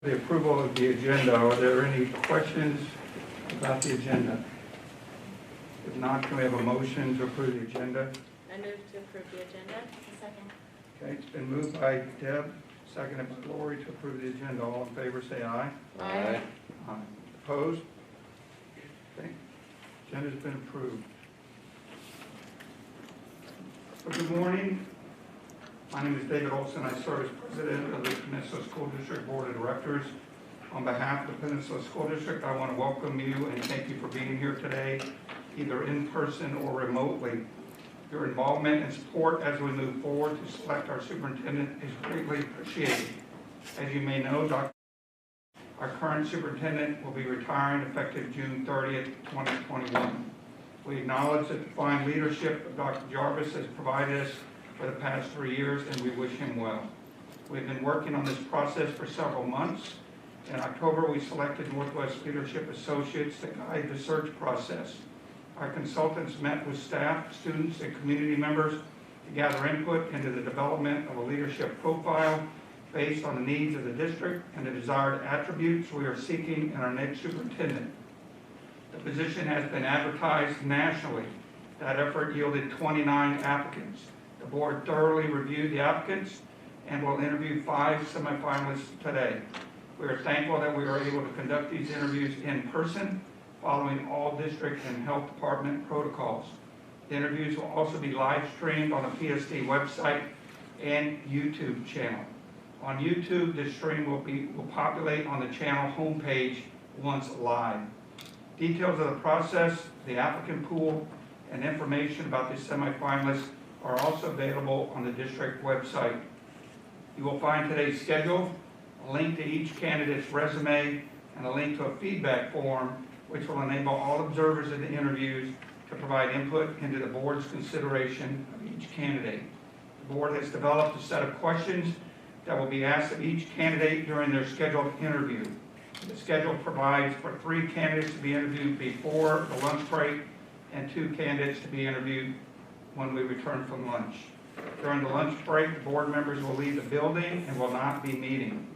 The approval of the agenda. Are there any questions about the agenda? If not, can we have a motion to approve the agenda? I move to approve the agenda. A second. Okay, it's been moved by Deb, seconded by Lori to approve the agenda. All in favor, say aye. Aye. Aye. Opposed? Okay, agenda's been approved. So good morning. My name is David Olson. I serve as president of the Peninsula School District Board of Directors. On behalf of the Peninsula School District, I want to welcome you and thank you for being here today, either in person or remotely. Your involvement and support as we move forward to select our superintendent is greatly appreciated. As you may know, our current superintendent will be retiring effective June 30th, 2021. We acknowledge that the fine leadership of Dr. Jarvis has provided us for the past 3 years, and we wish him well. We've been working on this process for several months. In October, we selected Northwest Leadership Associates to guide the search process. Our consultants met with staff, students, and community members to gather input into the development of a leadership profile based on the needs of the district and the desired attributes we are seeking in our next superintendent. The position has been advertised nationally. That effort yielded 29 applicants. The board thoroughly reviewed the applicants and will interview 5 semi-finalists today. We are thankful that we are able to conduct these interviews in person, following all district and health department protocols. The interviews will also be live streamed on the PSD website and YouTube channel. On YouTube, the stream will populate on the channel homepage once live. Details of the process, the applicant pool, and information about the semi-finalists are also available on the district website. You will find today's schedule, a link to each candidate's resume, and a link to a feedback form, which will enable all observers of the interviews to provide input into the board's consideration of each candidate. The board has developed a set of questions that will be asked of each candidate during their scheduled interview. The schedule provides for 3 candidates to be interviewed before the lunch break and 2 candidates to be interviewed when we return from lunch. During the lunch break, the board members will leave the building and will not be meeting.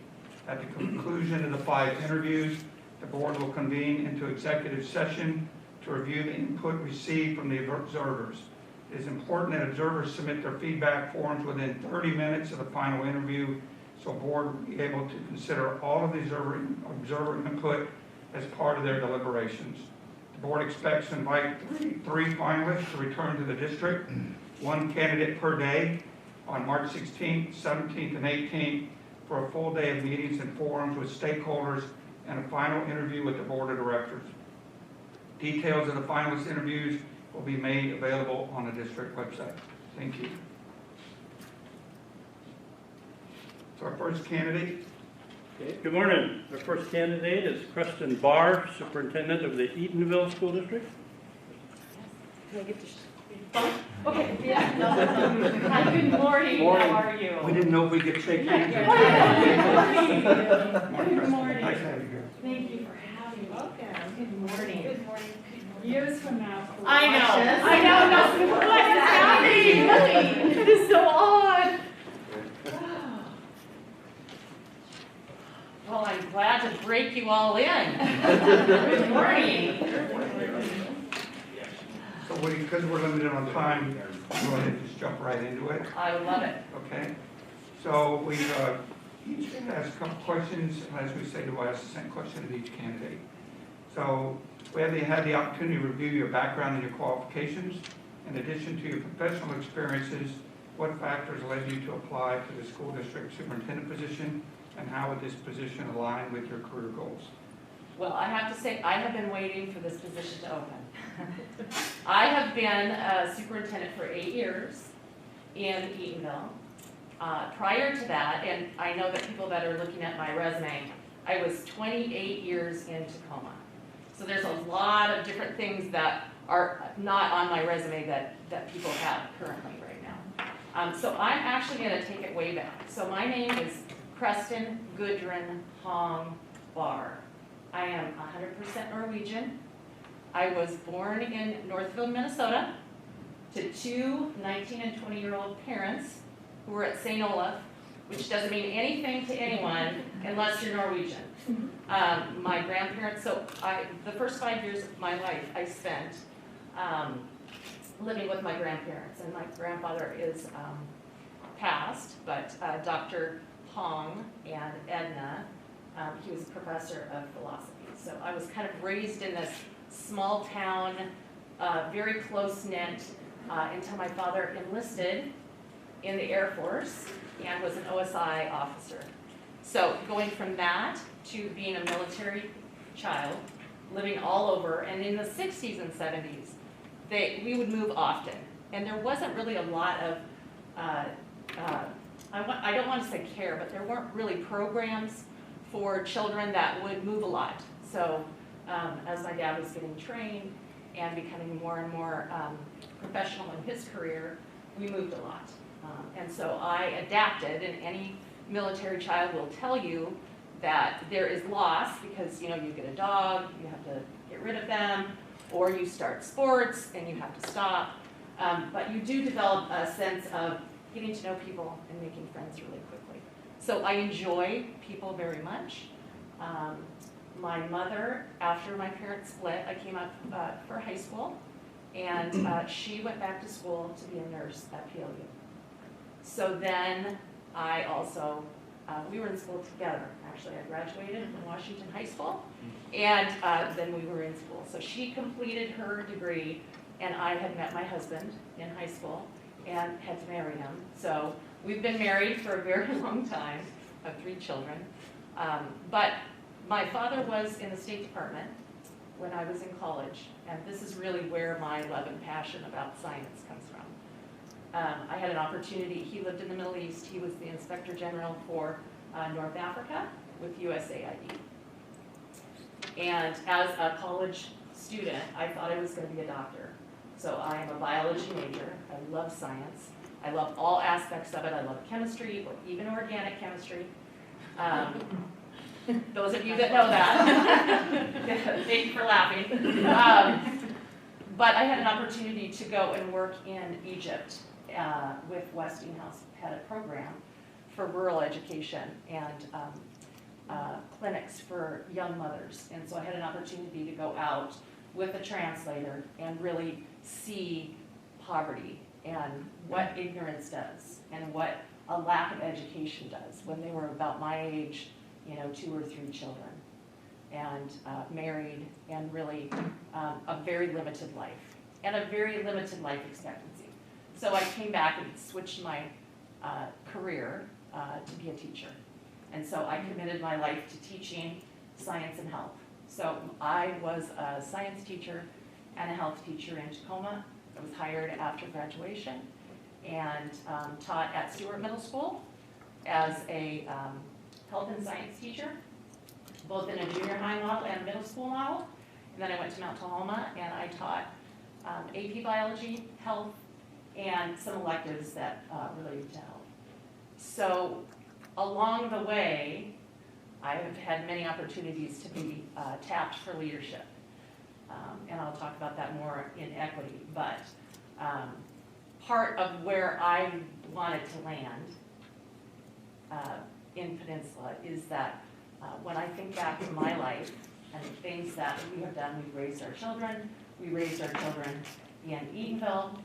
At the conclusion of the 5 interviews, the board will convene into executive session to review the input received from the observers. It is important that observers submit their feedback forms within 30 minutes of the final interview, so the board will be able to consider all of the observer input as part of their deliberations. The board expects to invite 3 finalists to return to the district, 1 candidate per day, on March 16th, 17th, and 18th for a full day of meetings and forums with stakeholders and a final interview with the board of directors. Details of the finalist interviews will be made available on the district website. Thank you. So our first candidate. Okay, good morning. Our first candidate is Krestin Bahr, Superintendent of the Eatonville School District. Can I get to okay, yeah. No. Hi, good morning. Morning. How are you? We didn't know if we could shake hands. Good morning. Nice to have you here. Thank you for having me. Welcome. Good morning. Good morning. Years from now. I know. What is happening? It is so odd. Well, I'm glad to break you all in. Good morning. So because we're limited on time, go ahead and just jump right into it. I love it. Okay. So we each asked a couple questions, and as we say, we'll ask the same question of each candidate. So we have had the opportunity to review your background and your qualifications. In addition to your professional experiences, what factors led you to apply to the school district superintendent position, and how would this position align with your career goals? Well, I have to say, I have been waiting for this position to open. I have been a superintendent for 8 years in Eatonville. Prior to that, and I know that people that are looking at my resume, I was 28 years in Tacoma. So there's a lot of different things that are not on my resume that people have currently right now. So I'm actually going to take it way back. So my name is Krestin Gudrun Hong Bahr. I am 100% Norwegian. I was born in Northville, Minnesota, to 2 19 and 20-year-old parents who were at St. Olaf which doesn't mean anything to anyone unless you're Norwegian. My grandparents, the first 5 years of my life I spent living with my grandparents, and my grandfather is passed, but Dr. Hong and Edna, he was a professor of philosophy. So I was kind of raised in this small town, very close-knit, until my father enlisted in the Air Force and was an OSI officer. So going from that to being a military child, living all over, and in the 60s and 70s, we would move often. And there wasn't really a lot of, I don't want to say care, but there weren't really programs for children that would move a lot. So as my dad was getting trained and becoming more and more professional in his career, we moved a lot. And so I adapted, and any military child will tell you that there is loss because, you get a dog, you have to get rid of them, or you start sports and you have to stop. But you do develop a sense of getting to know people and making friends really quickly. So I enjoy people very much. My mother, after my parents split, I came up for high school, and she went back to school to be a nurse at PLU. So then I also, we were in school together. Actually, I graduated from Washington High School, and then we were in school. So she completed her degree, and I had met my husband in high school and had to marry him. So we've been married for a very long time, have 3 children. But my father was in the State Department when I was in college, and this is really where my love and passion about science comes from. I had an opportunity, he lived in the Middle East, he was the Inspector General for North Africa with USAID. And as a college student, I thought I was going to be a doctor. So I am a biology major, I love science, I love all aspects of it, I love chemistry, or even organic chemistry. Those of you that know that, thank you for laughing. But I had an opportunity to go and work in Egypt with Westinghouse, had a program for rural education and clinics for young mothers. And so I had an opportunity to go out with a translator and really see poverty and what ignorance does and what a lack of education does when they were about my age, 2 or 3 children, and married, and really a very limited life, and a very limited life expectancy. So I came back and switched my career to be a teacher. And so I committed my life to teaching science and health. So I was a science teacher and a health teacher in Tacoma. I was hired after graduation and taught at Stewart Middle School as a health and science teacher, both in a junior high model and a middle school model. And then I went to Mount Tahoma and I taught AP biology, health, and some electives that related to health. So along the way, I have had many opportunities to be tapped for leadership. And I'll talk about that more in equity. But part of where I wanted to land in Peninsula is that when I think back to my life and the things that we have done, we've raised our children. We raised our children in Eatonville.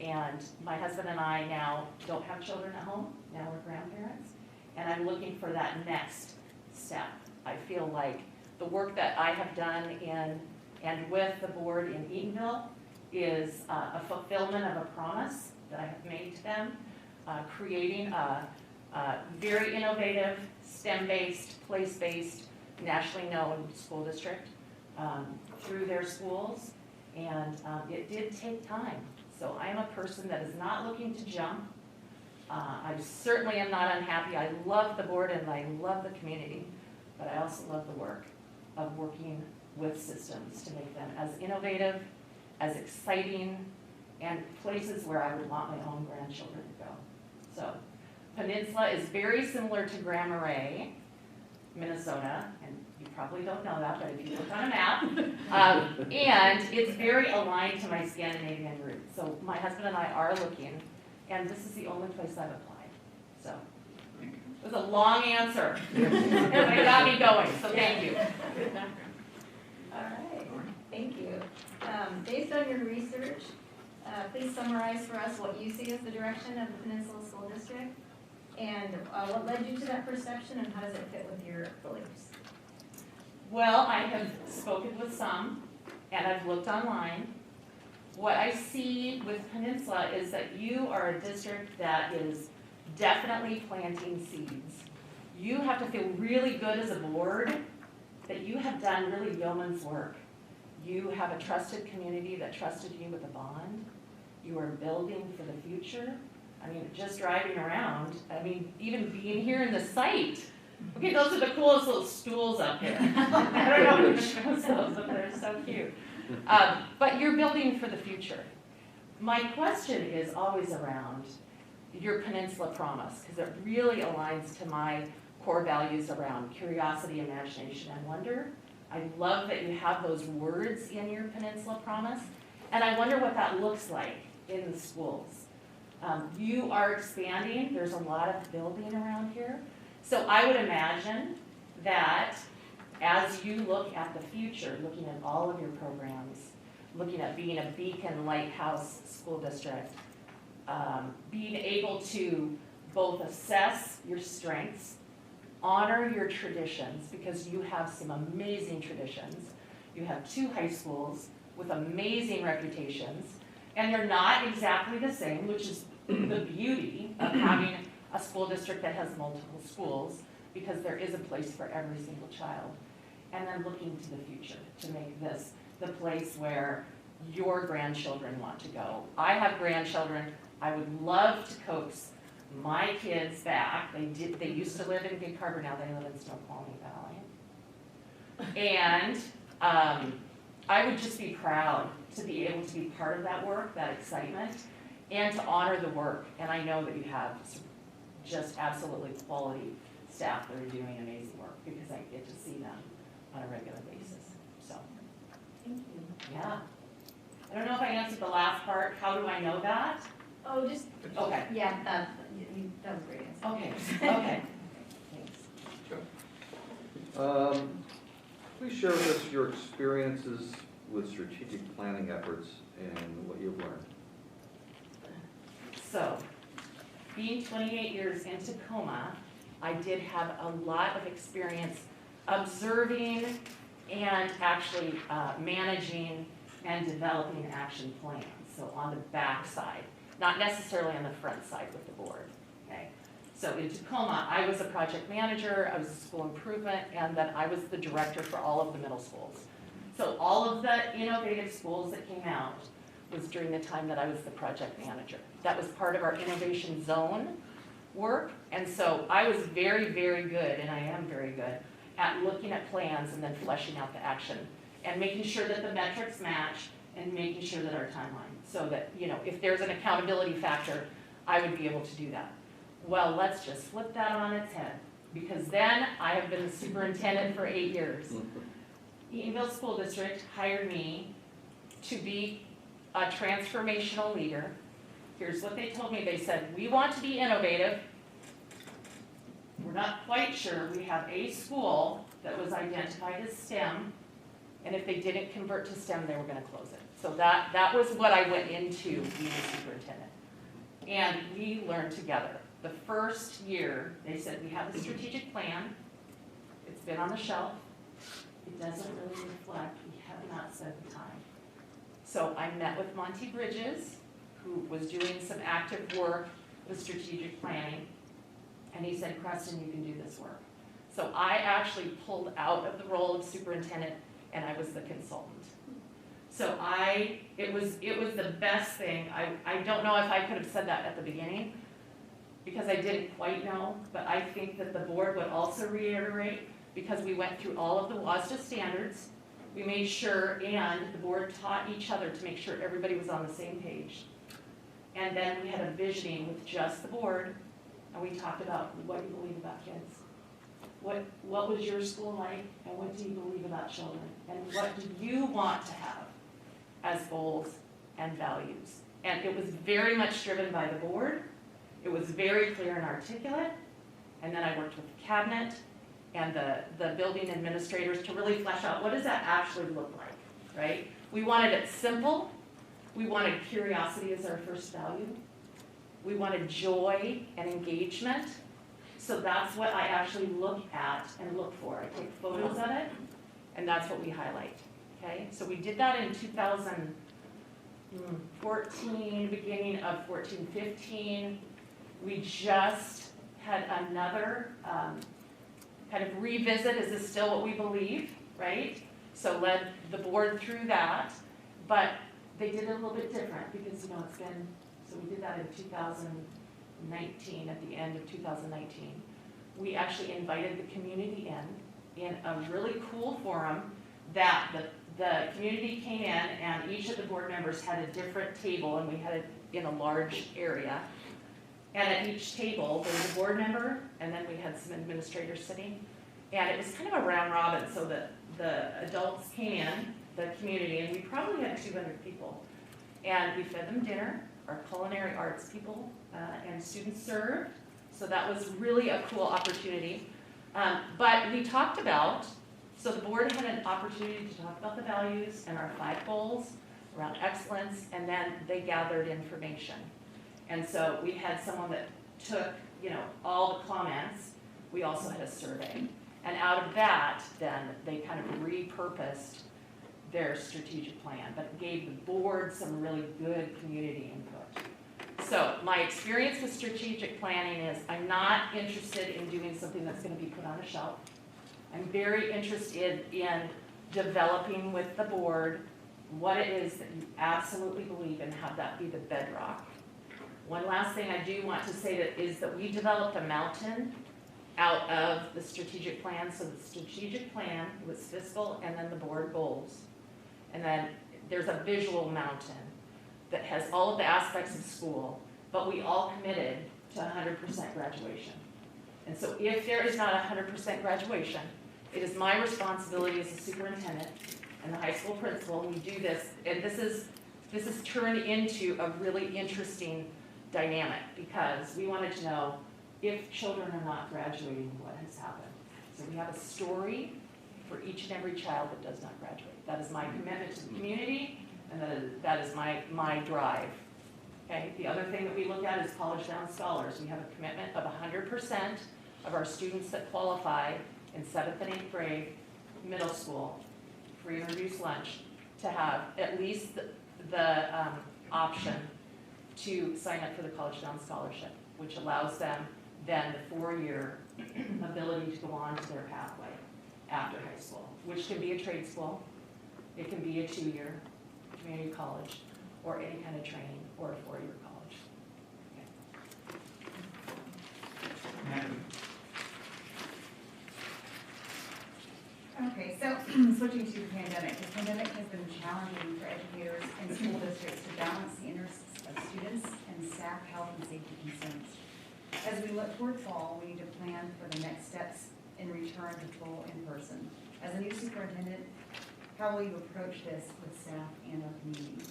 And my husband and I now don't have children at home. Now we're grandparents. And I'm looking for that next step. I feel like the work that I have done in and with the board in Eatonville is a fulfillment of a promise that I have made to them, creating a very innovative, STEM-based, place-based, nationally known school district through their schools. And it did take time. So I am a person that is not looking to jump. I certainly am not unhappy. I love the board and I love the community, but I also love the work of working with systems to make them as innovative, as exciting, and places where I would want my own grandchildren to go. So Peninsula is very similar to Grand Marais, Minnesota, and you probably don't know that, but if you look on a map, and it's very aligned to my Scandinavian roots. So my husband and I are looking, and this is the only place I've applied. So, it was a long answer, but it got me going, so thank you. All right, thank you. Based on your research, please summarize for us what you see as the direction of the Peninsula School District, and what led you to that perception, and how does it fit with your beliefs? Well, I have spoken with some, and I've looked online. What I see with Peninsula is that you are a district that is definitely planting seeds. You have to feel really good as a board that you have done really yeoman's work. You have a trusted community that trusted you with a bond. You are building for the future. I mean, just driving around, I mean, even being here in the site. Okay, those are the coolest little stools up here. I don't know who chose those, but they're so cute. But you're building for the future. My question is always around your Peninsula promise, because it really aligns to my core values around curiosity, imagination, and wonder. I love that you have those words in your Peninsula promise, and I wonder what that looks like in the schools. You are expanding, there's a lot of building around here. So I would imagine that as you look at the future, looking at all of your programs, looking at being a beacon lighthouse school district, being able to both assess your strengths, honor your traditions, because you have some amazing traditions. You have 2 high schools with amazing reputations, and they're not exactly the same, which is the beauty of having a school district that has multiple schools, because there is a place for every single child. And then looking to the future to make this the place where your grandchildren want to go. I have grandchildren. I would love to coax my kids back. They used to live in Gig Harbor, now they live in Snoqualmie Valley. And I would just be proud to be able to be part of that work, that excitement, and to honor the work. And I know that you have just absolutely quality staff that are doing amazing work, because I get to see them on a regular basis. So, Thank you. yeah. I don't know if I answered the last part. How do I know that? Oh, just, Okay. yeah, that was a great answer. Okay. Okay. Thanks. Please share with us your experiences with strategic planning efforts and what you've learned. So, being 28 years in Tacoma, I did have a lot of experience observing and actually managing and developing action plans. So on the back side, not necessarily on the front side with the board, okay? So in Tacoma, I was a project manager, I was a school improvement, and then I was the director for all of the middle schools. So all of the innovative schools that came out was during the time that I was the project manager. That was part of our innovation zone work, and so I was very, very good, and I am very good, at looking at plans and then fleshing out the action, and making sure that the metrics match, and making sure that our timeline, so that, if there's an accountability factor, I would be able to do that. Well, let's just flip that on its head, because then I have been the superintendent for 8 years. Eatonville School District hired me to be a transformational leader. Here's what they told me. They said, we want to be innovative. We're not quite sure. We have a school that was identified as STEM, and if they didn't convert to STEM, they were going to close it. So that was what I went into being a superintendent. And we learned together. The first year, they said, we have a strategic plan. It's been on the shelf. It doesn't really reflect. We have not set the time. So I met with Monty Bridges, who was doing some active work with strategic planning, and he said, Krestin, you can do this work. So I actually pulled out of the role of superintendent, and I was the consultant. So it was the best thing. I don't know if I could have said that at the beginning, because I didn't quite know, but I think that the board would also reiterate, because we went through all of the WASDA standards. We made sure, and the board taught each other to make sure everybody was on the same page. And then we had a visioning with just the board, and we talked about what you believe about kids. What was your school like, and what do you believe about children? And what do you want to have as goals and values? And it was very much driven by the board, It was very clear and articulate, and then I worked with the cabinet and the building administrators to really flesh out what does that actually look like, right? We wanted it simple. We wanted curiosity as our first value. We wanted joy and engagement. So that's what I actually look at and look for. I take photos of it, and that's what we highlight, okay? So we did that in 2014, beginning of 14, 15. We just had another kind of revisit, is this still what we believe, right? So led the board through that, but they did it a little bit different because, it's been, so we did that in 2019, at the end of 2019. We actually invited the community in a really cool forum that the community came in, and each of the board members had a different table, and we had it in a large area. And at each table, there was a board member, and then we had some administrators sitting. And it was kind of a round robin, so that the adults came in, the community, and we probably had 200 people. And we fed them dinner, our culinary arts people and students served. So that was really a cool opportunity. But we talked about, so the board had an opportunity to talk about the values and our 5 goals around excellence, and then they gathered information. And so we had someone that took, all the comments. We also had a survey. And out of that, then, they kind of repurposed their strategic plan, but gave the board some really good community input. So my experience with strategic planning is I'm not interested in doing something that's going to be put on a shelf. I'm very interested in developing with the board what it is that you absolutely believe and have that be the bedrock. One last thing I do want to say is that we developed a mountain out of the strategic plan. So the strategic plan was fiscal and then the board goals. And then there's a visual mountain that has all of the aspects of school, but we all committed to 100% graduation. And so if there is not 100% graduation, it is my responsibility as a superintendent and the high school principal, and we do this, and this is turned into a really interesting dynamic because we wanted to know if children are not graduating, what has happened. So we have a story for each and every child that does not graduate. That is my commitment to the community, and that is my drive. Okay. The other thing that we look at is college-bound scholars. We have a commitment of 100% of our students that qualify in 7th and 8th grade, middle school, free and reduced lunch, to have at least the option to sign up for the college-bound scholarship, which allows them then the 4-year ability to go on to their pathway after high school, which can be a trade school, it can be a 2-year community college, or any kind of training, or a 4-year college. Okay, so switching to the pandemic. The pandemic has been challenging for educators and school districts to balance the interests of students and staff health and safety concerns. As we look toward fall, we need to plan for the next steps in return to full in-person. As a new superintendent, how will you approach this with staff and our community?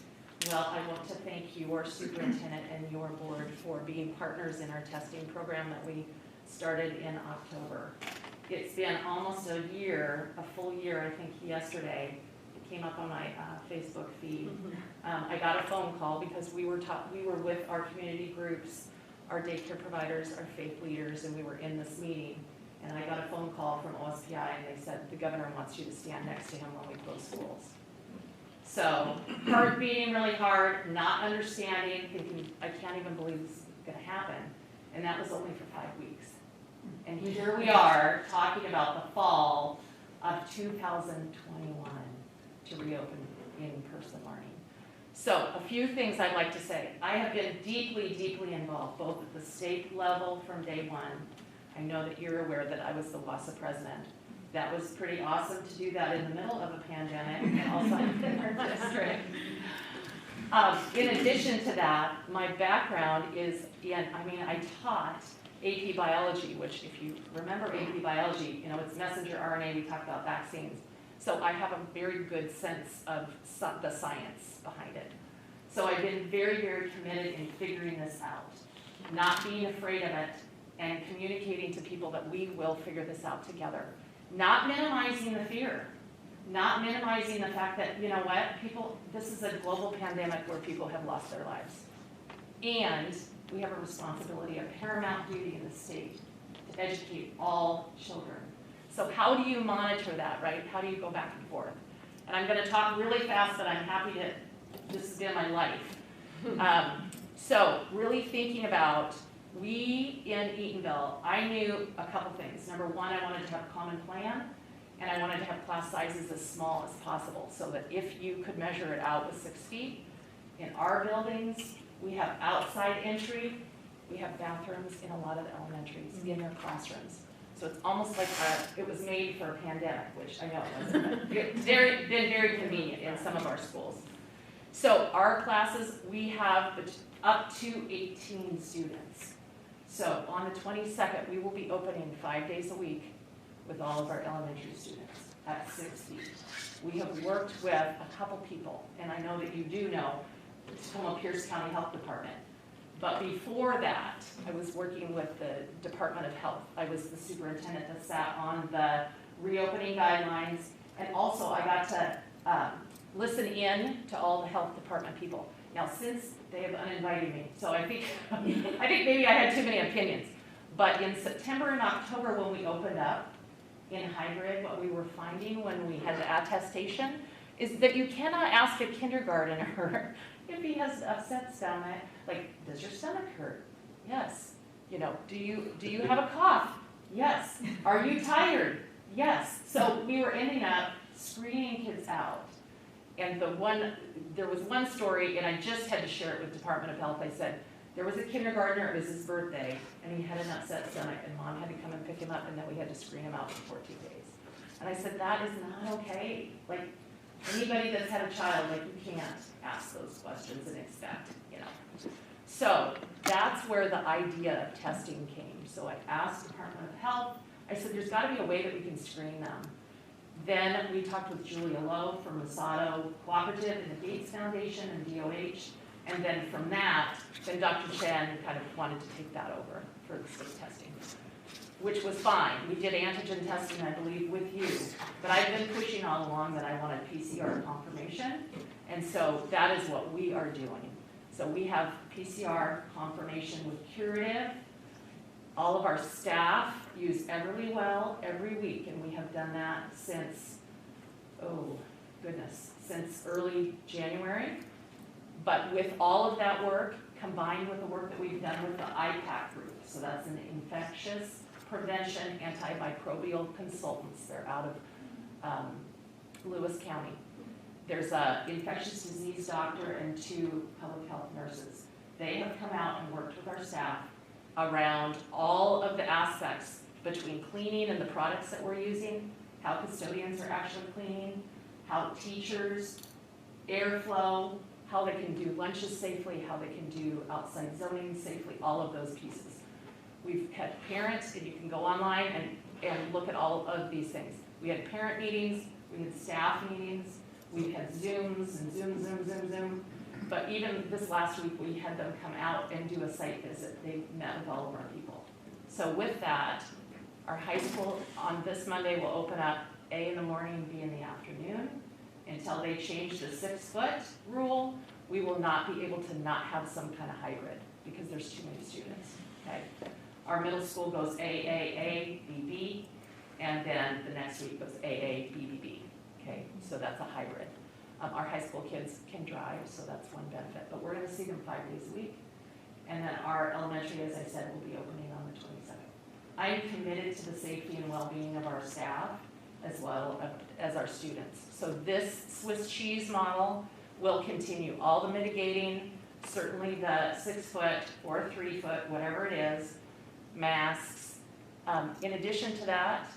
Well, I want to thank your superintendent and your board for being partners in our testing program that we started in October. It's been almost a year, a full year, I think yesterday. It came up on my Facebook feed. I got a phone call because we were with our community groups, our daycare providers, our faith leaders, and we were in this meeting. And I got a phone call from OSPI, and they said, the governor wants you to stand next to him when we close schools. So, heart beating really hard, not understanding, thinking, I can't even believe this is going to happen. And that was only for 5 weeks. And here we are talking about the fall of 2021 to reopen in-person learning. So, a few things I'd like to say. I have been deeply, deeply involved, both at the state level from day one. I know that you're aware that I was the WASA president. That was pretty awesome to do that in the middle of a pandemic and also in our district. In addition to that, my background is I taught AP biology, which if you remember AP biology, it's messenger RNA, we talked about vaccines. So I have a very good sense of the science behind it. So I've been very, very committed in figuring this out. not being afraid of it, and communicating to people that we will figure this out together. Not minimizing the fear, not minimizing the fact that, you know what, this is a global pandemic where people have lost their lives. And we have a responsibility, a paramount duty in the state to educate all children. So how do you monitor that, right? How do you go back and forth? And I'm gonna talk really fast, but I'm happy to, this has been my life. So really thinking about, we in Eatonville, I knew a couple things. Number one, I wanted to have a common plan, and I wanted to have class sizes as small as possible, so that if you could measure it out with 6 feet, in our buildings, we have outside entry, we have bathrooms in a lot of the elementaries, in their classrooms. So it's almost like it was made for a pandemic, which I know it wasn't, but it's been very convenient in some of our schools. So our classes, we have up to 18 students. So on the 22nd, we will be opening 5 days a week with all of our elementary students at 6 feet. We have worked with a couple people, and I know that you do know, the Tacoma Pierce County Health Department. But before that, I was working with the Department of Health. I was the superintendent that sat on the reopening guidelines, and also I got to listen in to all the health department people. Now, since they have uninvited me, so I think maybe I had too many opinions. But in September and October, when we opened up in hybrid, what we were finding when we had the attestation is that you cannot ask a kindergartner if he has upset stomach, like, does your stomach hurt? Yes. You know, do you have a cough? Yes. Are you tired? Yes. So we were ending up screening kids out. And there was one story, and I just had to share it with Department of Health. I said, there was a kindergartner, it was his birthday, and he had an upset stomach, and mom had to come and pick him up, and then we had to screen him out for 14 days. And I said, that is not okay. Like, anybody that's had a child, like, you can't ask those questions and expect, you know. So that's where the idea of testing came. So I asked Department of Health, I said, there's gotta be a way that we can screen them. Then we talked with Julia Lowe from Masato Cooperative and the Gates Foundation and DOH. And then from that, then Dr. Chen kind of wanted to take that over for the state testing, which was fine. We did antigen testing, I believe, with you. But I've been pushing all along that I wanted PCR confirmation. And so that is what we are doing. So we have PCR confirmation with curative. All of our staff use Everlywell every week, and we have done that since, oh goodness, since early January. But with all of that work, combined with the work that we've done with the IPAC group, so that's an infectious prevention antimicrobial consultants. They're out of Lewis County. There's an infectious disease doctor and 2 public health nurses. They have come out and worked with our staff around all of the aspects between cleaning and the products that we're using, how custodians are actually cleaning, how teachers, airflow, how they can do lunches safely, how they can do outside zoning safely, all of those pieces. We've had parents, and you can go online and look at all of these things. We had parent meetings, we had staff meetings, we've had Zooms and Zoom. But even this last week, we had them come out and do a site visit. They met with all of our people. So with that, our high school on this Monday will open up A in the morning and B in the afternoon. Until they change the 6-foot rule, we will not be able to not have some kind of hybrid because there's too many students, okay? Our middle school goes A, B, B, and then the next week goes A, B, B, okay? So that's a hybrid. Our high school kids can drive, so that's one benefit, but we're gonna see them 5 days a week. And then our elementary, as I said, will be opening on the 22nd. I'm committed to the safety and well-being of our staff as well as our students. So this Swiss cheese model will continue all the mitigating, certainly the 6-foot or 3-foot, whatever it is, masks. In addition to that,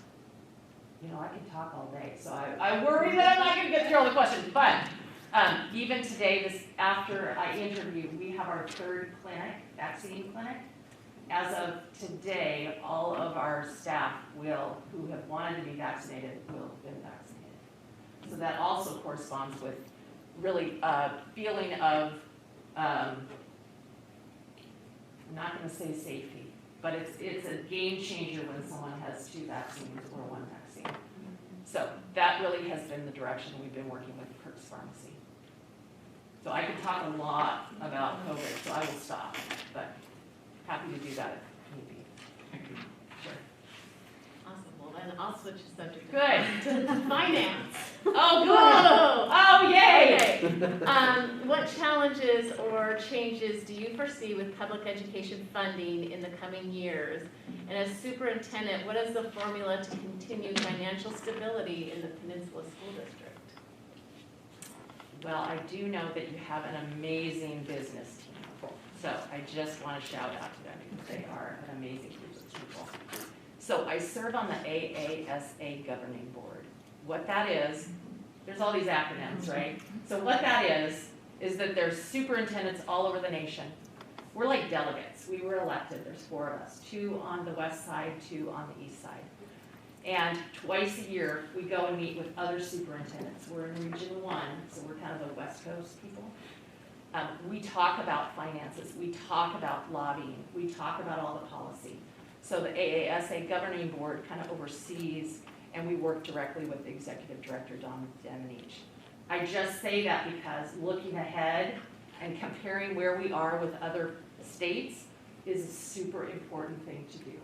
you know, I can talk all day, so I worry that I'm not gonna get through all the questions, but even today, after I interviewed, we have our 3rd clinic, vaccine clinic. As of today, all of our staff who have wanted to be vaccinated will have been vaccinated. So that also corresponds with really a feeling of I'm not gonna say safety, but it's a game changer when someone has 2 vaccines or 1 vaccine. So that really has been the direction we've been working with Kirk's Pharmacy. So I could talk a lot about COVID, so I will stop, but happy to do that if need be. Thank you. Sure. Awesome, well then I'll switch the subject. Good. To finance. Oh, good. Oh, yay. Okay. What challenges or changes do you foresee with public education funding in the coming years? And as superintendent, what is the formula to continue financial stability in the Peninsula School District? Well, I do know that you have an amazing business team. So I just want to shout out to them because they are an amazing group of people. So I serve on the AASA governing board. What that is, there's all these acronyms, right? So what that is that there's superintendents all over the nation. We're like delegates. We were elected. There's 4 of us, 2 on the west side, 2 on the east side. And twice a year, we go and meet with other superintendents. We're in Region 1, so we're kind of the West Coast people. We talk about finances. We talk about lobbying. We talk about all the policy. So the AASA governing board kind of oversees, and we work directly with the executive director, Don Demonich. I just say that because looking ahead and comparing where we are with other states is a super important thing to do.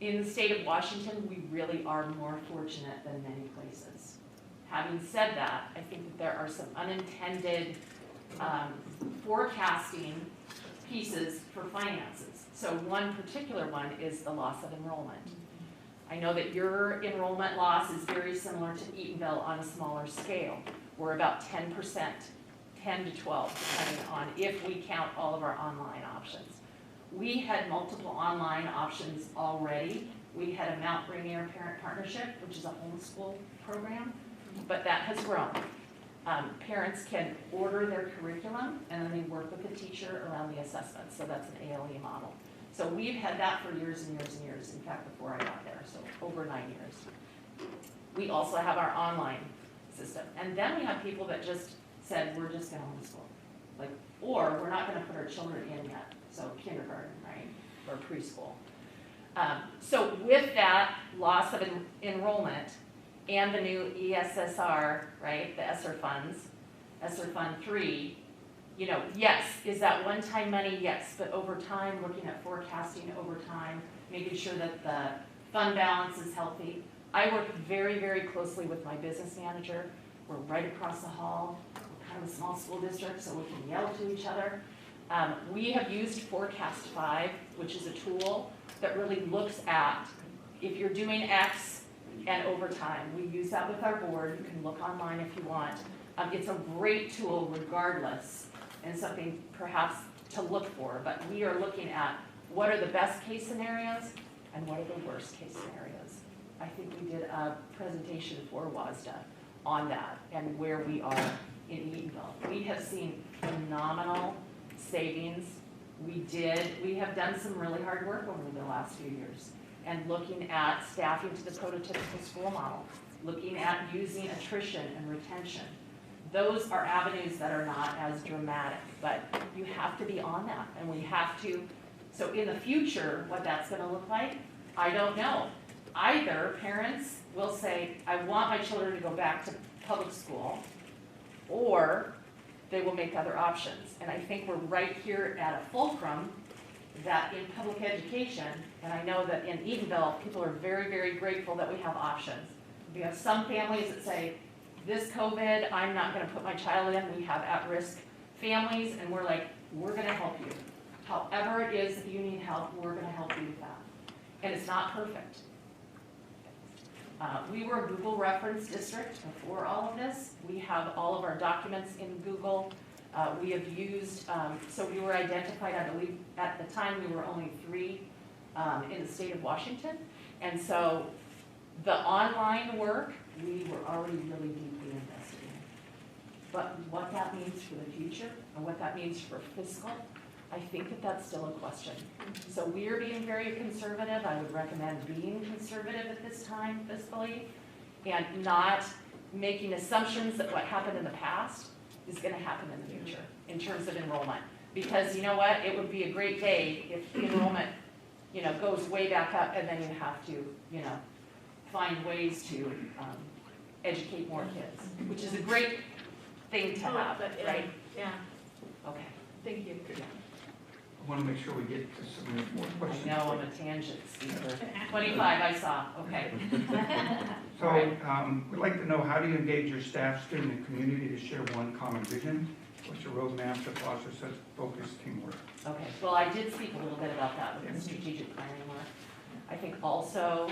In the state of Washington, we really are more fortunate than many places. Having said that, I think that there are some unintended forecasting pieces for finances. So one particular one is the loss of enrollment. I know that your enrollment loss is very similar to Eatonville on a smaller scale. We're about 10%, 10 to 12, depending on if we count all of our online options. We had multiple online options already. We had a Mount Rainier Parent Partnership, which is a homeschool program, but that has grown. Parents can order their curriculum and then they work with the teacher around the assessment, so that's an ALE model. So we've had that for years and years and years, in fact, before I got there, so over 9 years. We also have our online system, and then we have people that just said, we're just gonna homeschool, or we're not gonna put our children in yet. So kindergarten, right, or preschool. So with that loss of enrollment and the new ESSR, right, the ESSER funds, ESSER Fund 3, yes, is that one-time money? Yes, but over time, looking at forecasting over time, making sure that the fund balance is healthy. I work very, very closely with my business manager. We're right across the hall. We're kind of a small school district, so we can yell to each other. We have used Forecast 5, which is a tool that really looks at if you're doing X and overtime. We use that with our board. You can look online if you want. It's a great tool regardless, and something perhaps to look for, but we are looking at what are the best case scenarios and what are the worst case scenarios. I think we did a presentation for WASDA on that and where we are in Eatonville. We have seen phenomenal savings. We have done some really hard work over the last few years and looking at staffing to the prototypical school model, looking at using attrition and retention. Those are avenues that are not as dramatic, but you have to be on that, and we have to. So in the future, what that's going to look like, I don't know. Either parents will say, I want my children to go back to public school, or they will make other options. And I think we're right here at a fulcrum that in public education, and I know that in Eatonville, people are very, very grateful that we have options. We have some families that say, this COVID, I'm not gonna put my child in. We have at-risk families, and we're like, we're gonna help you. However it is, if you need help, we're gonna help you with that. And it's not perfect. We were a Google reference district before all of this. We have all of our documents in Google. We have used, so we were identified, I believe, at the time we were only 3 in the state of Washington. And so the online work, we were already really deeply invested in. But what that means for the future and what that means for fiscal, I think that that's still a question. So we are being very conservative. I would recommend being conservative at this time fiscally and not making assumptions that what happened in the past is going to happen in the future in terms of enrollment. Because you know what, it would be a great day if the enrollment, goes way back up, and then you have to, find ways to educate more kids, which is a great thing to have, But, right? Yeah, Okay. thank you. I want to make sure we get to some more I questions. know, I'm a tangent speaker. 25, I saw, okay. So, we'd like to know, how do you engage your staff, student, and community to share one common vision? What's your roadmap to foster such focused teamwork? Okay, well, I did speak a little bit about that with the strategic planning work. I think also,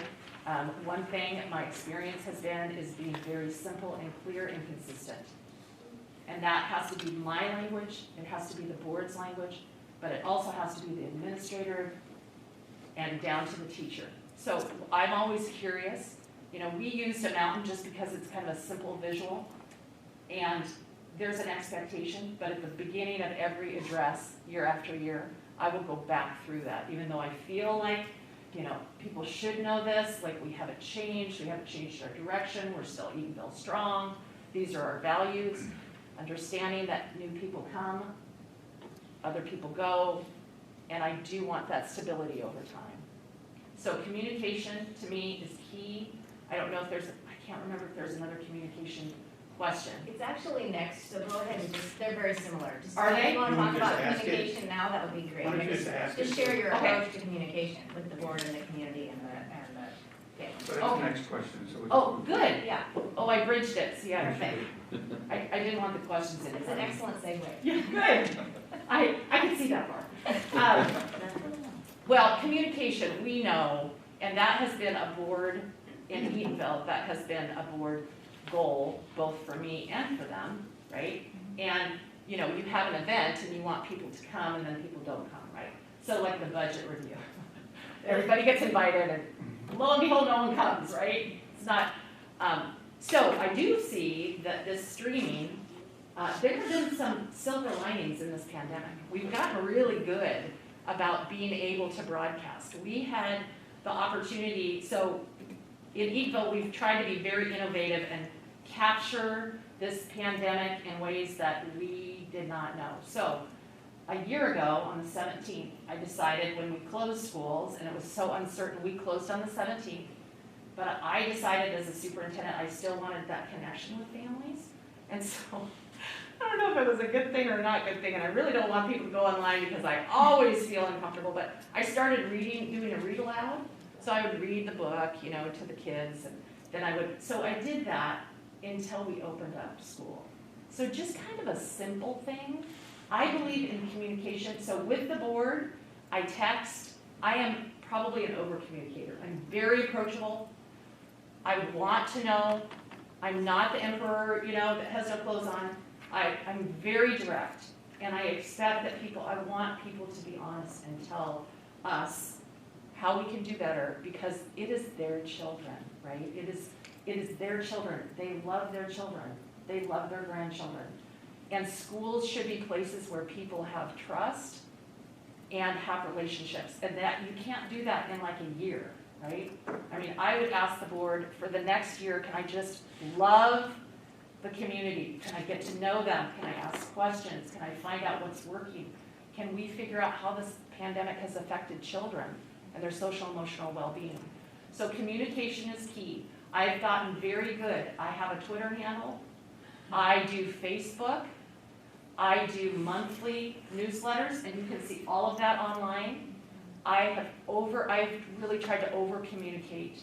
one thing my experience has been is being very simple and clear and consistent. And that has to be my language, it has to be the board's language, but it also has to be the administrator and down to the teacher. So I'm always curious, we used a mountain just because it's kind of a simple visual, and there's an expectation, but at the beginning of every address, year after year, I will go back through that, even though I feel like, people should know this, like we haven't changed our direction, we're still Eatonville strong, these are our values, understanding that new people come, other people go, and I do want that stability over time. So communication, to me, is key. I don't know if I can't remember if there's another communication question. It's actually next, so go ahead and they're very similar. Just Are they? If you want to You talk wanna just about ask it? communication now, that would be great. Why don't you just ask it? Just share your Okay. approach to communication with the board and the community and the family. So that's Okay. the next question. So we- Oh, good. Yeah, Oh, I bridged it, see, Yes, okay. I didn't want the questions in. it's an excellent segue. Yeah, good. I can see that part. Well, communication, we know, and that has been a board in Eatonville, that has been a board goal, both for me and for them, right? And, you have an event and you want people to come and then people don't come, right? So like the budget review. Everybody gets invited and lo and behold, no one comes, right? It's not, so I do see that this streaming, there have been some silver linings in this pandemic. We've gotten really good about being able to broadcast. We had the opportunity, so in Eatonville, we've tried to be very innovative and capture this pandemic in ways that we did not know. So a year ago, on the 17th, I decided when we closed schools, and it was so uncertain, we closed on the 17th, but I decided as a superintendent, I still wanted that connection with families. And so, I don't know if it was a good thing or not good thing, and I really don't want people to go online because I always feel uncomfortable, but I started doing a read aloud. So I would read the book, to the kids, and then so I did that until we opened up school. So just kind of a simple thing. I believe in communication. So with the board, I text. I am probably an over-communicator. I'm very approachable. I want to know. I'm not the emperor, that has no clothes on. I'm very direct, and I expect that I want people to be honest and tell us how we can do better, because it is their children, right? It is their children. They love their children. They love their grandchildren. And schools should be places where people have trust and have relationships, and that you can't do that in like a year, right? I mean, I would ask the board for the next year, can I just love the community? Can I get to know them? Can I ask questions? Can I find out what's working? Can we figure out how this pandemic has affected children and their social emotional well-being? So communication is key. I've gotten very good. I have a Twitter handle. I do Facebook. I do monthly newsletters, and you can see all of that online. I've really tried to over-communicate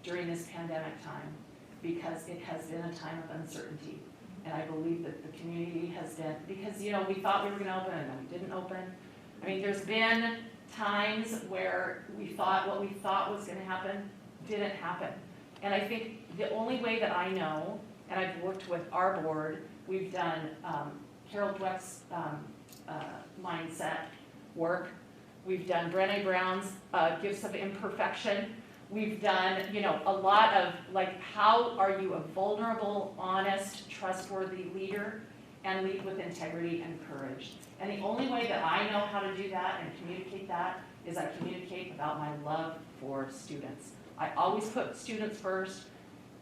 during this pandemic time, because it has been a time of uncertainty. And I believe that the community has been, because, we thought we were gonna open and then we didn't open. I mean, there's been times where what we thought was gonna happen didn't happen. And I think the only way that I know, and I've worked with our board, we've done Carol Dweck's mindset work. We've done Brené Brown's Gifts of Imperfection. We've done, a lot of how are you a vulnerable, honest, trustworthy leader, and lead with integrity and courage. And the only way that I know how to do that and communicate that is I communicate about my love for students. I always put students first.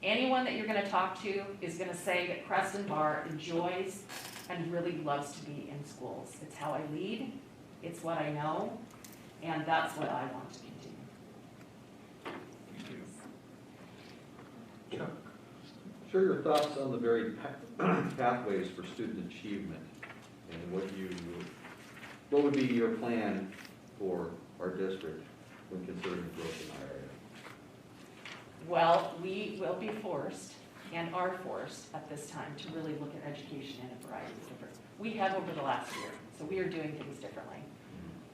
Anyone that you're going to talk to is going to say that Krestin Bahr enjoys and really loves to be in schools. It's how I lead, it's what I know, and that's what I want to continue. Chuck? Share your thoughts on the very pathways for student achievement and what would be your plan for our district when considering growth in our area? Well, we will be forced and are forced at this time to really look at education in a variety of different. We have over the last year, so we are doing things differently.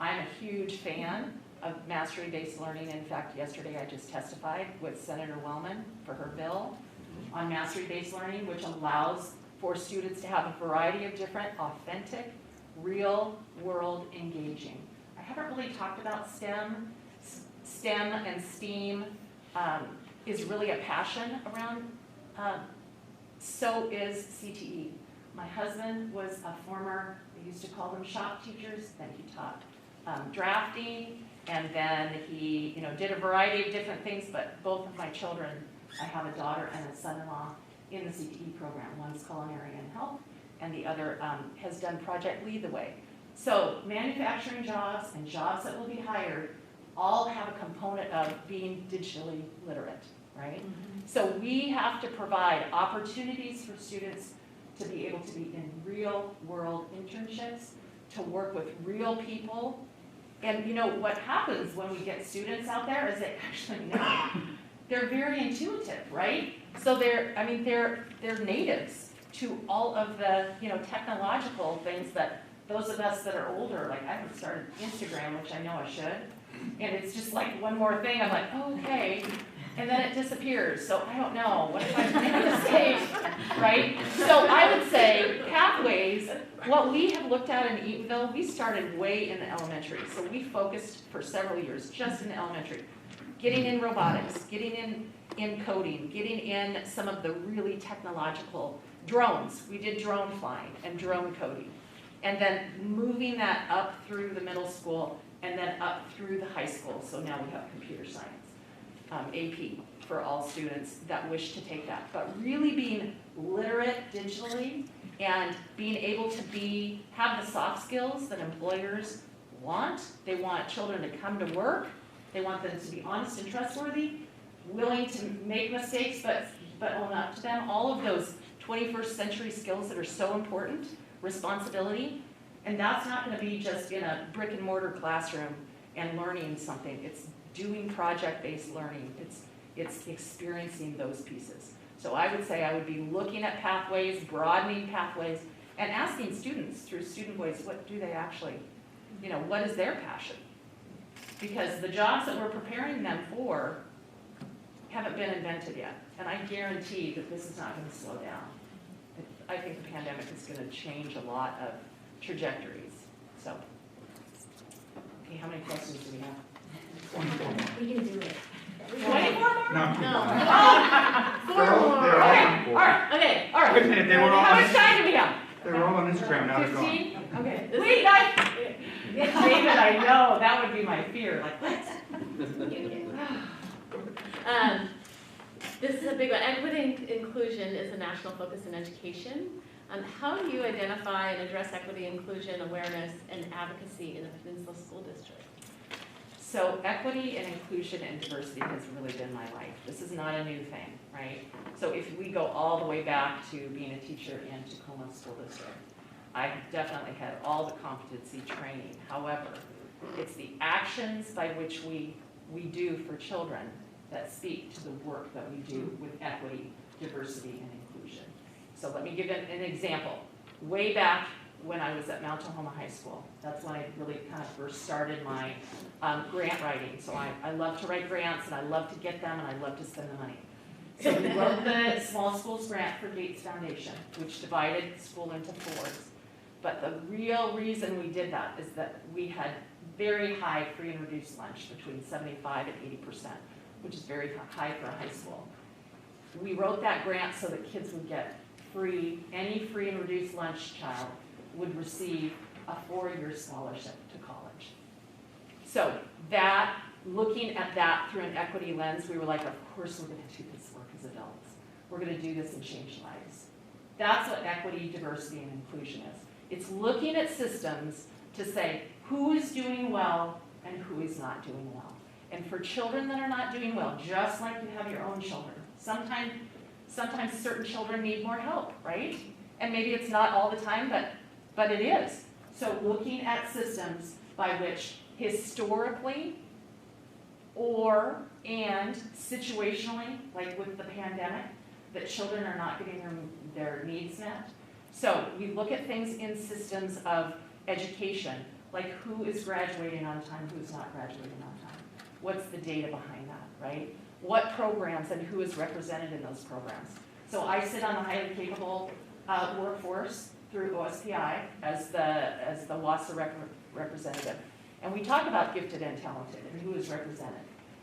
I'm a huge fan of mastery-based learning. In fact, yesterday I just testified with Senator Wellman for her bill on mastery-based learning, which allows for students to have a variety of different, authentic, real-world engaging. I haven't really talked about STEM. STEM and STEAM is really a passion around, so is CTE. My husband was a former, they used to call them shop teachers, then he taught drafting, and then he did a variety of different things, but both of my children, I have a daughter and a son-in-law in the CTE program. One's culinary and health, and the other has done Project Lead the Way. So manufacturing jobs and jobs that will be hired all have a component of being digitally literate, right? So we have to provide opportunities for students to be able to be in real world internships, to work with real people. And what happens when we get students out there is they actually know. They're very intuitive, right? So they're natives to all of the, technological things that those of us that are older, like I haven't started Instagram, which I know I should. And it's just like one more thing, I'm like, oh, okay. And then it disappears. So I don't know, what if I make a mistake, right? So I would say pathways, what we have looked at in Eatonville, we started way in the elementary. So we focused for several years just in the elementary. Getting in robotics, getting in coding, getting in some of the really technological drones. We did drone flying and drone coding. And then moving that up through the middle school and then up through the high school. So now we have computer science, AP, for all students that wish to take that. But really being literate digitally and being able to have the soft skills that employers want. They want children to come to work. They want them to be honest and trustworthy, willing to make mistakes, but own up to them. All of those 21st century skills that are so important, responsibility, and that's not going to be just in a brick and mortar classroom and learning something. It's doing project-based learning. It's experiencing those pieces. So I would say I would be looking at pathways, broadening pathways, and asking students through Student Voice, what do they actually, what is their passion? Because the jobs that we're preparing them for haven't been invented yet. And I guarantee that this is not going to slow down. I think the pandemic is going to change a lot of trajectories. So, okay, how many questions do we have? 24 more. We can do it. 24 more? No. Oh, 4 more. They're all- Okay, all right, okay, all right. Wait a minute, they were all How on, much time do we have? they were all on Instagram, now they're gone. 15? Okay. Wait, David, I know, that would be my fear, like, what? This is a big one. Equity and inclusion is a national focus in education. How do you identify and address equity, inclusion, awareness, and advocacy in the Peninsula School District? So equity and inclusion and diversity has really been my life. This is not a new thing, right? So if we go all the way back to being a teacher in Tacoma School District, I definitely had all the competency training. However, it's the actions by which we do for children that speak to the work that we do with equity, diversity, and inclusion. So let me give an example. Way back when I was at Mount Tahoma High School, that's when I really kind of first started my grant writing. So I love to write grants, and I love to get them, and I love to spend the money. So we wrote the Small Schools Grant for Gates Foundation, which divided school into 4s. But the real reason we did that is that we had very high free and reduced lunch, between 75 and 80%, which is very high for a high school. We wrote that grant so that kids would get any free and reduced lunch child would receive a 4-year scholarship to college. So that, looking at that through an equity lens, we were like, of course we're going to do this work as adults. We're going to do this and change lives. That's what equity, diversity, and inclusion is. It's looking at systems to say who is doing well and who is not doing well. And for children that are not doing well, just like you have your own children, sometimes certain children need more help, right? And maybe it's not all the time, but it is. So looking at systems by which historically and situationally, like with the pandemic, that children are not getting their needs met. So we look at things in systems of education, like who is graduating on time, who's not graduating on time. What's the data behind that, right? What programs and who is represented in those programs. So I sit on the highly capable workforce through OSPI as the WASA representative. And we talk about gifted and talented and who is represented.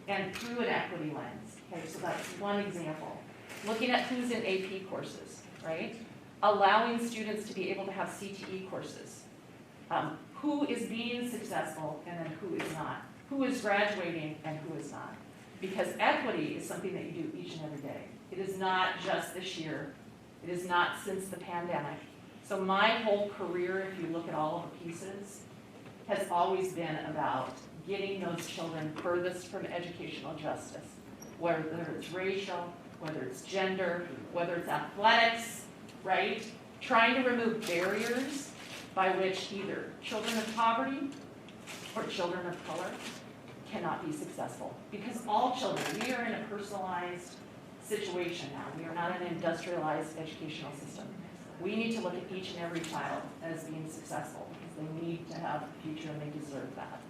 And through an equity lens. Okay, so that's one example. Looking at who's in AP courses, right? Allowing students to be able to have CTE courses. Who is being successful and then who is not. Who is graduating and who is not. Because equity is something that you do each and every day. It is not just this year. It is not since the pandemic. So my whole career, if you look at all of the pieces, has always been about getting those children furthest from educational justice. Whether it's racial, whether it's gender, whether it's athletics, right? Trying to remove barriers by which either children of poverty or children of color cannot be successful. Because all children, we are in a personalized situation now. We are not an industrialized educational system. We need to look at each and every child as being successful because they need to have a future and they deserve that.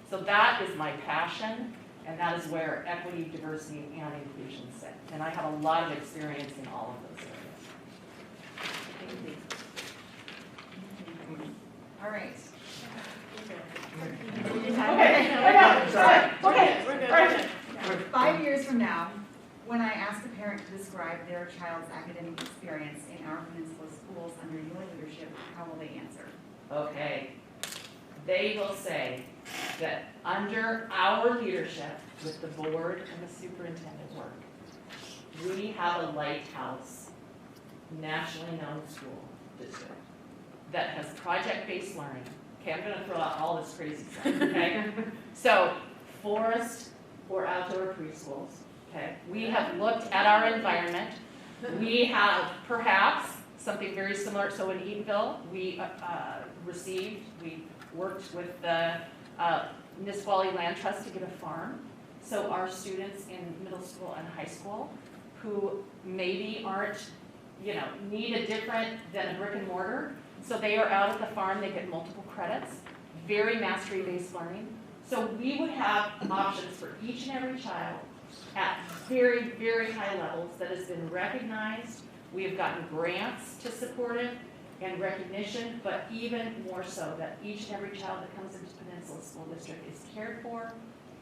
So that is my passion, and that is where equity, diversity, and inclusion sit. And I have a lot of experience in all of those areas. All right. Okay, we're good. 5 years from now, when I ask a parent to describe their child's academic experience in our Peninsula schools under your leadership, how will they answer? Okay. They will say that under our leadership with the board and the superintendent work, we have a lighthouse, nationally known school district that has project-based learning. Okay, I'm gonna throw out all this crazy stuff, okay? So, forest or outdoor preschools, okay? We have looked at our environment. We have perhaps something very similar. So in Eatonville, we worked with the Nisqually Land Trust to get a farm. So our students in middle school and high school who maybe aren't, need a different than a brick and mortar. So they are out at the farm, they get multiple credits, very mastery-based learning. So we would have options for each and every child at very, very high levels that has been recognized. We have gotten grants to support it and recognition, but even more so that each and every child that comes into Peninsula School District is cared for,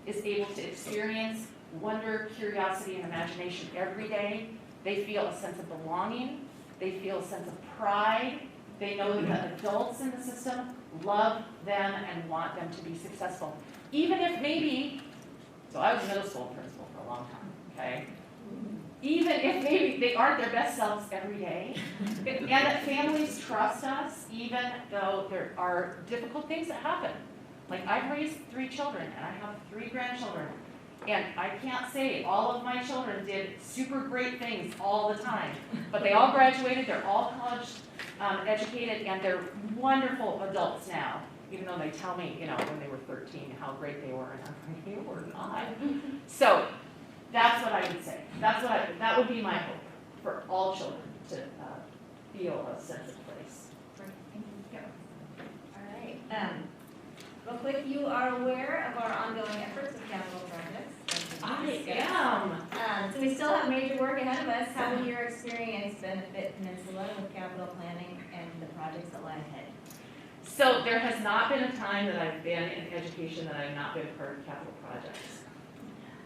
is able to experience wonder, curiosity, and imagination every day. They feel a sense of belonging. They feel a sense of pride. They know that the adults in the system love them and want them to be successful. Even if maybe, so I was a middle school principal for a long time, okay? Even if maybe they aren't their best selves every day, and that families trust us, even though there are difficult things that happen. Like I've raised 3 children and I have 3 grandchildren. And I can't say all of my children did super great things all the time, but they all graduated, they're all college educated, and they're wonderful adults now, even though they tell me, when they were 13 how great they were, and I'm like, you were not. So that's what I would say. That would be my hope for all children to feel a sense of place. Great, thank you. All right. Real quick, you are aware of our ongoing efforts with capital projects. I am. So we still have major work ahead of us. How will your experience benefit Peninsula with capital planning and the projects that lie ahead? So there has not been a time that I've been in education that I've not been part of capital projects.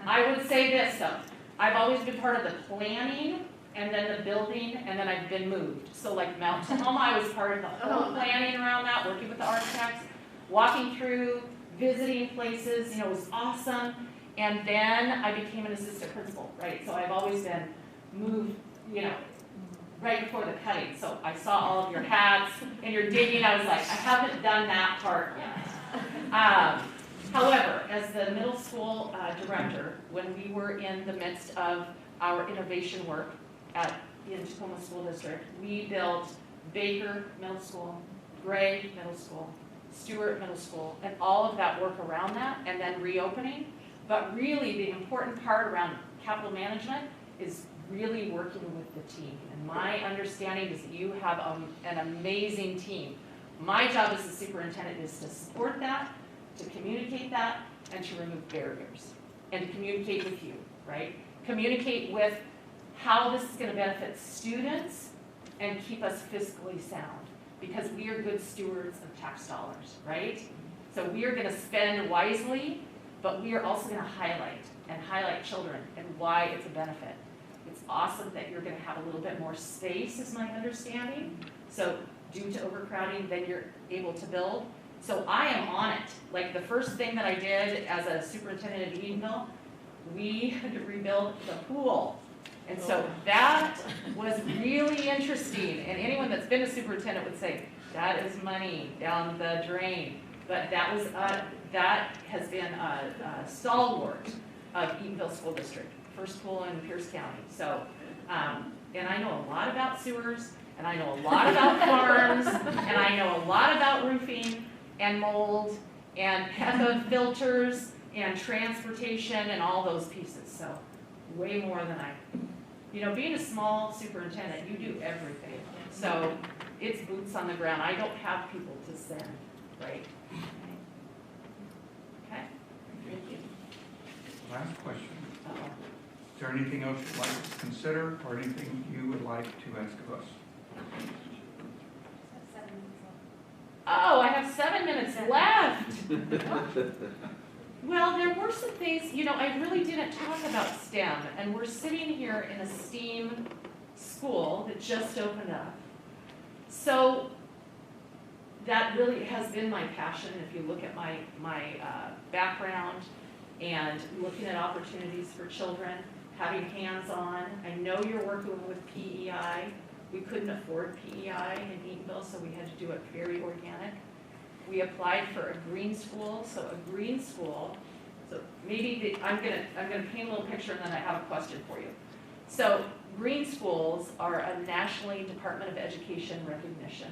I would say this though, I've always been part of the planning and then the building and then I've been moved. So like Mount Tahoma, I was part of the whole planning around that, working with the architects, walking through, visiting places, it was awesome. And then I became an assistant principal, right? So I've always been moved, right before the cutting, so I saw all of your hats and your digging. I was like, I haven't done that part yet. However, as the middle school director, when we were in the midst of our innovation work at the Tacoma School District, we built Baker Middle School, Gray Middle School, Stewart Middle School, and all of that work around that, and then reopening. But really, the important part around capital management is really working with the team. And my understanding is that you have an amazing team. My job as the superintendent is to support that, to communicate that, and to remove barriers, and to communicate with you, right? Communicate with how this is going to benefit students and keep us fiscally sound, because we are good stewards of tax dollars, right? So we are going to spend wisely, but we are also going to highlight children and why it's a benefit. It's awesome that you're going to have a little bit more space, is my understanding. So due to overcrowding, then you're able to build. So I am on it. Like the first thing that I did as a superintendent at Eatonville, we had to rebuild the pool. And so that was really interesting. And anyone that's been a superintendent would say, that is money down the drain. But that was that has been a stalwart of Eatonville School District, first pool in Pierce County. So, and I know a lot about sewers, and I know a lot about farms, and I know a lot about roofing and mold and cathode filters and transportation and all those pieces. So way more than being a small superintendent, you do everything. So it's boots on the ground. I don't have people to send, right? Okay. Thank you. Last question. Uh-oh. Is there anything else you'd like to consider or anything you would like to ask of us? Oh, I have 7 minutes left. Well, there were some things, I really didn't talk about STEM, and we're sitting here in a STEAM school that just opened up. So that really has been my passion. If you look at my background and looking at opportunities for children, having hands-on. I know you're working with PEI. We couldn't afford PEI in Eatonville, so we had to do it very organic. We applied for a green school, so maybe I'm gonna paint a little picture and then I have a question for you. So green schools are a nationally Department of Education recognition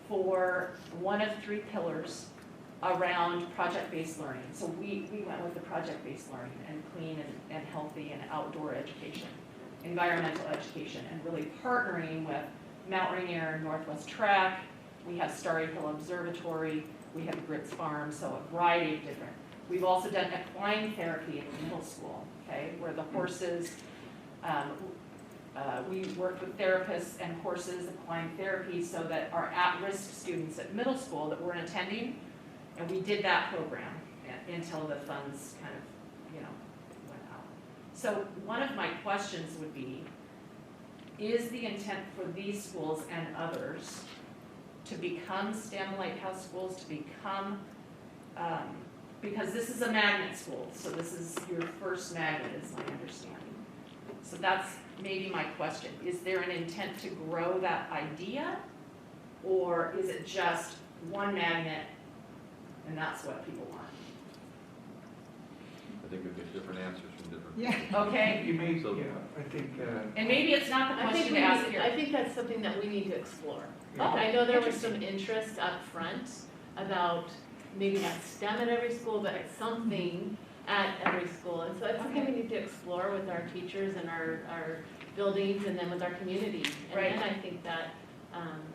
for one of 3 pillars around project-based learning. So we went with the project-based learning and clean and healthy and outdoor education, environmental education, and really partnering with Mount Rainier, Northwest Track. We have Starry Hill Observatory. We have Grits Farm, so a variety of different. We've also done equine therapy in middle school, okay, where the horses, we worked with therapists and horses, equine therapy, so that our at-risk students at middle school that weren't attending, and we did that program until the funds kind of, went out. So one of my questions would be, is the intent for these schools and others to become STEM Lighthouse schools, to become, because this is a magnet school, so this is your first magnet is my understanding. So that's maybe my question. Is there an intent to grow that idea, or is it just one magnet and that's what people want? I think we get different answers from different. Yeah. Okay, You may, So- yeah, I think, and maybe it's not the I think question to ask I here. think that's something that we need to explore. Oh, I know there was interesting. some interest up front about maybe not STEM at every school, but something at every school. And so that's something we need to explore with our teachers and our buildings and then with our community. And Right. then I think that,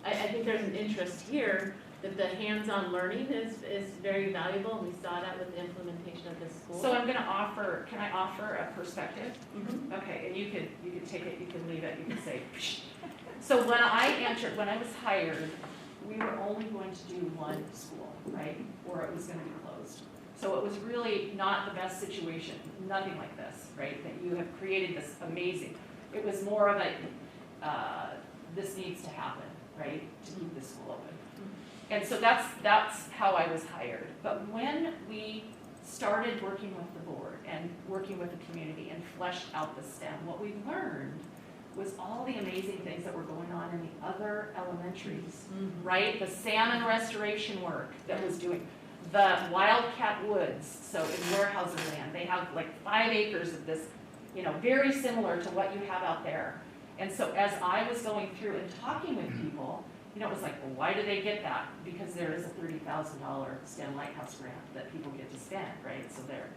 I think there's an interest here that the hands-on learning is very valuable. We saw that with the implementation of this school. So I'm gonna offer, can I offer a perspective? Mhm. Okay, and you could take it, you can leave it, you can say, psh. So when I was hired, we were only going to do one school, right? Or it was gonna be closed. So it was really not the best situation, nothing like this, right? That you have created this amazing, it was more of a, this needs to happen, right? To keep this school open. And so that's how I was hired. But when we started working with the board and working with the community and fleshed out the STEM, what we learned was all the amazing things that were going on in the other elementaries, right? The salmon restoration work that was doing, the Wildcat Woods, so in Weyerhaeuser land, they have like 5 acres of this, you know, very similar to what you have out there. And so as I was going through and talking with people, you know, it was like, well, why do they get that? Because there is a $30,000 STEM Lighthouse grant that people get to spend, right? So there.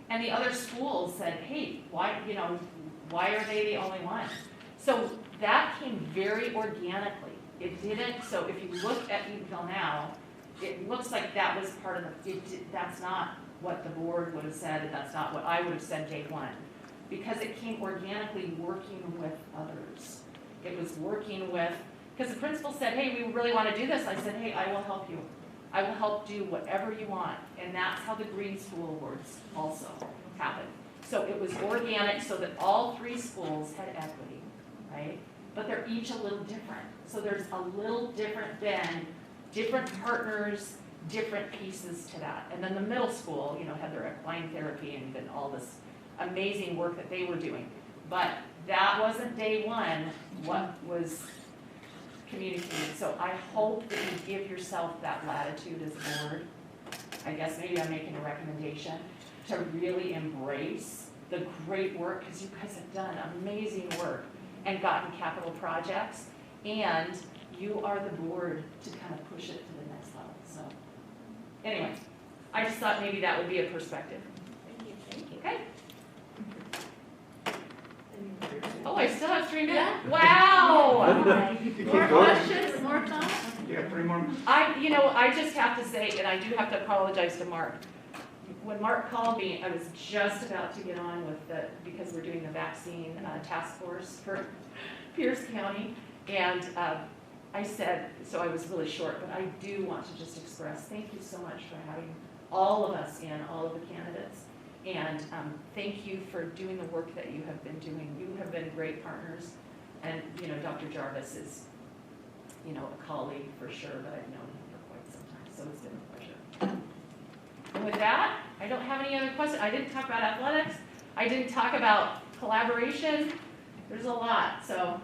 And the other schools said, hey, why, you know, why are they the only one? So that came very organically. It didn't, so if you look at Eatonville now, it looks like that was part of the, that's not what the board would have said, and that's not what I would have said day one. Because it came organically working with others. It was working with, because the principal said, hey, we really want to do this. I said, hey, I will help you. I will help do whatever you want. And that's how the Green School Awards also happened. So it was organic so that all 3 schools had equity, right? But they're each a little different. So there's a little different bend, different partners, different pieces to that. And then the middle school, you know, had their equine therapy and then all this amazing work that they were doing. But that wasn't day one what was communicated. So I hope that you give yourself that latitude as a board. I guess maybe I'm making a recommendation to really embrace the great work, because you guys have done amazing work and gotten capital projects, and you are the board to kind of push it to the next level. So anyway, I just thought maybe that would be a perspective. Thank you. Okay? Oh, I still have 3 minutes? Wow! More questions, more thoughts? You got 3 more? I just have to say, and I do have to apologize to Mark. When Mark called me, I was just about to get on with because we're doing the vaccine task force for Pierce County. And I said, so I was really short, but I do want to just express thank you so much for having all of us in, all of the candidates. And thank you for doing the work that you have been doing. You have been great partners. And, Dr. Jarvis is, a colleague for sure, but I've known him for quite some time. So it's been a pleasure. And with that, I don't have any other questions. I didn't talk about athletics. I didn't talk about collaboration. There's a lot, so,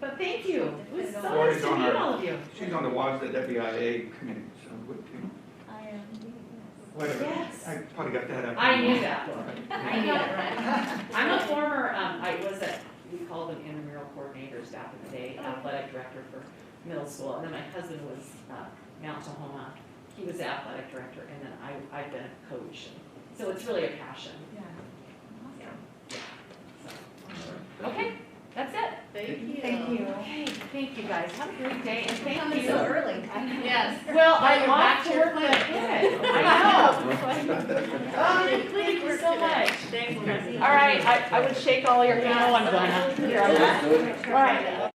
but thank you. It was so nice to meet all of you. She's on the WASDA WIA committee, so good too. I am. Whatever. Yes. I probably got that out. I knew that. I knew it, right? I'm a former, we called them intramural coordinator staff in the day, athletic director for middle school. And then my husband was Mount Tahoma. He was the athletic director, and then I've been a coach. So it's really a passion. Yeah. So, okay, that's it. Thank you. Thank you. Okay, thank you guys. Have a great day, and thank Coming you. so early. Yes. Well, I'm You're off back to to your work with clinic. kids. I know. Oh, thank you so much. Thanks, Krestin. All right, I would shake all your hands. No, I'm gonna. Here, all right.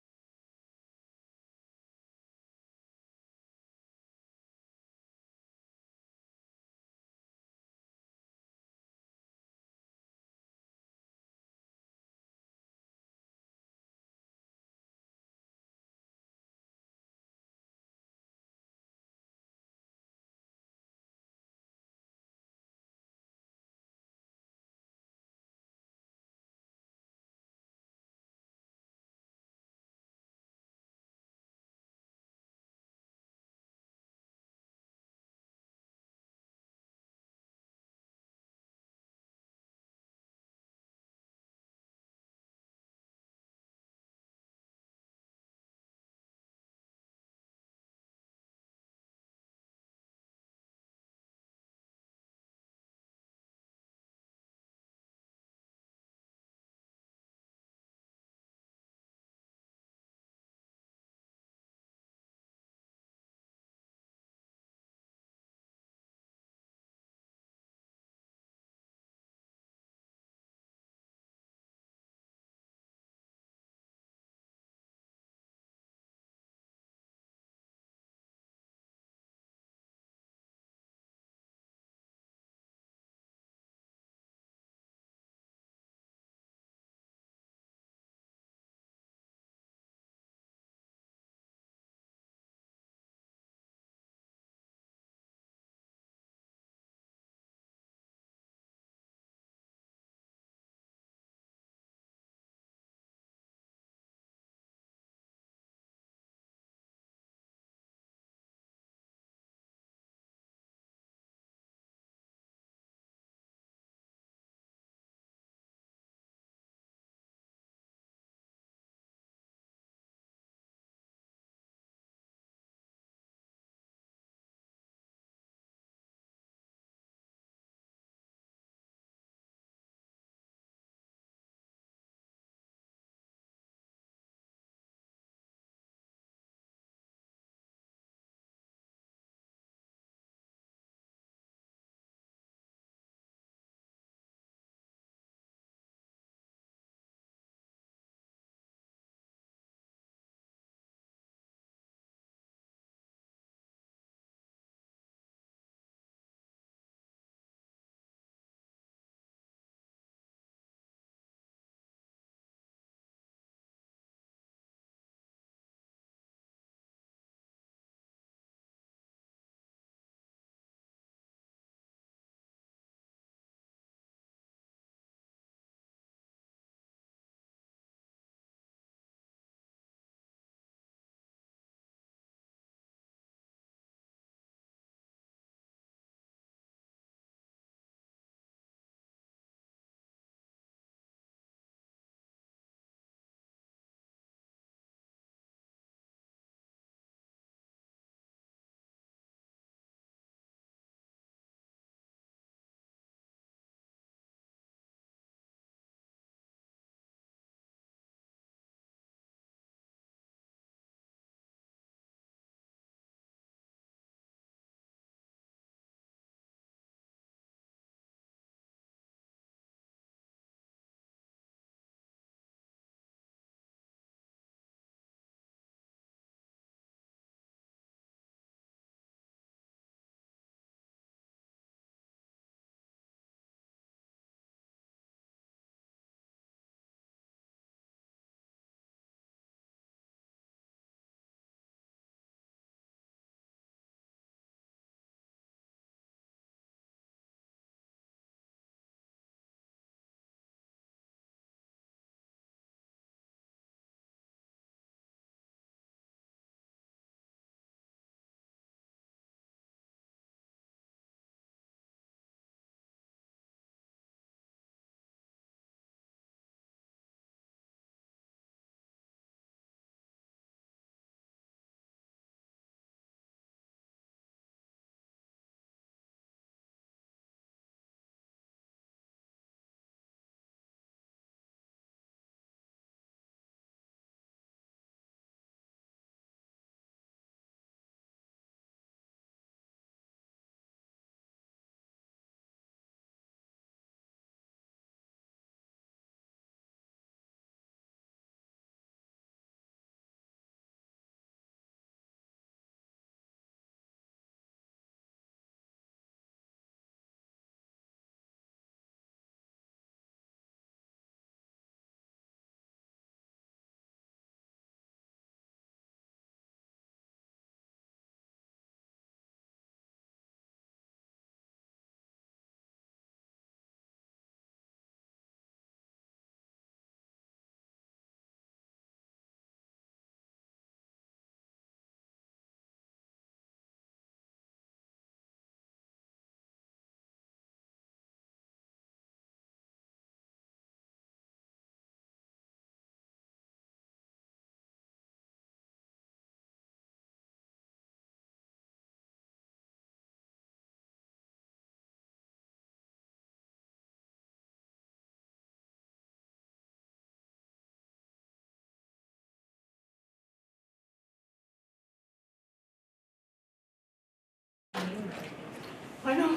I know.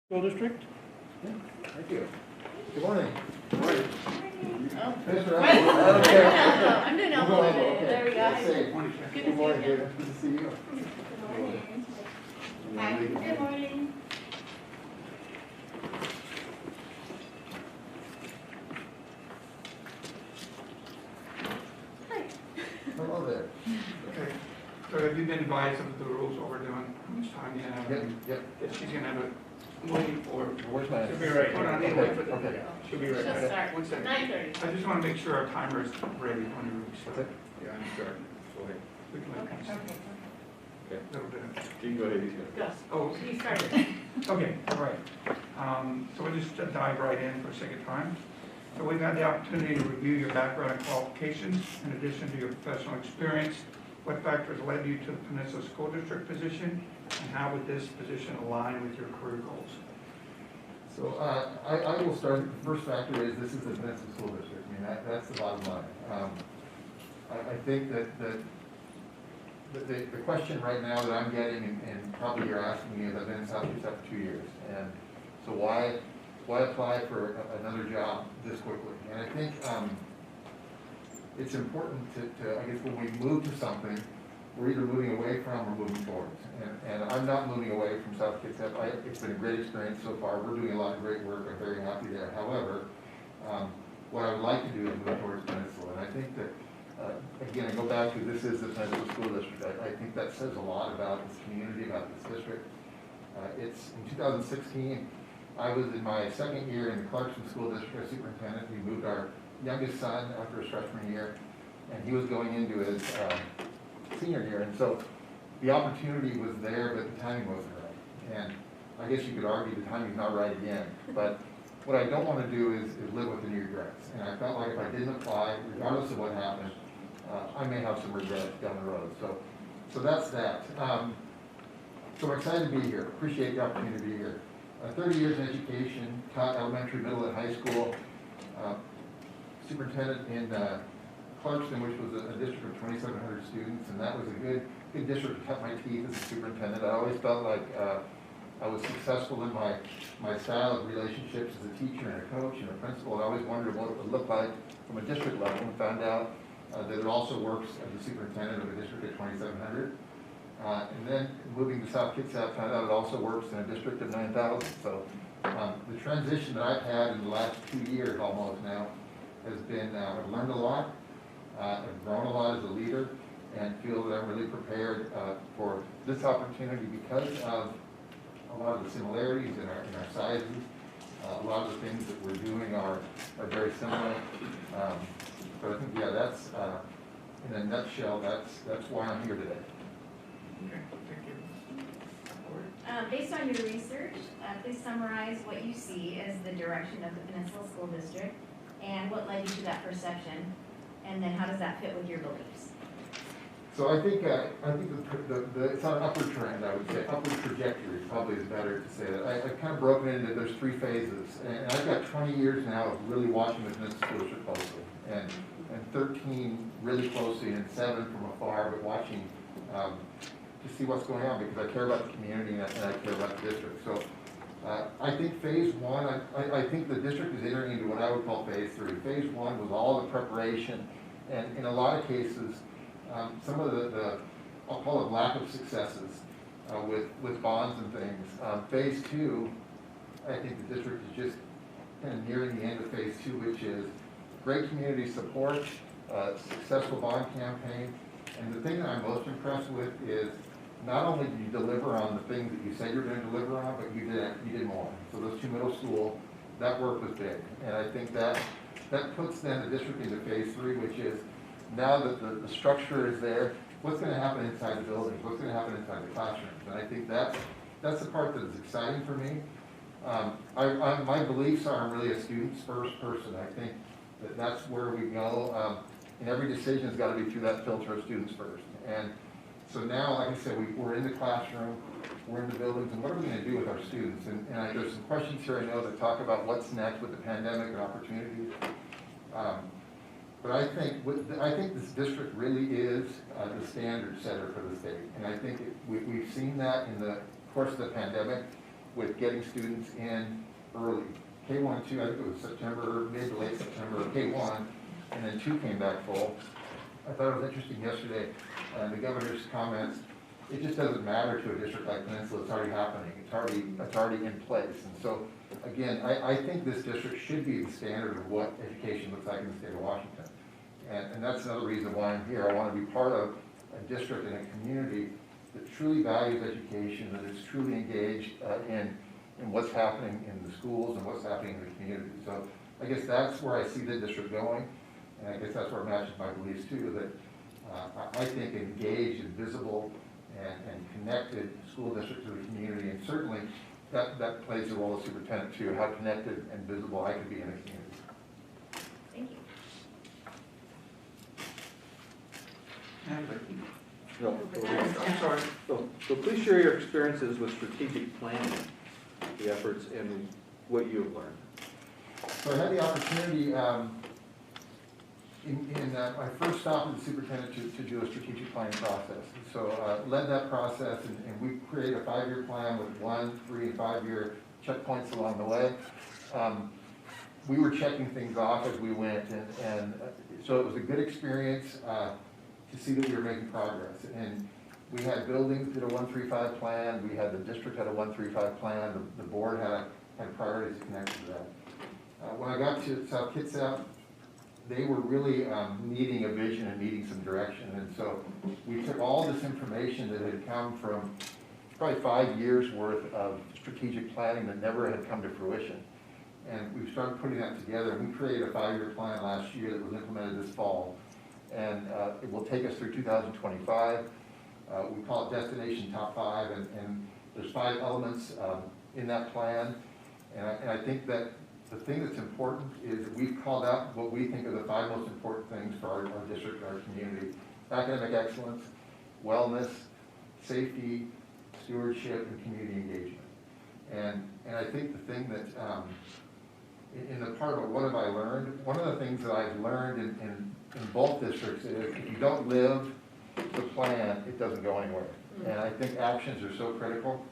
School district? Thank you. Good morning. Oh. Mr. I'm doing elbow. There we go. Morning, Ken. Good Good morning, to see you. David. Good to see you. Hi, good morning. Hello there. Okay, so have you been advised of the rules, what we're doing, how much time you have? Yep. Yes, she's gonna have it waiting for. Where's my? Should be right Hold on, here. I need to wait for the. Okay. Should be right She'll there. start. 1 second. 9:30. I just wanna make sure our timer is ready when you start. What's it? Yeah, I'm starting. Go ahead. We can let you see Okay. a little bit. You can go ahead, he's gonna. Go. Oh, You started. okay, all right. So we'll just dive right in for a second time. So we've had the opportunity to review your background and qualifications in addition to your professional experience. What factors led you to the Peninsula School District position, and how would this position align with your career goals? So I will start, the first factor is this is the Peninsula School District. I mean, that's the bottom line. I think that the question right now that I'm getting, and probably you're asking me, is I've been in South Kitsap for 2 years. And so why apply for another job this quickly? And I think it's important to, I guess, when we move to something, we're either moving away from or moving towards. And I'm not moving away from South Kitsap. It's been a great experience so far. We're doing a lot of great work. I'm very happy there. However, what I would like to do is move towards Peninsula. And I think that, again, I go back to this is the Peninsula School District. I think that says a lot about this community, about this district. It's in 2016, I was in my second year in the Clarkson School District as superintendent. We moved our youngest son after his freshman year, and he was going into his senior year. And so the opportunity was there, but the timing wasn't right. And I guess you could argue the timing's not right again. But what I don't want to do is live with any regrets. And I felt like if I didn't apply, regardless of what happened, I may have some regrets down the road. So that's that. So I'm excited to be here. Appreciate the opportunity to be here. 30 years in education, taught elementary, middle, and high school. Superintendent in Clarkston, which was a district of 2,700 students, and that was a good district to cut my teeth as a superintendent. I always felt like I was successful in my style of relationships as a teacher and a coach and a principal, and I always wondered what it would look like from a district level, and found out that it also works as a superintendent of a district of 2,700. And then moving to South Kitsap, found out it also works in a district of 9,000. So the transition that I've had in the last 2 years almost now has been, I've learned a lot, I've grown a lot as a leader, and feel that I'm really prepared for this opportunity because of a lot of the similarities in our sizes. A lot of the things that we're doing are very similar. But I think, yeah, that's, in a nutshell, that's why I'm here today. Okay, thank you. Based on your research, please summarize what you see as the direction of the Peninsula School District and what led you to that perception, and then how does that fit with your beliefs? So I think it's on an upward trend, I would say. Upward trajectory probably is better to say that. I've kind of broken it into, there's 3 phases. And I've got 20 years now of really watching the Peninsula School District closely. And 13 really closely, and 7 from afar, but watching to see what's going on, because I care about the community and I care about the district. So I think phase 1, I think the district is entering into what I would call phase 3. Phase 1 was all the preparation, and in a lot of cases, some of the I'll call it lack of successes with bonds and things. Phase 2, I think the district is just kind of nearing the end of phase 2, which is great community support, successful bond campaign, and the thing that I'm most impressed with is not only did you deliver on the things that you said you were going to deliver on, but you did more. So those 2 middle school, that work was big, and I think that puts then the district into phase 3, which is now that the structure is there, what's going to happen inside the buildings, what's going to happen inside the classrooms, and I think that's the part that is exciting for me. My beliefs are I'm really a students first person. I think that's where we go. and every decision has got to be through that filter of students first. And so now, like I said, we're in the classroom, we're in the buildings, and what are we going to do with our students? And there's some questions here I know that talk about what's next with the pandemic and opportunities. But I think this district really is the standard setter for the state. And I think we've seen that in the course of the pandemic with getting students in early. K1, 2, I think it was September, mid to late September, K1, and then 2 came back full. I thought it was interesting yesterday, the governor's comments, it just doesn't matter to a district like Peninsula, it's already happening, it's already in place. And so, again, I think this district should be the standard of what education looks like in the state of Washington. And that's another reason why I'm here. I want to be part of a district and a community that truly values education, that is truly engaged in what's happening in the schools and what's happening in the community. So I guess that's where I see the district going, and I guess that's where it matches my beliefs too, that I think engaged and visible and connected school district to the community, and certainly that plays a role as superintendent too, how connected and visible I can be in a community. Thank you. No. I'm sorry. So please share your experiences with strategic planning, the efforts, and what you've learned. So I had the opportunity in my first stop as superintendent to do a strategic planning process. So led that process, and we created a 5-year plan with 1, 3, and 5-year checkpoints along the way. We were checking things off as we went, and so it was a good experience to see that we were making progress. And we had buildings did a 1-3-5 plan. We had the district had a 1-3-5 plan. The board had priorities connected to that. When I got to South Kitsap, they were really needing a vision and needing some direction. And so we took all this information that had come from probably 5 years worth of strategic planning that never had come to fruition. And we started putting that together. We created a 5-year plan last year that was implemented this fall. And it will take us through 2025. We call it Destination Top 5, and there's 5 elements in that plan. And I think that the thing that's important is that we've called out what we think are the 5 most important things for our district and our community: academic excellence, wellness, safety, stewardship, and community engagement. And I think the thing that, in the part about what have I learned, one of the things that I've learned in both districts is if you don't live the plan, it doesn't go anywhere. And I think actions are so critical.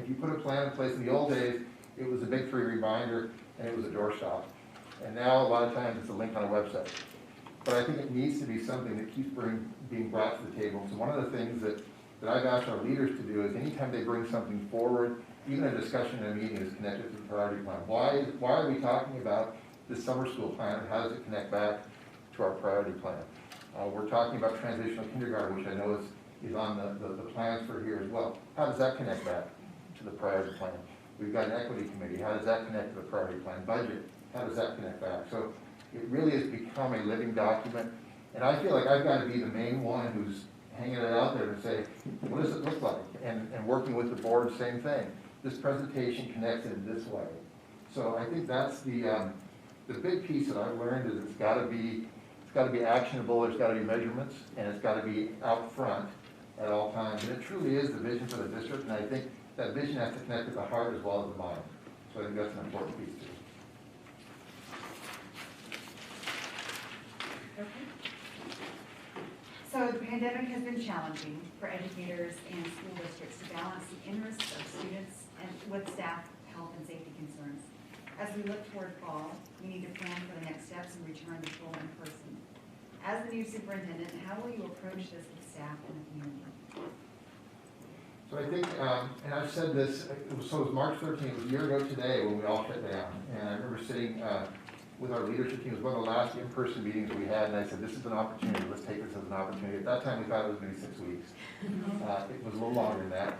If you put a plan in place, in the old days, it was a big 3 reminder and it was a doorstop. And now a lot of times it's a link on a website. But I think it needs to be something that keeps being brought to the table. So one of the things that I've asked our leaders to do is anytime they bring something forward, even a discussion in a meeting is connected to the priority plan. Why are we talking about this summer school plan, and how does it connect back to our priority plan? We're talking about transitional kindergarten, which I know is on the plans for here as well. How does that connect back to the priority plan? We've got an equity committee. How does that connect to the priority plan? Budget. How does that connect back? So it really has become a living document. And I feel like I've got to be the main one who's hanging it out there to say, what does it look like? And working with the board, same thing. This presentation connects in this way. So I think that's the big piece that I've learned is it's got to be actionable, there's got to be measurements, and it's got to be out front at all times. And it truly is the vision for the district, and I think that vision has to connect with the heart as well as the mind. So I think that's an important piece too. So the pandemic has been challenging for educators and school districts to balance the interests of students and with staff health and safety concerns. As we look toward fall, we need to plan for the next steps and return to school in person. As the new superintendent, how will you approach this with staff and the community? So I think, and I've said this, it was March 13th, it was a year ago today when we all shut down. And I remember sitting with our leadership team. It was one of the last in-person meetings we had, and I said, this is an opportunity, let's take this as an opportunity. At that time, we thought it was maybe 6 weeks. It was a little longer than that.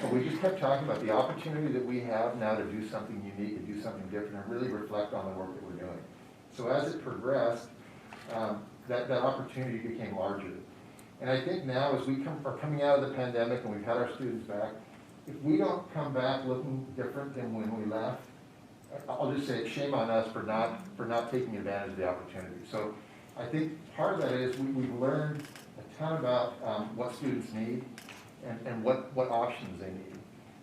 But we just kept talking about the opportunity that we have now to do something unique and do something different and really reflect on the work that we're doing. So as it progressed, that opportunity became larger. And I think now as we are coming out of the pandemic and we've had our students back, if we don't come back looking different than when we left, I'll just say shame on us for not taking advantage of the opportunity. So I think part of that is we've learned a ton about what students need and what options they need.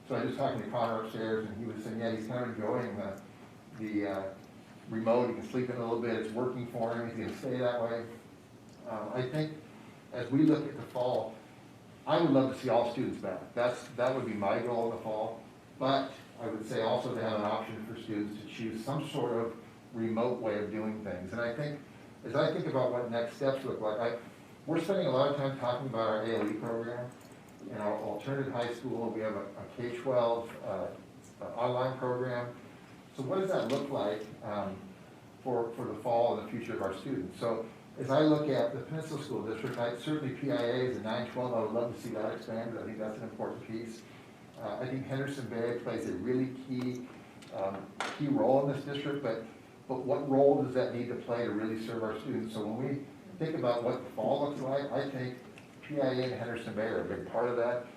So I was talking to Connor upstairs, and he was saying, yeah, he's kind of enjoying the remote. He can sleep in a little bit. It's working for him. He's going to stay that way. I think as we look at the fall, I would love to see all students back. That would be my goal in the fall. But I would say also to have an option for students to choose some sort of remote way of doing things. And I think, as I think about what next steps look like, we're spending a lot of time talking about our ALE program. In our alternative high school, we have a K-12 online program. So what does that look like for the fall and the future of our students? So as I look at the Peninsula School District, certainly PIA is a 912. I would love to see that expanded. I think that's an important piece. I think Henderson Bay plays a really key role in this district, but what role does that need to play to really serve our students? So when we think about what the fall looks like, I think PIA and Henderson Bay are a big part of that.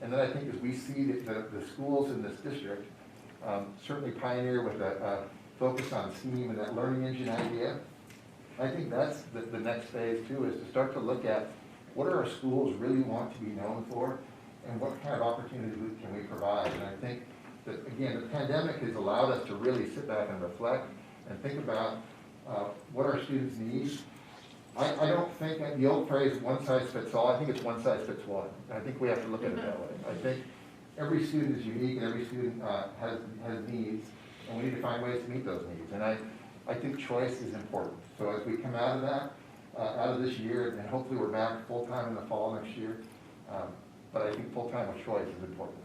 And then I think as we see the schools in this district, certainly Pioneer with a focus on STEAM and that learning engine idea, I think that's the next phase too, is to start to look at what do our schools really want to be known for and what kind of opportunities can we provide. And I think that, again, the pandemic has allowed us to really sit back and reflect and think about what our students need. I don't think that the old phrase, one size fits all, I think it's one size fits one. I think we have to look at it that way. I think every student is unique and every student has needs, and we need to find ways to meet those needs. And I think choice is important. So as we come out of that, out of this year, and hopefully we're back full-time in the fall next year, but I think full-time with choice is important.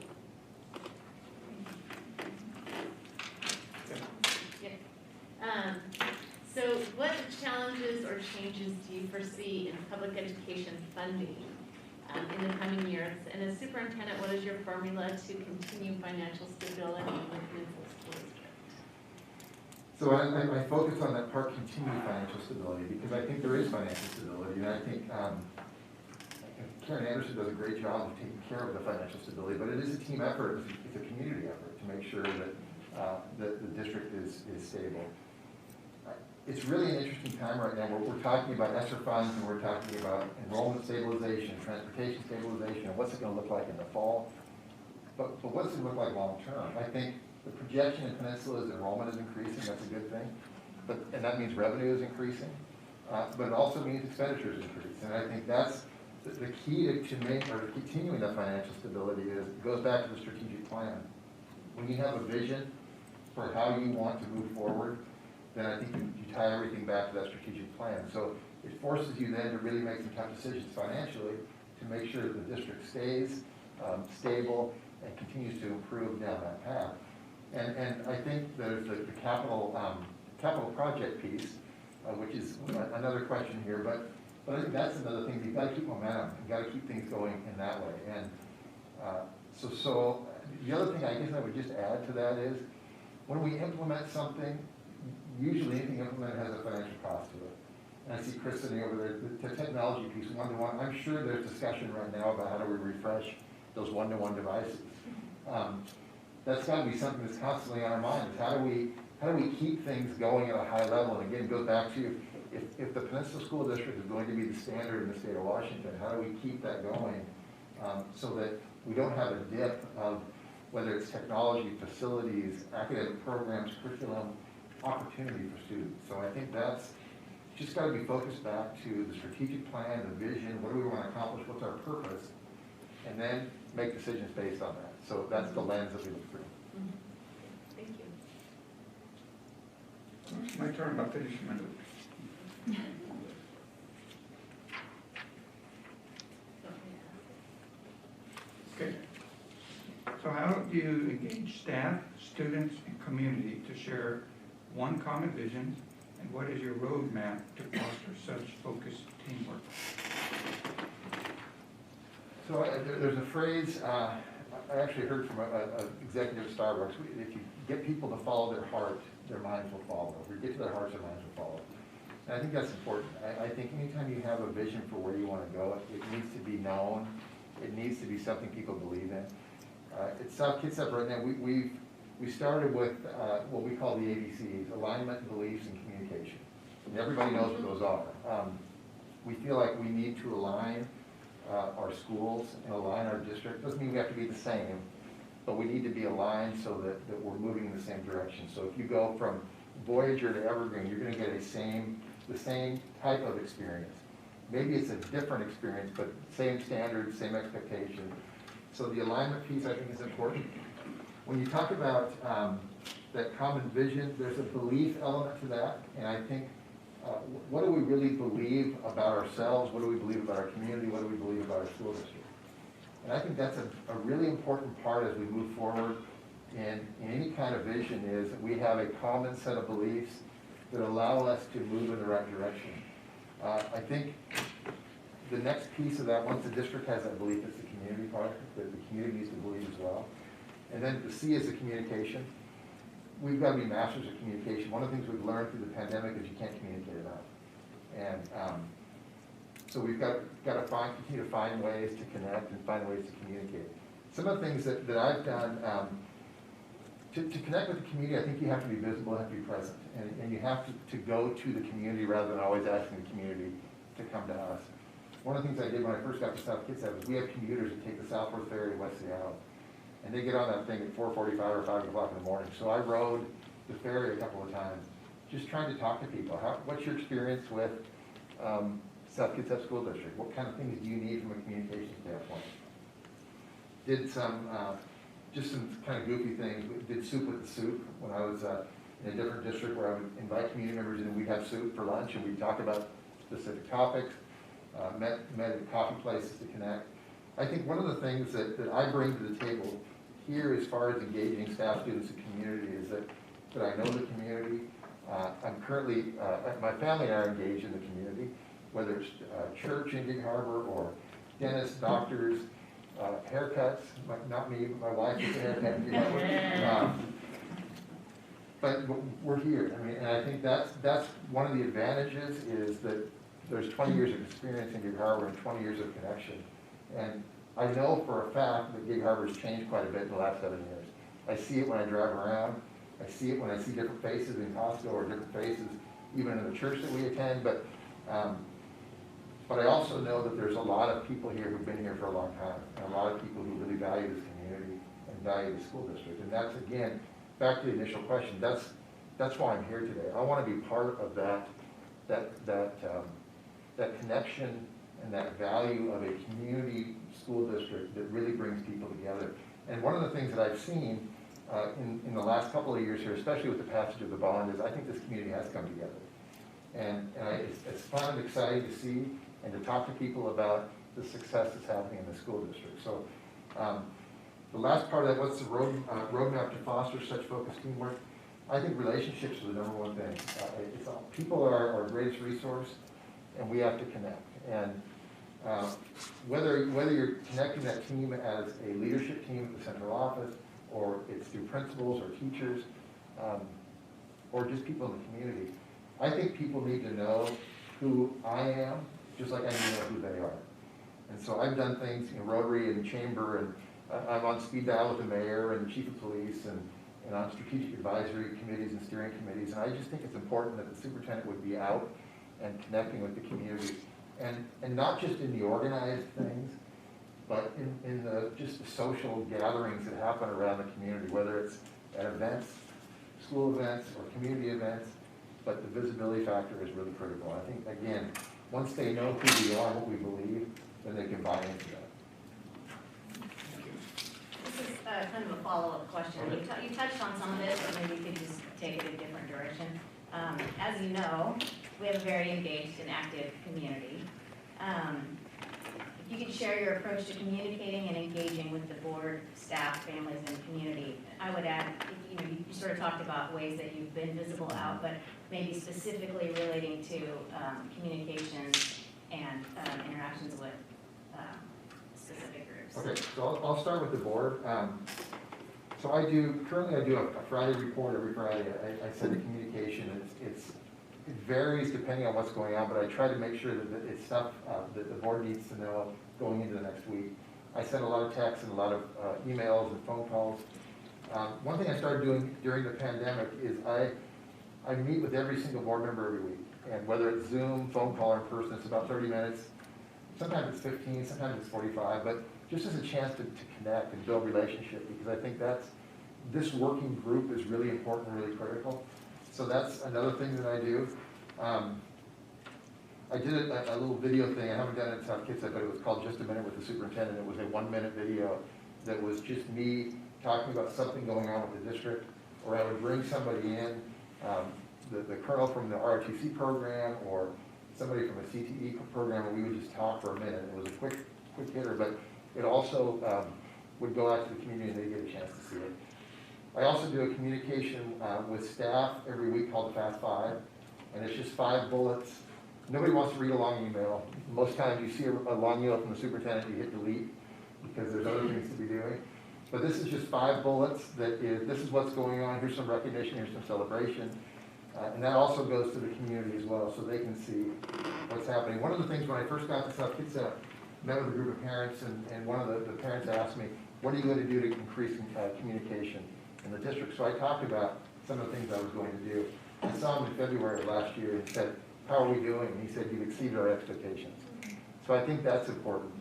So what challenges or changes do you foresee in public education funding in the coming years? And as superintendent, what is your formula to continue financial stability in the Peninsula School District? So I focus on that part, continued financial stability, because I think there is financial stability, and I think Karen Anderson does a great job of taking care of the financial stability, but it is a team effort, it's a community effort to make sure that the district is stable. It's really an interesting time right now. We're talking about ESSER funds, and we're talking about enrollment stabilization, transportation stabilization, and what's it going to look like in the fall. But what's it look like long term? I think the projection in Peninsula is enrollment is increasing. That's a good thing, and that means revenue is increasing. But it also means expenditures increase, and I think that's the key to continuing that financial stability. Is it goes back to the strategic plan. When you have a vision for how you want to move forward, then I think you tie everything back to that strategic plan. So it forces you then to really make some tough decisions financially to make sure that the district stays stable and continues to improve down that path. And I think there's the capital project piece, which is another question here, but I think that's another thing. You've got to keep momentum. You've got to keep things going in that way. And so the other thing I guess I would just add to that is when we implement something, usually anything implemented has a financial cost to it. And I see Krestin over there, the technology piece, one-to-one. I'm sure there's discussion right now about how do we refresh those one-to-one devices. That's got to be something that's constantly on our minds. How do we keep things going at a high level? And again, it goes back to if the Peninsula School District is going to be the standard in the state of Washington, how do we keep that going so that we don't have a dip of whether it's technology, facilities, academic programs, curriculum, opportunity for students. So I think that's just got to be focused back to the strategic plan, the vision, what do we want to accomplish, what's our purpose, and then make decisions based on that. So that's the lens that we look through. Thank you. It's my turn, I'll finish my notes. Okay. So how do you engage staff, students, and community to share one common vision, and what is your roadmap to foster such focused teamwork? So there's a phrase I actually heard from an executive at Starbucks. If you get people to follow their heart, their minds will follow. If you get to their hearts, their minds will follow. And I think that's important. I think anytime you have a vision for where you want to go, it needs to be known. It needs to be something people believe in. At South Kitsap right now, we started with what we call the ABCs, alignment, beliefs, and communication. and everybody knows what those are. We feel like we need to align our schools and align our district. Doesn't mean we have to be the same, but we need to be aligned so that we're moving in the same direction. So if you go from Voyager to Evergreen, you're going to get the same type of experience. Maybe it's a different experience, but same standards, same expectations. So the alignment piece, I think, is important. When you talk about that common vision, there's a belief element to that, and I think what do we really believe about ourselves? What do we believe about our community? What do we believe about our school district? And I think that's a really important part as we move forward in any kind of vision, is that we have a common set of beliefs that allow us to move in the right direction. I think the next piece of that, once the district has that belief, is the community part, that the community needs to believe as well. And then the C is the communication. We've got to be masters of communication. One of the things we've learned through the pandemic is you can't communicate enough. And so we've got to continue to find ways to connect and find ways to communicate. Some of the things that I've done to connect with the community, I think you have to be visible, you have to be present. And you have to go to the community rather than always asking the community to come to us. One of the things I did when I first got to South Kitsap is we have commuters that take the Southward Ferry to West Seattle. And they get on that thing at 4:45 or 5 o'clock in the morning. So I rode the ferry a couple of times, just trying to talk to people. What's your experience with South Kitsap School District? What kind of things do you need from a communication standpoint? Did just some kind of goofy things. We did soup with the soup when I was in a different district, where I would invite community members in and we'd have soup for lunch and we'd talk about specific topics, met at coffee places to connect. I think one of the things that I bring to the table here as far as engaging staff, students, and community is that I know the community. I'm currently, my family and I are engaged in the community, whether it's church in Gig Harbor or dentists, doctors, haircuts, not me, but my wife gets a haircut in Gig Harbor. But we're here. I mean, and I think that's one of the advantages, is that there's 20 years of experience in Gig Harbor and 20 years of connection. And I know for a fact that Gig Harbor's changed quite a bit in the last 7 years. I see it when I drive around. I see it when I see different faces in Costco or different faces even in the church that we attend. But I also know that there's a lot of people here who've been here for a long time, and a lot of people who really value this community and value the school district. And that's, again, back to the initial question. That's why I'm here today. I want to be part of that connection and that value of a community school district that really brings people together. And one of the things that I've seen in the last couple of years here, especially with the passage of the bond, is I think this community has come together. And it's fun and exciting to see and to talk to people about the success that's happening in the school district. So the last part of that, what's the roadmap to foster such focused teamwork? I think relationships are the number one thing. People are our greatest resource, and we have to connect. And whether you're connecting that team as a leadership team at the central office, or it's through principals or teachers, or just people in the community, I think people need to know who I am, just like I need to know who they are. And so I've done things in Rotary and Chamber, and I'm on speed dial with the mayor and the chief of police, and on strategic advisory committees and steering committees. And I just think it's important that the superintendent would be out and connecting with the community. And not just in the organized things, but in the just the social gatherings that happen around the community, whether it's at events, school events, or community events. But the visibility factor is really critical. I think, again, once they know who we are, what we believe, then they can buy into that. This is kind of a follow-up question. You touched on some of it, but maybe you could just take it in a different direction. As you know, we have a very engaged and active community. If you could share your approach to communicating and engaging with the board, staff, families, and community. I would add, you sort of talked about ways that you've been visible out, but maybe specifically relating to communications and interactions with specific groups. Okay, so I'll start with the board. So currently I do a Friday report every Friday. I send a communication. It varies depending on what's going on, but I try to make sure that it's stuff that the board needs to know going into the next week. I send a lot of texts and a lot of emails and phone calls. One thing I started doing during the pandemic is I meet with every single board member every week, And whether it's Zoom, phone call, or in person, it's about 30 minutes. Sometimes it's 15, sometimes it's 45, but just as a chance to connect and build relationship, because I think this working group is really important and really critical. So that's another thing that I do. I did a little video thing. I haven't done it in South Kitsap, but it was called Just a Minute with the Superintendent. It was a 1-minute video that was just me talking about something going on with the district, or I would bring somebody in, the colonel from the ROTC program or somebody from a CTE program, and we would just talk for a minute. It was a quick hitter, but it also would go out to the community and they get a chance to see it. I also do a communication with staff every week called the Fast Five, and it's just 5 bullets. Nobody wants to read a long email. Most times you see a long email from the superintendent, you hit delete because there's other things to be doing. But this is just 5 bullets that this is what's going on, here's some recognition, here's some celebration. And that also goes to the community as well, so they can see what's happening. One of the things when I first got to South Kitsap, met with a group of parents, and one of the parents asked me, what are you going to do to increase communication in the district? So I talked about some of the things I was going to do. I saw him in February of last year and said, how are we doing? And he said, you've exceeded our expectations. So I think that's important.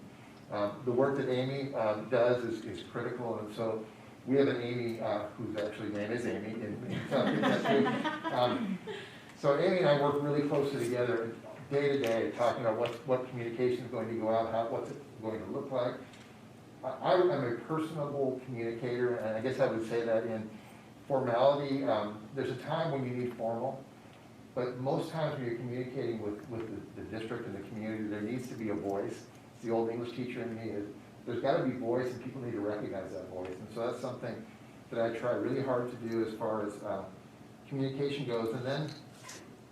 The work that Amy does is critical, and so we have an Amy, whose actually name is Amy, in South Kitsap. So Amy and I work really closely together day to day, talking about what communication is going to go out, what's it going to look like. I'm a personable communicator, and I guess I would say that in formality, there's a time when you need formal, but most times when you're communicating with the district and the community, there needs to be a voice. It's the old English teacher in me, there's got to be voice, and people need to recognize that voice. And so that's something that I try really hard to do as far as communication goes. And then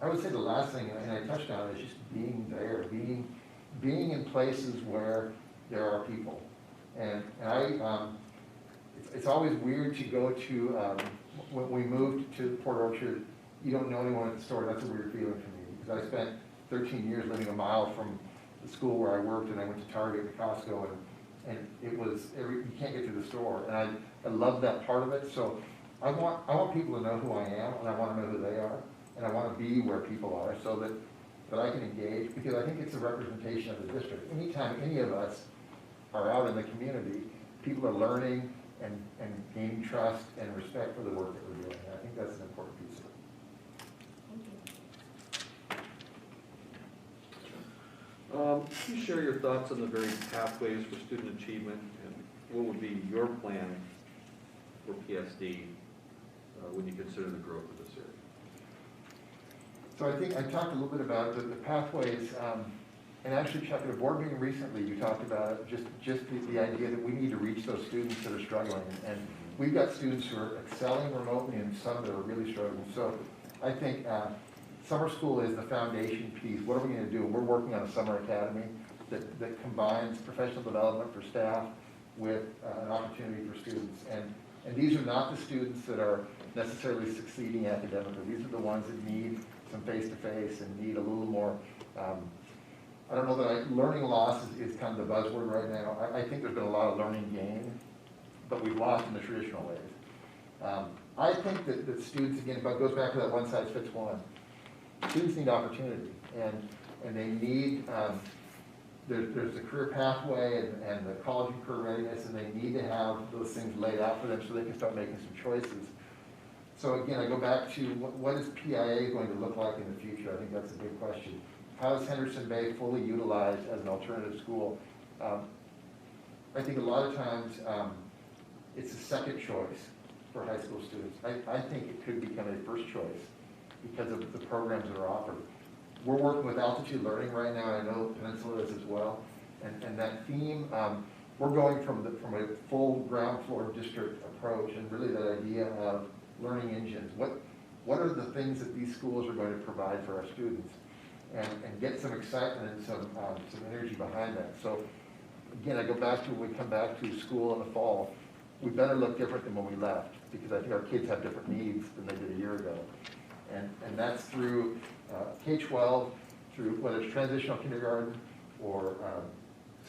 I would say the last thing, and I touched on it, is just being there, being in places where there are people. And it's always weird to go to, when we moved to Port Orchard, you don't know anyone at the store. That's a weird feeling for me, because I spent 13 years living a mile from the school where I worked, and I went to Target and Costco, and it was, you can't get to the store. And I love that part of it. So I want people to know who I am, and I want to know who they are, and I want to be where people are so that I can engage, because I think it's a representation of the district. Anytime any of us are out in the community, people are learning and gaining trust and respect for the work that we're doing. And I think that's an important piece of it. Can you share your thoughts on the various pathways for student achievement, and what would be your plan for PSD when you consider the growth of this area? So I think I talked a little bit about the pathways, and actually, Chuck, at a board meeting recently, you talked about just the idea that we need to reach those students that are struggling. And we've got students who are excelling remotely and some that are really struggling. So I think summer school is the foundation piece. What are we going to do? We're working on a summer academy that combines professional development for staff with an opportunity for students. And these are not the students that are necessarily succeeding academically. These are the ones that need some face-to-face and need a little more, I don't know that learning loss is kind of the buzzword right now. I think there's been a lot of learning gain, but we've lost in the traditional ways. I think that students, again, but it goes back to that one-size-fits-one. Students need opportunity, and they need, there's the career pathway and the college and career readiness, and they need to have those things laid out for them so they can start making some choices. So again, I go back to what is PIA going to look like in the future? I think that's a big question. How is Henderson Bay fully utilized as an alternative school? I think a lot of times it's a second choice for high school students. I think it could become a first choice because of the programs that are offered. We're working with altitude learning right now, and I know Peninsula is as well. And that theme, we're going from a full ground floor district approach, and really that idea of learning engines. What are the things that these schools are going to provide for our students? And get some excitement and some energy behind that. So again, I go back to when we come back to school in the fall, we better look different than when we left, because I think our kids have different needs than they did a year ago. And that's through K-12, through whether it's transitional kindergarten or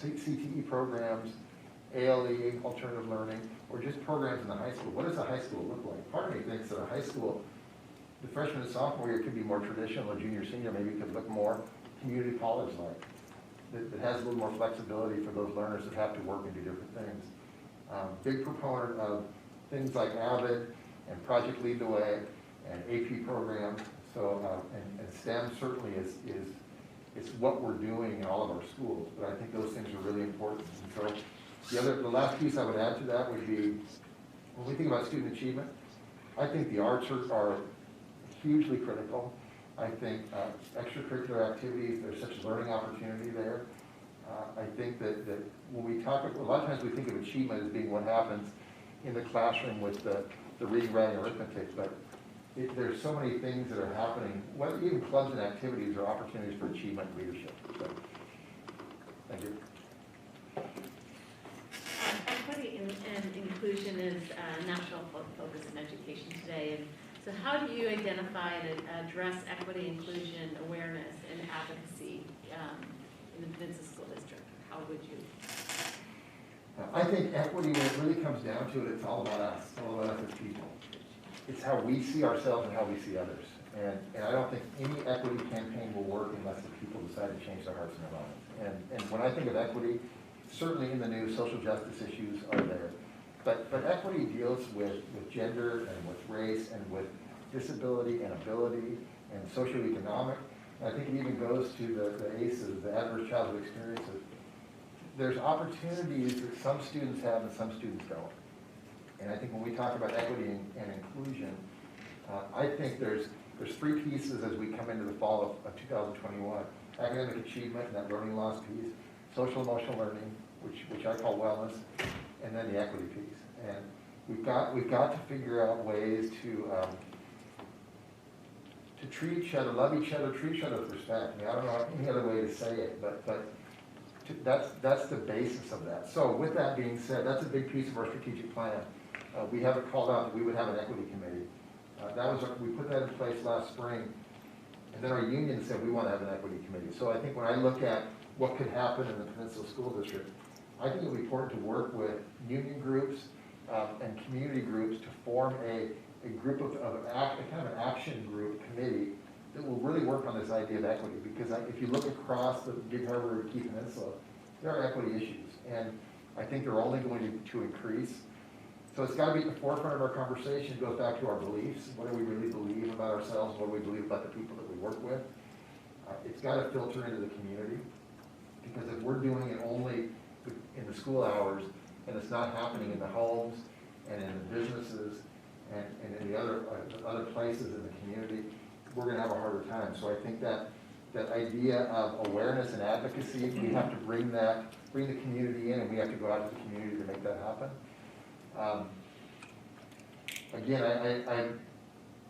CTE programs, ALE, alternative learning, or just programs in the high school. What does a high school look like? Part of me thinks that a high school, the freshman and sophomore year could be more traditional, or junior, senior, maybe it could look more community college-like. That has a little more flexibility for those learners that have to work and do different things. Big proponent of things like Avid and Project Lead the Way and AP programs. So, and STEM certainly is it's what we're doing in all of our schools, but I think those things are really important. And so the last piece I would add to that would be, when we think about student achievement, I think the arts are hugely critical. I think extracurricular activities, there's such learning opportunity there. I think that when we talk, a lot of times we think of achievement as being what happens in the classroom with the reading, writing, arithmetic, but there's so many things that are happening, even clubs and activities are opportunities for achievement and leadership. So, thank you. Equity and inclusion is a national focus in education today. And so how do you identify and address equity, inclusion, awareness, and advocacy in the Peninsula School District? How would you? I think equity, when it really comes down to it, it's all about us. It's all about us as people. It's how we see ourselves and how we see others. And I don't think any equity campaign will work unless the people decide to change their hearts and their minds. And when I think of equity, certainly in the news, social justice issues are there. But equity deals with gender and with race and with disability and ability and socioeconomic. And I think it even goes to the ACEs, the adverse childhood experiences. There's opportunities that some students have and some students don't. And I think when we talk about equity and inclusion, I think there's three pieces as we come into the fall of 2021. Academic achievement and that learning loss piece, social emotional learning, which I call wellness, and then the equity piece. And we've got to figure out ways to treat each other, love each other, treat each other with respect. I mean, I don't know any other way to say it, but that's the basis of that. So with that being said, that's a big piece of our strategic plan. We have it called out that we would have an equity committee. We put that in place last spring, and then our union said we want to have an equity committee. So I think when I look at what could happen in the Peninsula School District, I think it would be important to work with union groups and community groups to form a group of kind of an action group committee that will really work on this idea of equity. Because if you look across the Big Harbor Key Peninsula, there are equity issues, and I think they're only going to increase. So it's got to be at the forefront of our conversation. It goes back to our beliefs. What do we really believe about ourselves? What do we believe about the people that we work with? It's got to filter into the community, because if we're doing it only in the school hours and it's not happening in the homes and in the businesses and in the other places in the community, we're going to have a harder time. So I think that idea of awareness and advocacy, we have to bring the community in, and we have to go out to the community to make that happen. Again,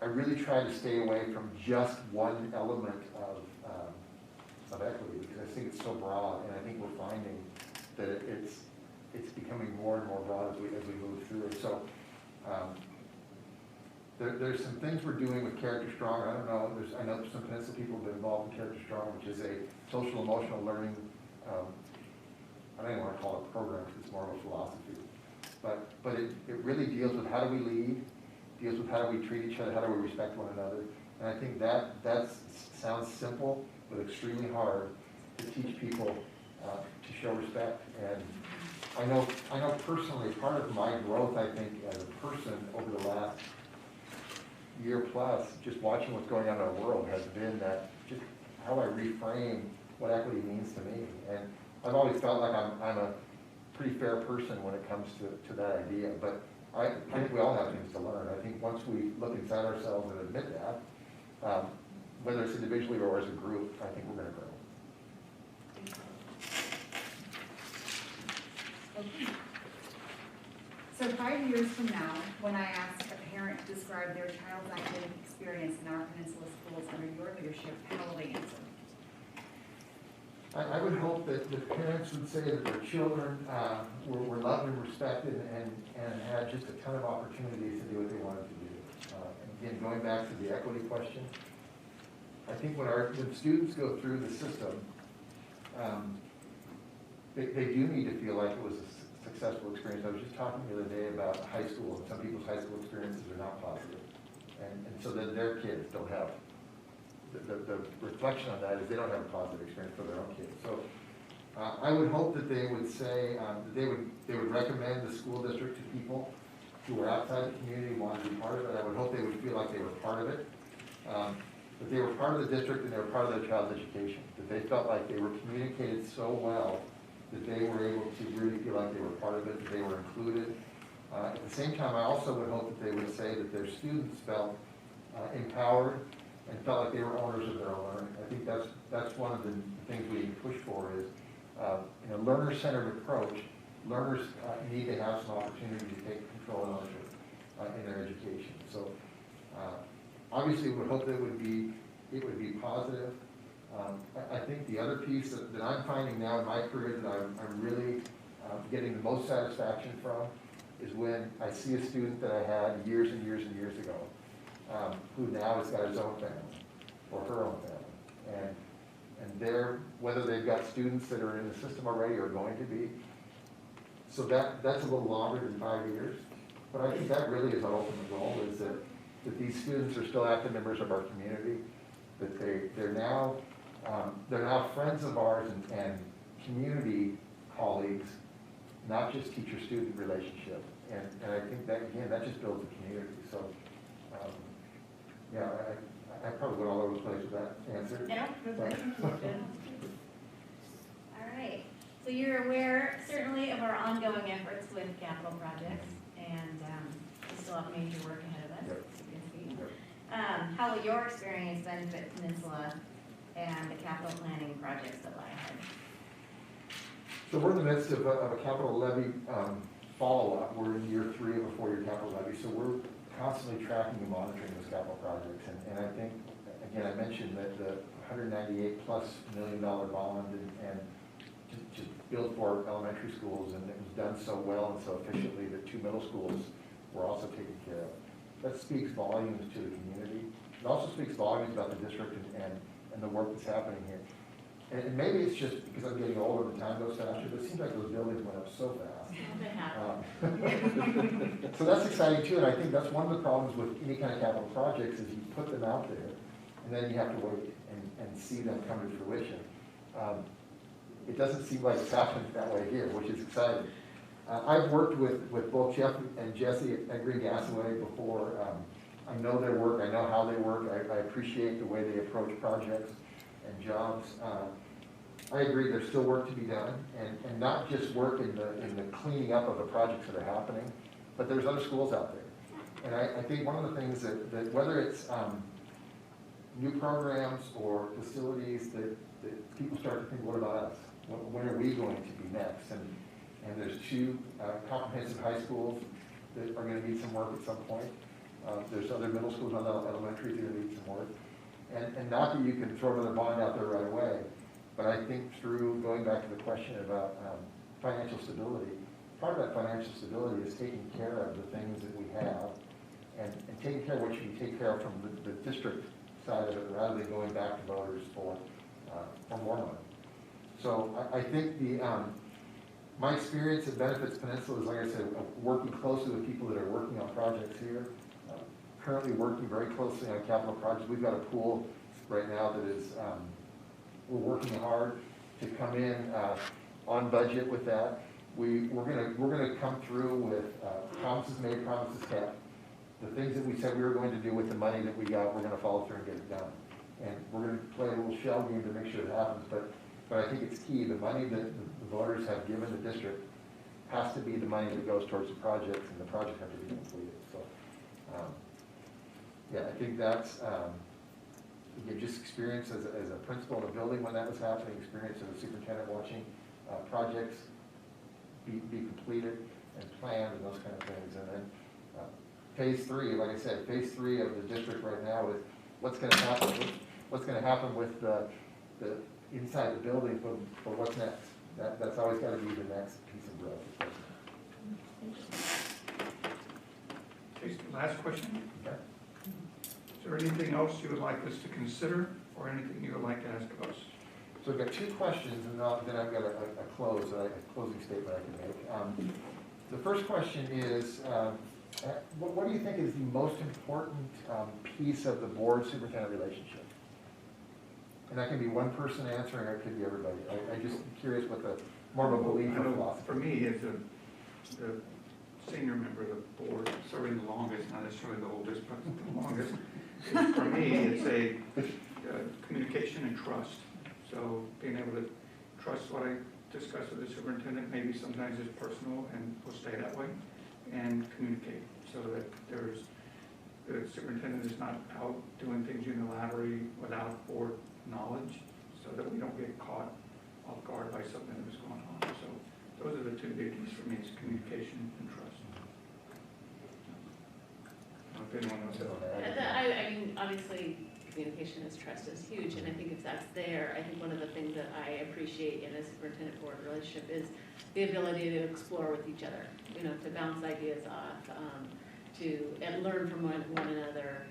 I really try to stay away from just one element of equity, because I think it's so broad, and I think we're finding that it's becoming more and more broad as we move through it. So there's some things we're doing with Character Strong. I know some Peninsula people have been involved in Character Strong, which is a social emotional learning. I don't even want to call it a program, because it's more of a philosophy. But it really deals with how do we lead, deals with how do we treat each other, how do we respect one another. And I think that sounds simple, but extremely hard to teach people to show respect. And I know personally, part of my growth, I think, as a person over the last year plus, just watching what's going on in our world, has been that just how I reframe what equity means to me. And I've always felt like I'm a pretty fair person when it comes to that idea. But I think we all have things to learn. I think once we look inside ourselves and admit that, whether it's individually or as a group, I think we're going to grow. Okay. So 5 years from now, when I ask a parent to describe their child's academic experience in our Peninsula schools under your leadership, how will they answer? I would hope that the parents would say that their children were loved and respected and had just a ton of opportunities to do what they wanted to do. And again, going back to the equity question, I think when students go through the system, they do need to feel like it was a successful experience. I was just talking the other day about high school, and some people's high school experiences are not positive. And so then their kids don't have, the reflection on that is they don't have a positive experience for their own kids. So I would hope that they would say, that they would recommend the school district to people who are outside the community and want to be part of it. I would hope they would feel like they were part of it. That they were part of the district and they were part of their child's education. That they felt like they were communicated so well that they were able to really feel like they were part of it, that they were included. At the same time, I also would hope that they would say that their students felt empowered and felt like they were owners of their own learning. I think that's one of the things we push for is in a learner-centered approach. Learners need to have some opportunity to take control and ownership in their education. So obviously, we would hope that it would be positive. I think the other piece that I'm finding now in my career that I'm really getting the most satisfaction from is when I see a student that I had years and years and years ago, who now has got his own family or her own family, and they're, whether they've got students that are in the system already or going to be. So that's a little longer than 5 years, but I think that really is our ultimate goal, is that these students are still active members of our community, that they're now friends of ours and community colleagues, not just teacher-student relationship. And I think that, again, that just builds a community. So, yeah, I probably went all over the place with that answer. Yeah, that's good. All right, so you're aware certainly of our ongoing efforts with capital projects, and we still have major work ahead of us, Yep. as you can see. Yep. How will your experience benefit Peninsula and the capital planning projects that lie ahead? So we're in the midst of a capital levy follow-up. We're in year 3 of a 4-year capital levy, so we're constantly tracking and monitoring those capital projects. And I think, again, I mentioned that the $198+ million bond and to build 4 elementary schools, and it was done so well and so efficiently that 2 middle schools were also taken care of. That speaks volumes to the community. It also speaks volumes about the district and the work that's happening here. And maybe it's just because I'm getting older and time goes faster, but it seems like those buildings went up so fast. They have. So that's exciting too, and I think that's one of the problems with any kind of capital projects is you put them out there, and then you have to wait and see them come to fruition. It doesn't seem like it's happening that way here, which is exciting. I've worked with both Jeff and Jesse at Green Gasaway before. I know their work, I know how they work, I appreciate the way they approach projects and jobs. I agree there's still work to be done, and not just work in the cleaning up of the projects that are happening, but there's other schools out there. And I think one of the things that whether it's new programs or facilities that people start to think, what about us? When are we going to be next? And there's 2 comprehensive high schools that are going to need some work at some point. There's other middle schools and elementary that are going to need some work. And not that you can throw another bond out there right away, but I think through going back to the question about financial stability, part of that financial stability is taking care of the things that we have and taking care of what you can take care of from the district side of it rather than going back to voters for more money. So I think my experience at Benefits Peninsula is, like I said, working closely with people that are working on projects here. Currently working very closely on capital projects. We've got a pool right now that is, we're working hard to come in on budget with that. We're gonna come through with promises made, promises kept. The things that we said we were going to do with the money that we got, we're gonna follow through and get it done. And we're gonna play a little shell game to make sure it happens. But I think it's key. The money that the voters have given the district has to be the money that goes towards the projects, and the project has to be completed. So. Yeah, I think that's, just experience as a principal in a building when that was happening, experience as a superintendent watching projects be completed and planned and those kind of things. And then phase 3, like I said, phase 3 of the district right now is what's going to happen with the inside the building for what's next. That's always got to be the next piece of growth. Okay, so last question. Okay. Is there anything else you would like us to consider, or anything you would like to ask of us? So I've got 2 questions, and then I've got a closing statement I can make. The first question is, What do you think is the most important piece of the board-superintendent relationship? And that can be one person answering, or it could be everybody. I just curious what the, more of a belief I or know philosophy. for me, as the senior member of the board, serving the longest, not necessarily the oldest, but the longest, for me, it's a communication and trust. So being able to trust what I discuss with the superintendent, maybe sometimes it's personal and will stay that way, and communicate so that the superintendent is not out doing things unilaterally without board knowledge, so that we don't get caught off guard by something that was going on. So those are the two biggies for me, is communication and trust. I don't know if anyone else has. I mean, obviously, communication is trust is huge, and I think if that's there, I think one of the things that I appreciate in a superintendent board relationship is the ability to explore with each other, you know, to bounce ideas off, and learn from one another.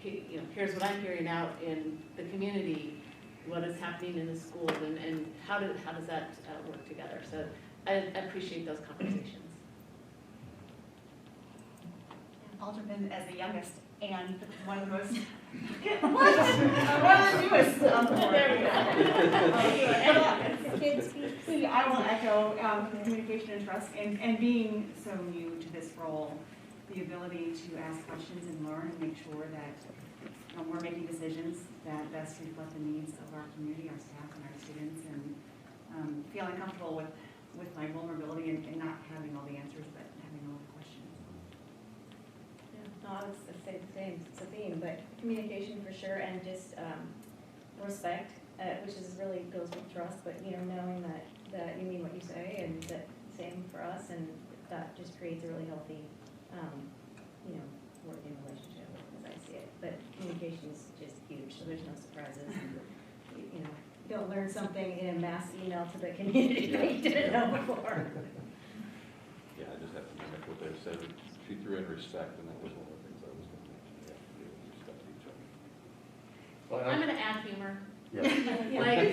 You know, here's what I'm hearing out in the community, what is happening in the schools, and how does that work together? So I appreciate those conversations. I'll jump in as the youngest and one of the most, one of the newest on the board. I will echo communication and trust, and being so new to this role, the ability to ask questions and learn and make sure that we're making decisions that best reflect the needs of our community, our staff, and our students, and feeling comfortable with my vulnerability and not having all the answers, but having all the questions. No, I would say the same, it's a theme, but communication for sure, and just respect, which is really goes with trust, but, you know, knowing that you mean what you say, and that same for us, and that just creates a really healthy, you know, working relationship, as I see it. But communication is just huge, so there's no surprises. You know, you don't learn something in a mass email to the community that you didn't know before. Yeah, I just have to mimic what they said. She threw in respect, and that was one of the things I was going to mention. You have to be able to respect each other. Well, I'm gonna add humor. Yeah. Like,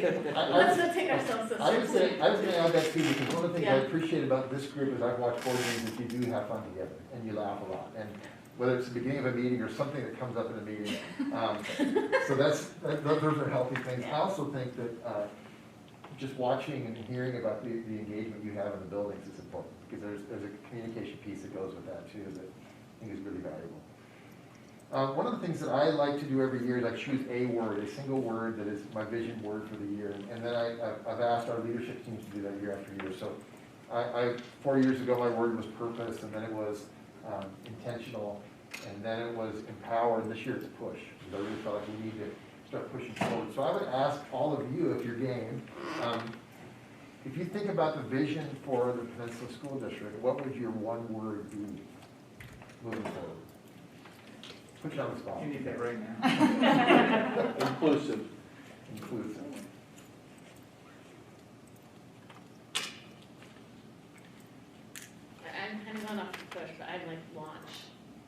let's not take ourselves so I would say, seriously. I was gonna add that too, because one of the things I Yeah. appreciate about this group is I've watched board meetings that you do have fun together, and you laugh a lot, and whether it's the beginning of a meeting or something that comes up in a meeting, so those are healthy things. I also think that, just watching and hearing about the engagement you have in the buildings is important, because there's a communication piece that goes with that too, that I think is really valuable. One of the things that I like to do every year is I choose a word, a single word that is my vision word for the year. And then I've asked our leadership teams to do that year after year. So 4 years ago, my word was purpose, and then it was intentional, and then it was empower, and this year it's push. Because I really felt like we need to start pushing forward. So I would ask all of you, if you're game, if you think about the vision for the Peninsula School District, what would your one word be moving forward? Put you on the spot. You need that right now. Inclusive. Inclusive. I'm kind of going off the push, but I'm like launch.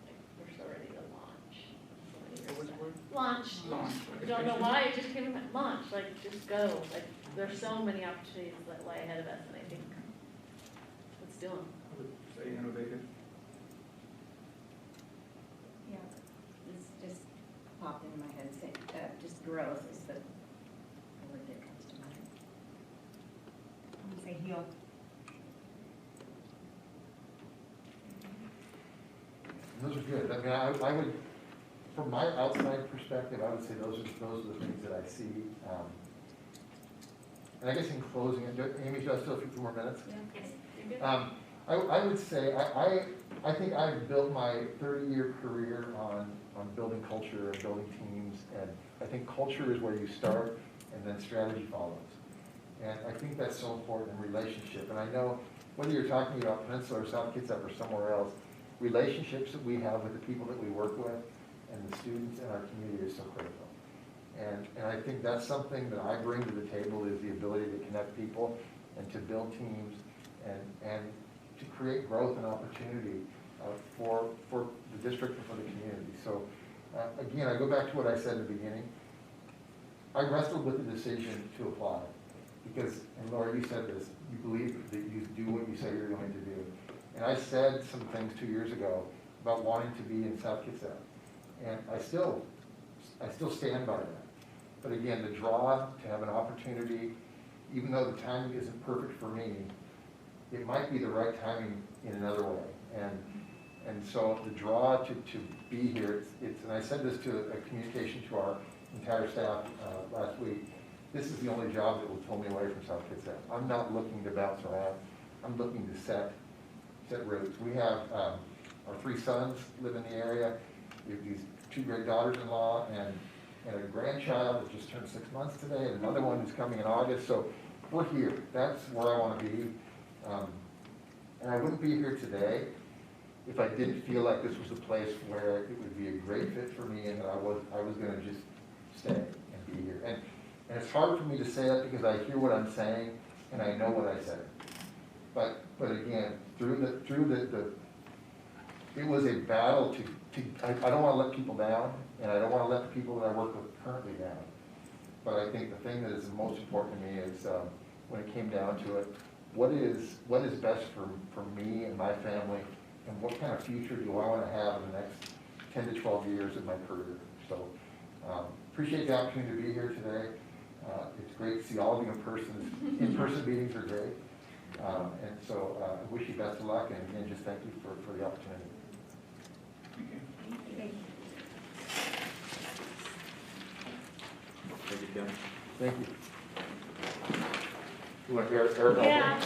Like, we're so ready to launch. What was the word? Launch. Launch. I don't know why, it just came in my launch, like just go. Like there's so many opportunities that lie ahead of us, and I think let's do them. I would say innovative. Yeah, this just popped into my head, just growth is the word that comes to mind. I'm gonna say heal. Those are good. I mean, I would, from my outside perspective, I would say those are the things that I see. And I guess in closing, Amy, do I still have a few more minutes? Yeah. I would say, I think I've built my 30-year career on building culture and building teams, and I think culture is where you start, and then strategy follows. And I think that's so important in relationship. And I know, whether you're talking about Peninsula or South Kitsap or somewhere else, relationships that we have with the people that we work with and the students in our community is so critical. And I think that's something that I bring to the table, is the ability to connect people and to build teams and to create growth and opportunity for the district and for the community. So again, I go back to what I said in the beginning. I wrestled with the decision to apply because, and Laura, you said this, you believe that you do what you say you're going to do. And I said some things 2 years ago about wanting to be in South Kitsap. And I still stand by that. But again, the draw to have an opportunity, even though the timing isn't perfect for me, it might be the right timing in another way. And so the draw to be here, and I said this to a communication to our entire staff last week, this is the only job that will pull me away from South Kitsap. I'm not looking to bounce around. I'm looking to set roots. We have our 3 sons live in the area. We have these 2 great daughters-in-law and a grandchild that just turned 6 months today, and another one who's coming in August. So we're here. That's where I want to be. And I wouldn't be here today if I didn't feel like this was a place where it would be a great fit for me and that I was going to just stay and be here. And it's hard for me to say that because I hear what I'm saying and I know what I said. But again, it was a battle I don't want to let people down, and I don't want to let the people that I work with currently down. But I think the thing that is the most important to me is when it came down to it, what is best for me and my family, and what kind of future do I want to have in the next 10 to 12 years of my career. So appreciate the opportunity to be here today. It's great to see all of you in person. In-person meetings are great. And so I wish you best of luck, and again, just thank you for the opportunity. Thank you. Thank you, Kim. Thank you. You want to air Yeah.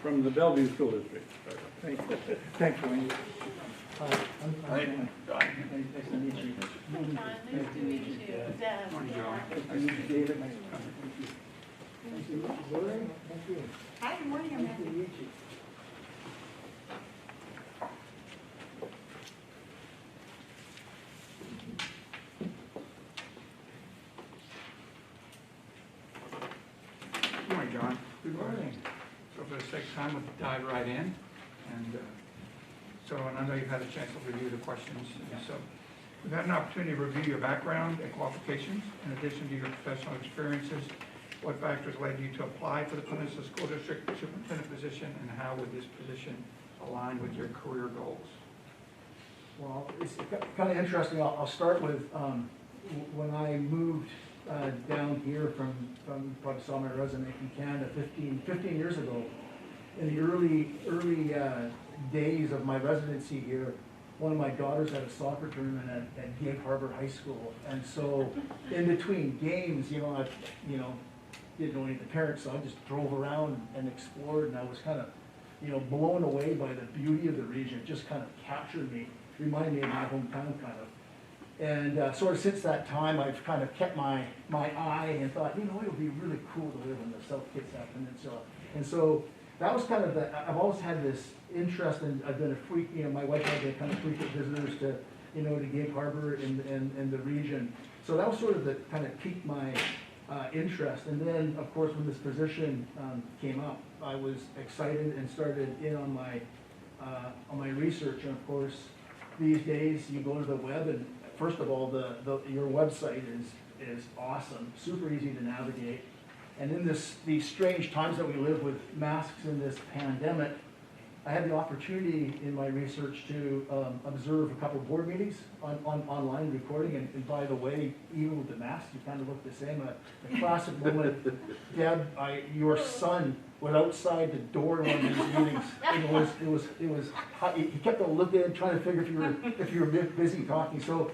From the Bellevue School District. Thanks, Wayne. Hi. Nice to meet you. Nice to meet you. Deb. Morning, John. Nice to meet you, David. Nice to meet you. Nice to meet you, Lori. Thank you. Hi, good morning, Nice to Amanda. meet you. Good morning, John. Good morning. So for the sake of time, we'll dive right in. And I know you've had a chance to review the questions. And so we've had an opportunity to review your background and qualifications. In addition to your professional experiences, what factors led you to apply for the Peninsula School District Superintendent position, and how would this position align with your career goals? Well, it's kind of interesting. I'll start with when I moved down here from probably saw my resume from Canada 15 years ago. In the early days of my residency here, one of my daughters had a soccer tournament at Gig Harbor High School, and so in between games, I didn't know any of the parents, so I just drove around and explored, and I was kind of blown away by the beauty of the region. It just kind of captured me, reminded me of my hometown kind of. And sort of since that time, I've kind of kept my eye and thought, it would be really cool to live in the South Kitsap Peninsula. And so that was kind of I've always had this interest, and I've been a freak, my wife and I have been kind of frequent visitors to Gig Harbor and the region. So that was sort of that kind of piqued my interest. And then, of course, when this position came up, I was excited and started in on my research. And of course, these days you go to the web, and first of all, your website is awesome, super easy to navigate. And in these strange times that we live with masks in this pandemic, I had the opportunity in my research to observe a couple of board meetings on online recording. And by the way, even with the mask, you kind of look the same. A classic moment, Deb, your son was outside the door in one of these meetings. It was hot. He kept on looking, trying to figure if you were busy talking. So,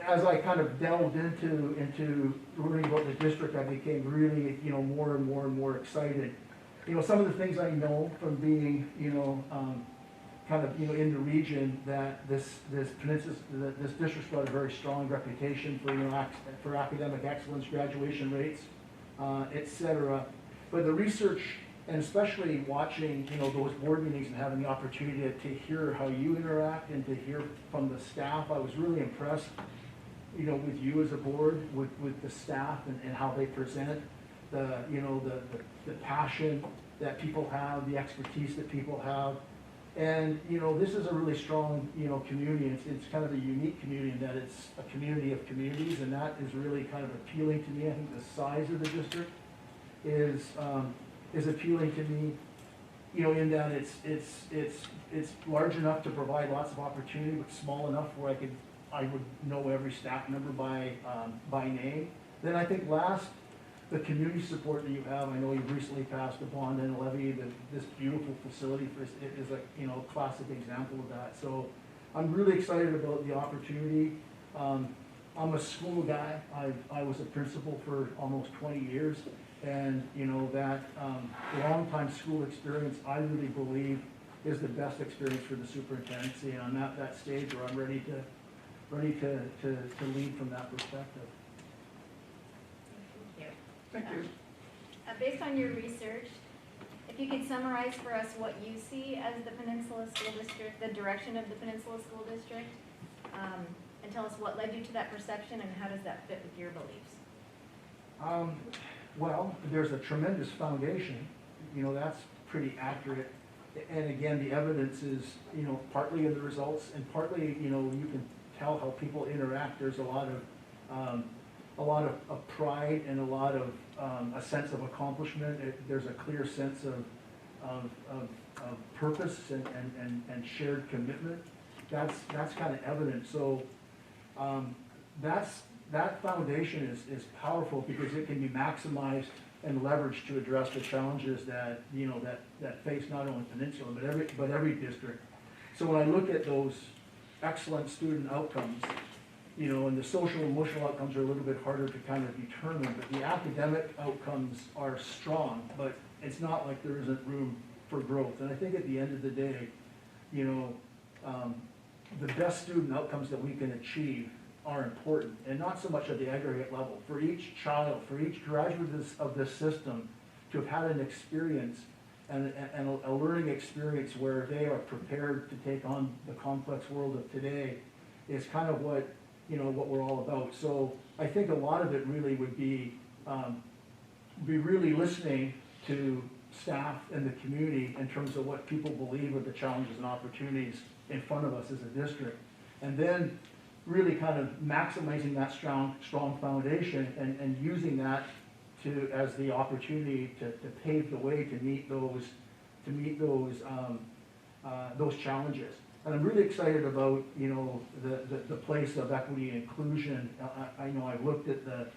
as I kind of delved into learning about the district, I became really, more and more excited. Some of the things I know from being, in the region, that this district's got a very strong reputation for academic excellence, graduation rates, et cetera. But the research, and especially watching, those board meetings and having the opportunity to hear how you interact and to hear from the staff, I was really impressed, with you as a board, with the staff and how they present, the passion that people have, the expertise that people have. And, this is a really strong, community. It's kind of a unique community in that it's a community of communities, and that is really kind of appealing to me. I think the size of the district is appealing to me, in that it's large enough to provide lots of opportunity, but small enough where I would know every staff member by name. Then I think last, the community support that you have. I know you've recently passed a bond and a levy. This beautiful facility is a classic example of that. So I'm really excited about the opportunity. I'm a school guy. I was a principal for almost 20 years, and that long-time school experience, I really believe, is the best experience for the superintendency. And I'm at that stage where I'm ready to lead from that perspective. Thank you. Based on your research, if you could summarize for us what you see as the Peninsula School District, the direction of the Peninsula School District, and tell us what led you to that perception and how does that fit with your beliefs? Well, there's a tremendous foundation, that's pretty accurate. And again, the evidence is, partly in the results, and partly, you can tell how people interact. There's a lot of pride and a lot of, a sense of accomplishment. There's a clear sense of purpose and shared commitment. That's kind of evident. So, that foundation is powerful because it can be maximized and leveraged to address the challenges that, you know, that face not only Peninsula, but every district. So when I look at those excellent student outcomes, you know, and the social and emotional outcomes are a little bit harder to kind of determine, but the academic outcomes are strong, but it's not like there isn't room for growth. And I think at the end of the day, you know, the best student outcomes that we can achieve are important, and not so much at the aggregate level. For each child, for each graduate of this system to have had an experience and a learning experience where they are prepared to take on the complex world of today is kind of what, you know, what we're all about. So I think a lot of it really would be really listening to staff and the community in terms of what people believe are the challenges and opportunities in front of us as a district. And then really kind of maximizing that strong foundation and using that as the opportunity to pave the way to meet those challenges. And I'm really excited about, you know, the place of equity and inclusion. I know I've looked at the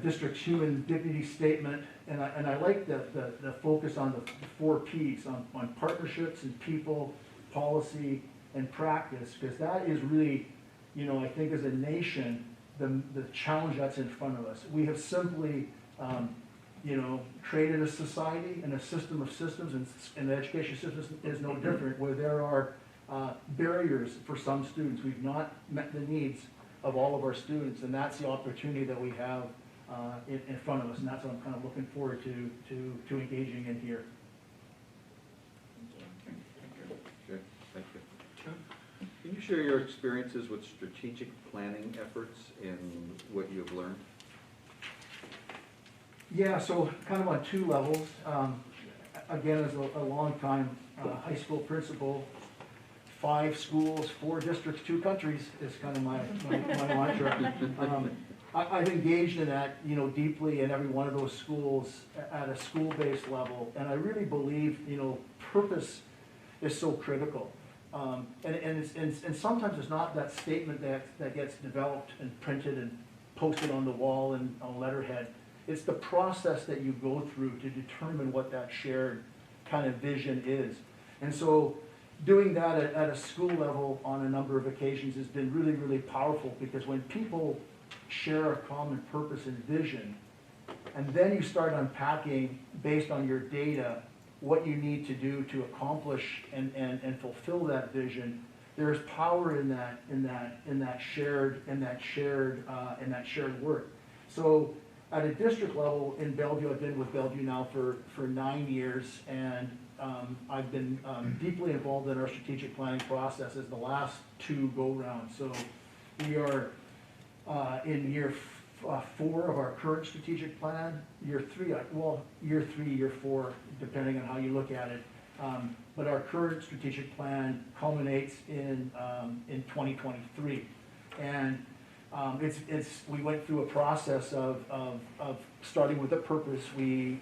district's human dignity statement, and I like the focus on the 4 Ps, on partnerships and people, policy, and practice, because that is really, you know, I think as a nation, the challenge that's in front of us. We have simply, you know, created a society and a system of systems, and the education system is no different, where there are barriers for some students. We've not met the needs of all of our students, and that's the opportunity that we have in front of us, and that's what I'm kind of looking forward to engaging in here. Okay, thank you. Can you share your experiences with strategic planning efforts and what you've learned? Yeah, so kind of on 2 levels. Again, as a long-time high school principal, 5 schools, 4 districts, 2 countries is kind of my mantra. I've engaged in that, you know, deeply in every one of those schools at a school-based level, and I really believe, you know, purpose is so critical. And sometimes it's not that statement that gets developed and printed and posted on the wall and on letterhead. It's the process that you go through to determine what that shared kind of vision is. And so doing that at a school level on a number of occasions has been really, really powerful, because when people share a common purpose and vision, and then you start unpacking based on your data what you need to do to accomplish and fulfill that vision, there's power in that shared work. So at a district level in Bellevue, I've been with Bellevue now for 9 years, and I've been deeply involved in our strategic planning processes the last 2 go-rounds. So we are in year 4 of our current strategic plan, year 3, year 4, depending on how you look at it. But our current strategic plan culminates in 2023. And we went through a process of starting with a purpose. We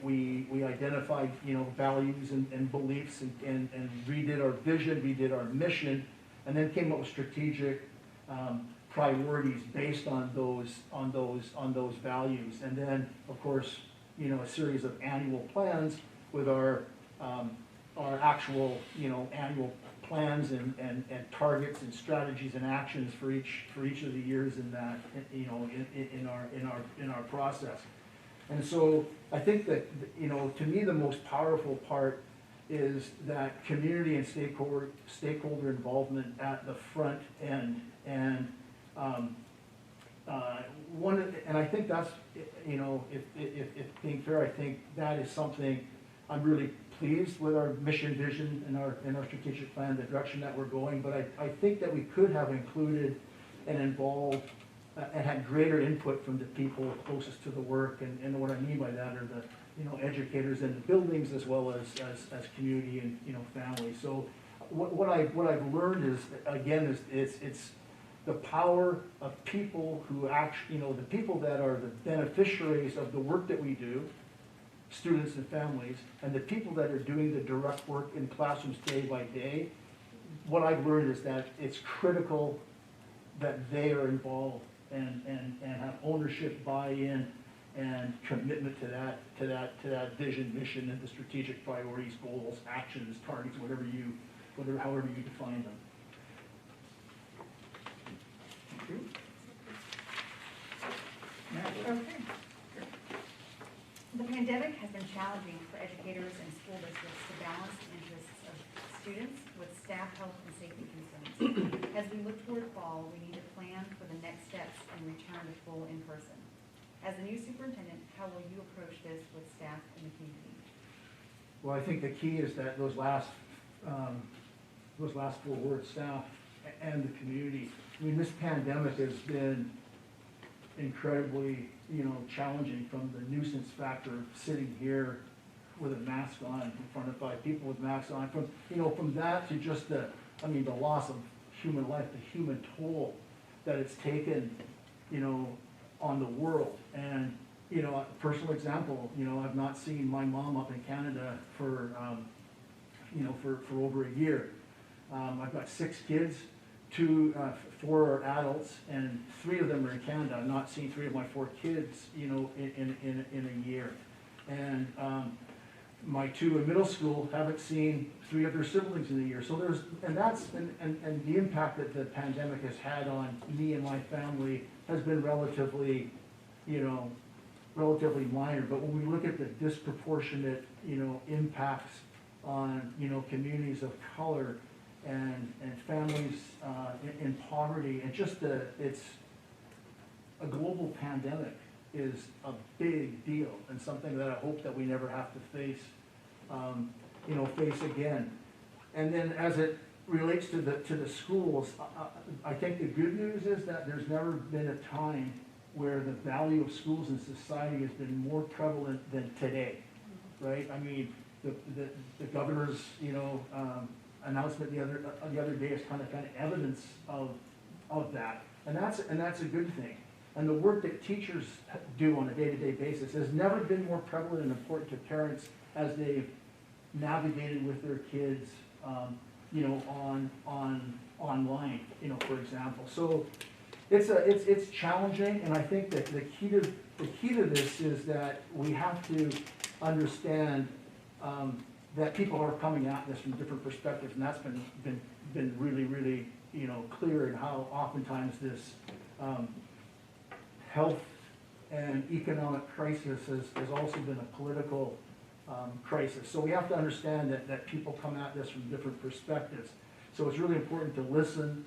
identified, you know, values and beliefs and redid our vision, redid our mission, and then came up with strategic priorities based on those values. And then, of course, you know, a series of annual plans with our actual, you know, annual plans and targets and strategies and actions for each of the years in that, you know, in our process. And so I think that, you know, to me the most powerful part is that community and stakeholder involvement at the front end. And and I think that's, you know, if being fair, I think that is something I'm really pleased with our mission, vision, and our strategic plan, the direction that we're going. But I think that we could have included and involved and had greater input from the people closest to the work. And what I mean by that are the, you know, educators in the buildings, as well as community and, you know, family. So what I've learned is, again, it's the power of people who actually, the people that are the beneficiaries of the work that we do, students and families, and the people that are doing the direct work in classrooms day by day, what I've learned is that it's critical that they are involved and have ownership, buy-in, and commitment to that vision, mission, and the strategic priorities, goals, actions, targets, however you define them. Thank you. Okay. The pandemic has been challenging for educators and school districts to balance the interests of students with staff health and safety concerns. As we look toward fall, we need to plan for the next steps and return to full in-person. As the new superintendent, how will you approach this with staff and the community? Well, I think the key is that those last 4 words, staff and the community. I mean, this pandemic has been incredibly, challenging, from the nuisance factor of sitting here with a mask on in front of 5 people with masks on, from that to just the loss of human life, the human toll that it's taken, on the world. And, a personal example, I've not seen my mom up in Canada for over a year. I've got 6 kids, 4 are adults, and 3 of them are in Canada. I've not seen 3 of my 4 kids, in a year. And my 2 in middle school haven't seen 3 of their siblings in a year. So and the impact that the pandemic has had on me and my family has been relatively minor. But when we look at the disproportionate, impacts on, communities of color and families in poverty, and just it's a global pandemic is a big deal, and something that I hope that we never have to face again. And then as it relates to the schools, I think the good news is that there's never been a time where the value of schools in society has been more prevalent than today, right? I mean, the governor's, announcement the other day is kind of evidence of that, and that's a good thing. And the work that teachers do on a day-to-day basis has never been more prevalent and important to parents as they've navigated with their kids, online, for example. So it's challenging, and I think that the key to this is that we have to understand that people are coming at this from different perspectives, and that's been really, really, clear in how oftentimes this health and economic crisis has also been a political crisis. So we have to understand that people come at this from different perspectives. So it's really important to listen,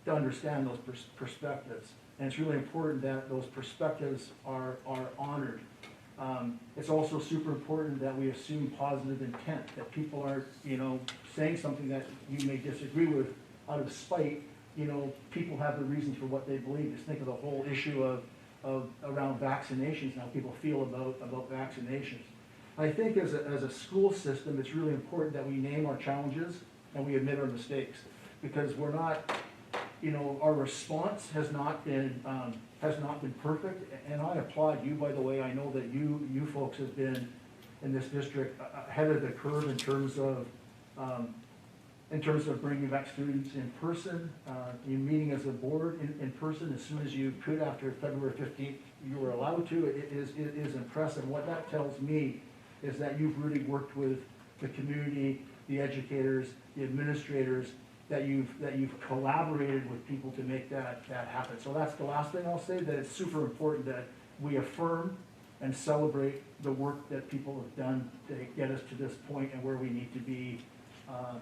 to understand those perspectives, and it's really important that those perspectives are honored. It's also super important that we assume positive intent, that people aren't, saying something that you may disagree with out of spite. People have the reasons for what they believe. Just think of the whole issue of around vaccinations, how people feel about vaccinations. I think as a school system, it's really important that we name our challenges and we admit our mistakes, because we're not, our response has not been perfect. And I applaud you, by the way. I know that you folks have been in this district ahead of the curve in terms of bringing back students in person, in meeting as a board in person as soon as you could after February 15th. You were allowed to. It is impressive. What that tells me is that you've really worked with the community, the educators, the administrators, that you've collaborated with people to make that happen. So that's the last thing I'll say, that it's super important that we affirm and celebrate the work that people have done to get us to this point and where we need to be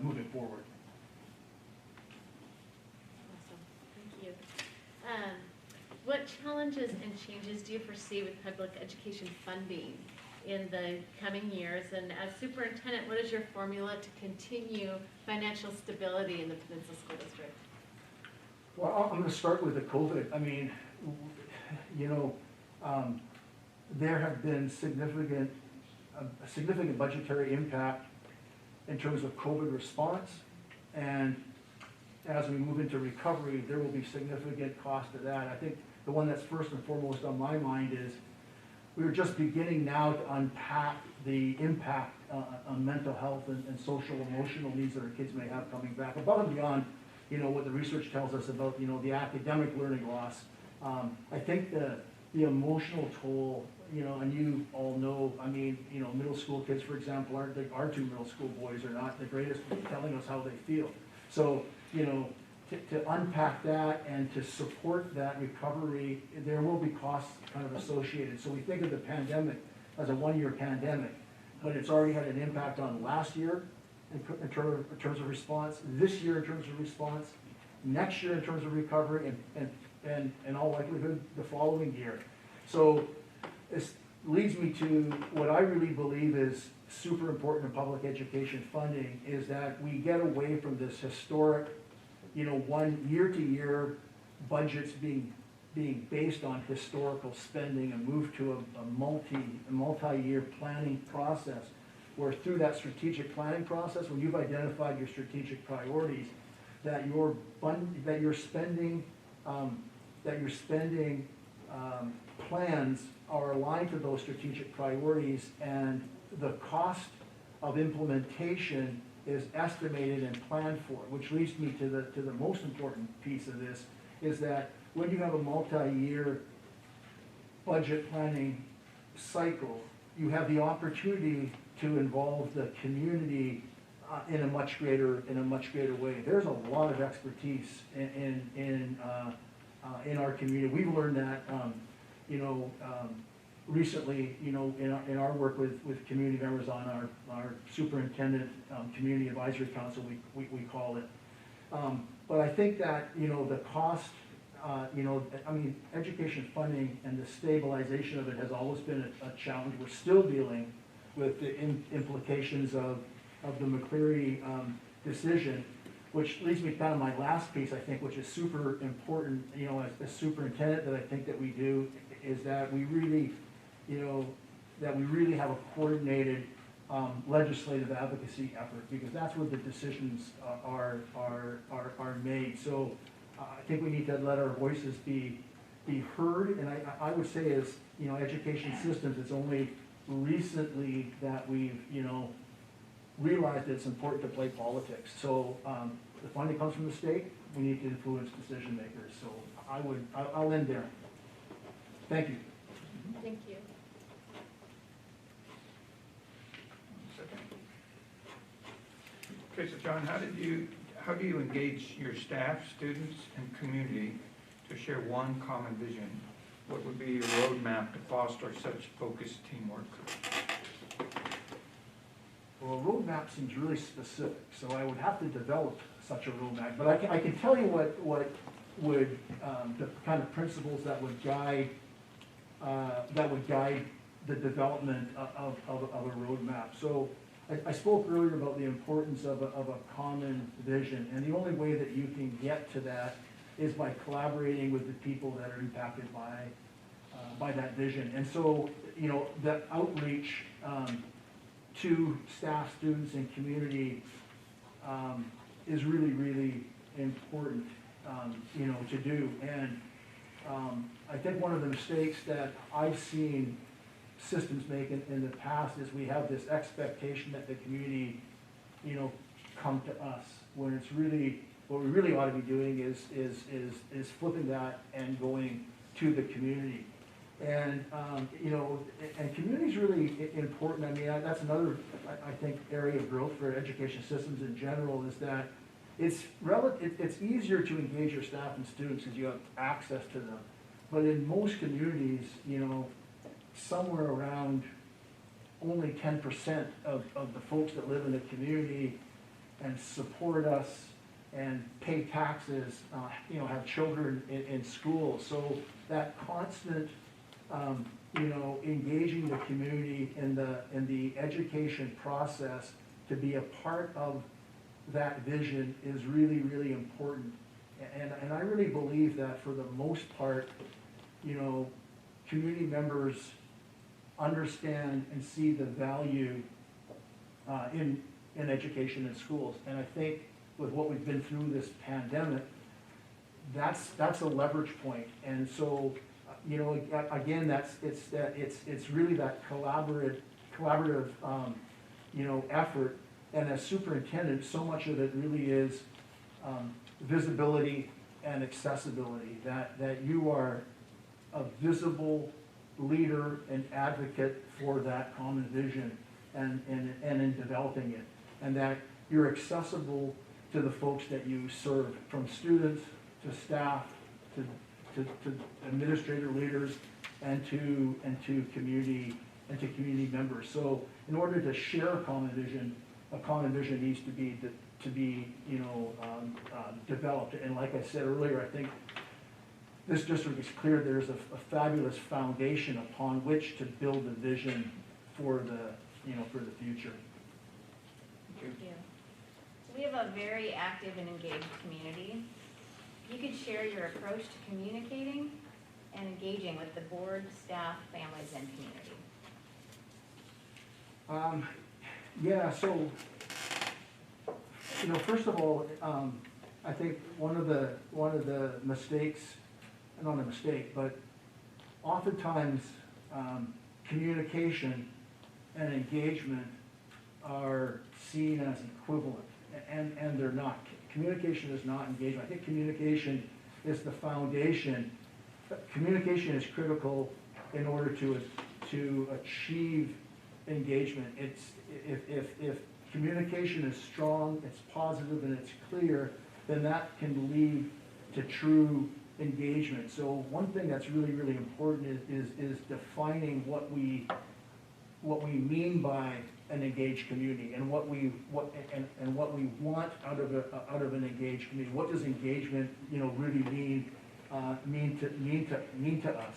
moving forward. Awesome, thank you. What challenges and changes do you foresee with public education funding in the coming years? And as superintendent, what is your formula to continue financial stability in the Peninsula School District? Well, I'm going to start with the COVID. I mean, there have been a significant budgetary impact in terms of COVID response, and as we move into recovery, there will be significant cost to that. I think the one that's first and foremost on my mind is we're just beginning now to unpack the impact on mental health and social emotional needs that our kids may have coming back, above and beyond, what the research tells us about, the academic learning loss. I think the emotional toll, and you all know, middle school kids, for example, our two middle school boys are not the greatest at telling us how they feel. So, to unpack that and to support that recovery, there will be costs kind of associated. So we think of the pandemic as a one-year pandemic, but it's already had an impact on last year in terms of response, this year in terms of response, next year in terms of recovery, and in all likelihood, the following year. So this leads me to what I really believe is super important in public education funding, is that we get away from this historic, one year-to-year budgets being based on historical spending and move to a multi-year planning process, where through that strategic planning process, when you've identified your strategic priorities, that your spending plans are aligned to those strategic priorities, and the cost of implementation is estimated and planned for, which leads me to the most important piece of this, is that when you have a multi-year budget planning cycle, you have the opportunity to involve the community in a much greater way. There's a lot of expertise in our community. We've learned that, recently, in our work with community members on our superintendent community advisory council, we call it. But I think that, the cost, education funding and the stabilization of it has always been a challenge. We're still dealing with the implications of the McCleary decision, which leads me kind of my last piece, I think, which is super important, as superintendent, that I think that we do, is that we really, have a coordinated legislative advocacy effort, because that's where the decisions are made. So I think we need to let our voices be heard, and I would say as, education systems, it's only recently that we've, realized that it's important to play politics. So the funding comes from the state, we need to influence decision makers. So I'll end there. Thank you. Thank you. Okay, so John, how do you engage your staff, students, and community to share one common vision? What would be your roadmap to foster such focused teamwork? Well, a roadmap seems really specific, so I would have to develop such a roadmap. But I can tell you what would the kind of principles that would guide the development of a roadmap. So I spoke earlier about the importance of a common vision, and the only way that you can get to that is by collaborating with the people that are impacted by that vision. And so, the outreach to staff, students, and community is really, really important, to do. And I think one of the mistakes that I've seen systems make in the past is we have this expectation that the community, come to us, when it's really, what we really ought to be doing is flipping that and going to the community. And, and community is really important. I mean, that's another, I think, area of growth for education systems in general, is that it's easier to engage your staff and students because you have access to them. But in most communities, somewhere around only 10% of the folks that live in the community and support us and pay taxes, have children in school. So that constant, engaging the community in the education process to be a part of that vision is really, really important. And I really believe that for the most part, community members understand and see the value in education in schools. And I think what we've been through this pandemic, that's a leverage point. And so, you know, again, it's really that collaborative, you know, effort. And as superintendent, so much of it really is visibility and accessibility, that you are a visible leader and advocate for that common vision and in developing it. And that you're accessible to the folks that you serve, from students to staff to administrator leaders and to community members. So in order to share a common vision needs to be you know, developed. And like I said earlier, I think this district is clear there's a fabulous foundation upon which to build a vision for the future. Thank you. So we have a very active and engaged community. If you could share your approach to communicating and engaging with the board, staff, families, and community. Yeah, so, you know, first of all, I think one of the mistakes, not a mistake, but oftentimes communication and engagement are seen as equivalent, and they're not. Communication is not engagement. I think communication is the foundation. Communication is critical in order to achieve engagement. It's if communication is strong, it's positive, and it's clear, then that can lead to true engagement. So one thing that's really, really important is defining what we mean by an engaged community, and what we want out of an engaged community. What does engagement, you know, really mean to us?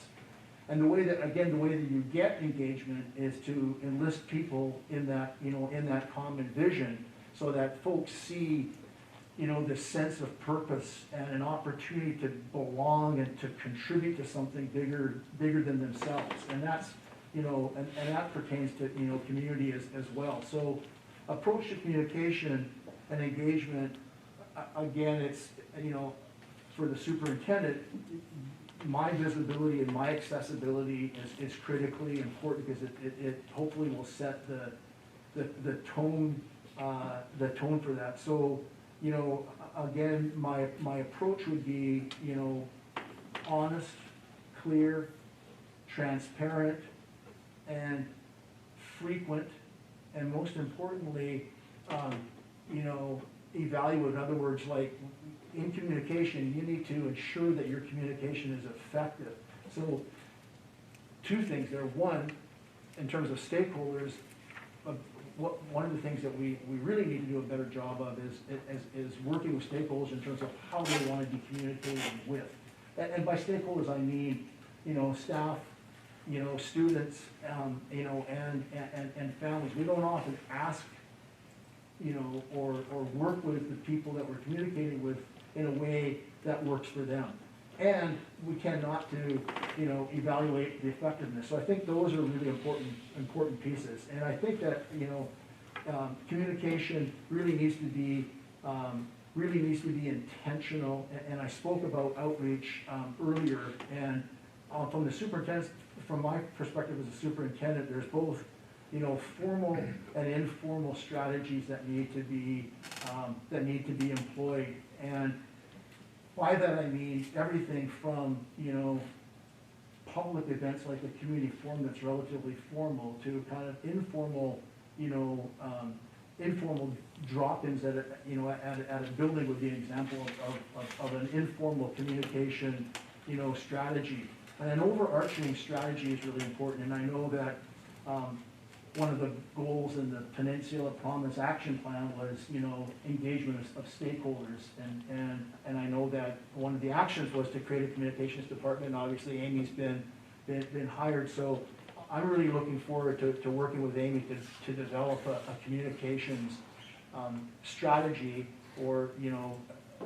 And the way that you get engagement is to enlist people in that, you know, in that common vision, so that folks see, you know, this sense of purpose and an opportunity to belong and to contribute to something bigger than themselves. And that's, you know, and that pertains to, you know, community as well. So approach to communication and engagement, again, it's, you know, for the superintendent, my visibility and my accessibility is critically important, because it hopefully will set the tone for that. So, you know, again, my approach would be, you know, honest, clear, transparent, and frequent, and most importantly, you know, evaluate. In other words, like in communication, you need to ensure that your communication is effective. So two things there. One, in terms of stakeholders, one of the things that we really need to do a better job of is working with stakeholders in terms of how they want to be communicated with. And by stakeholders, I mean, you know, staff, you know, students, you know, and families. We don't often ask, you know, or work with the people that we're communicating with in a way that works for them. And we tend not to, you know, evaluate the effectiveness. So I think those are really important pieces. And I think that, you know, communication really needs to be intentional. And I spoke about outreach earlier. And from the superintendent, from my perspective as a superintendent, there's both, you know, formal and informal strategies that need to be employed. And by that I mean everything from, you know, public events like the community forum that's relatively formal, to kind of informal, you know, informal drop-ins at a building would be an example of an informal communication, you know, strategy. And an overarching strategy is really important. And I know that one of the goals in the Peninsula Promise Action Plan was, you know, engagement of stakeholders. And I know that one of the actions was to create a communications department. And obviously, Amy's been hired. So I'm really looking forward to working with Amy to develop a communications strategy, or, you know,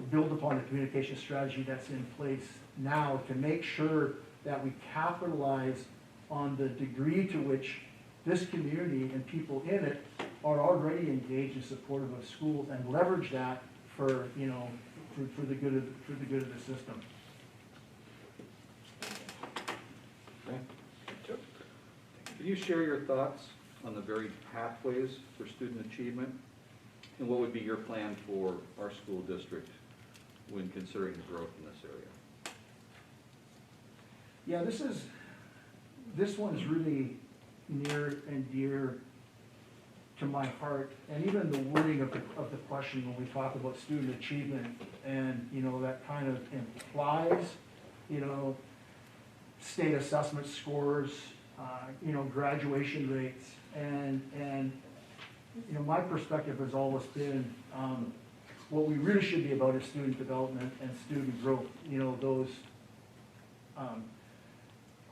build upon the communication strategy that's in place now, to make sure that we capitalize on the degree to which this community and people in it are already engaged and supportive of schools, and leverage that for, you know, for the good of the system. Could you share your thoughts on the varied pathways for student achievement? And what would be your plan for our school district when considering the growth in this area? Yeah, this one's really near and dear to my heart, and even the wording of the question when we talk about student achievement, and, you know, that kind of implies, you know, state assessment scores, you know, graduation rates, and, you know, my perspective has always been, what we really should be about is student development and student growth, you know, those,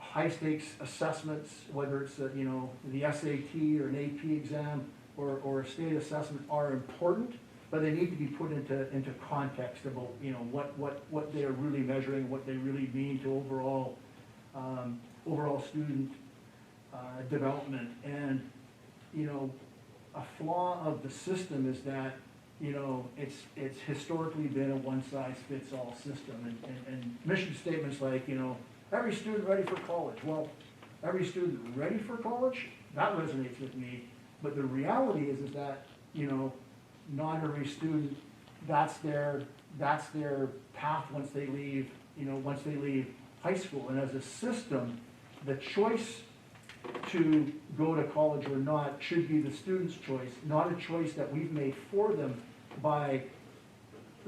high-stakes assessments, whether it's, you know, the SAT or an AP exam or a state assessment are important, but they need to be put into context about, you know, what they're really measuring, what they really mean to overall student development. And, you know, a flaw of the system is that, you know, it's historically been a one-size-fits-all system, and mission statements like, you know, every student ready for college. Well, every student ready for college, that resonates with me. But the reality is that, you know, not every student, that's their path once they leave, you know, once they leave high school. And as a system, the choice to go to college or not should be the student's choice, not a choice that we've made for them by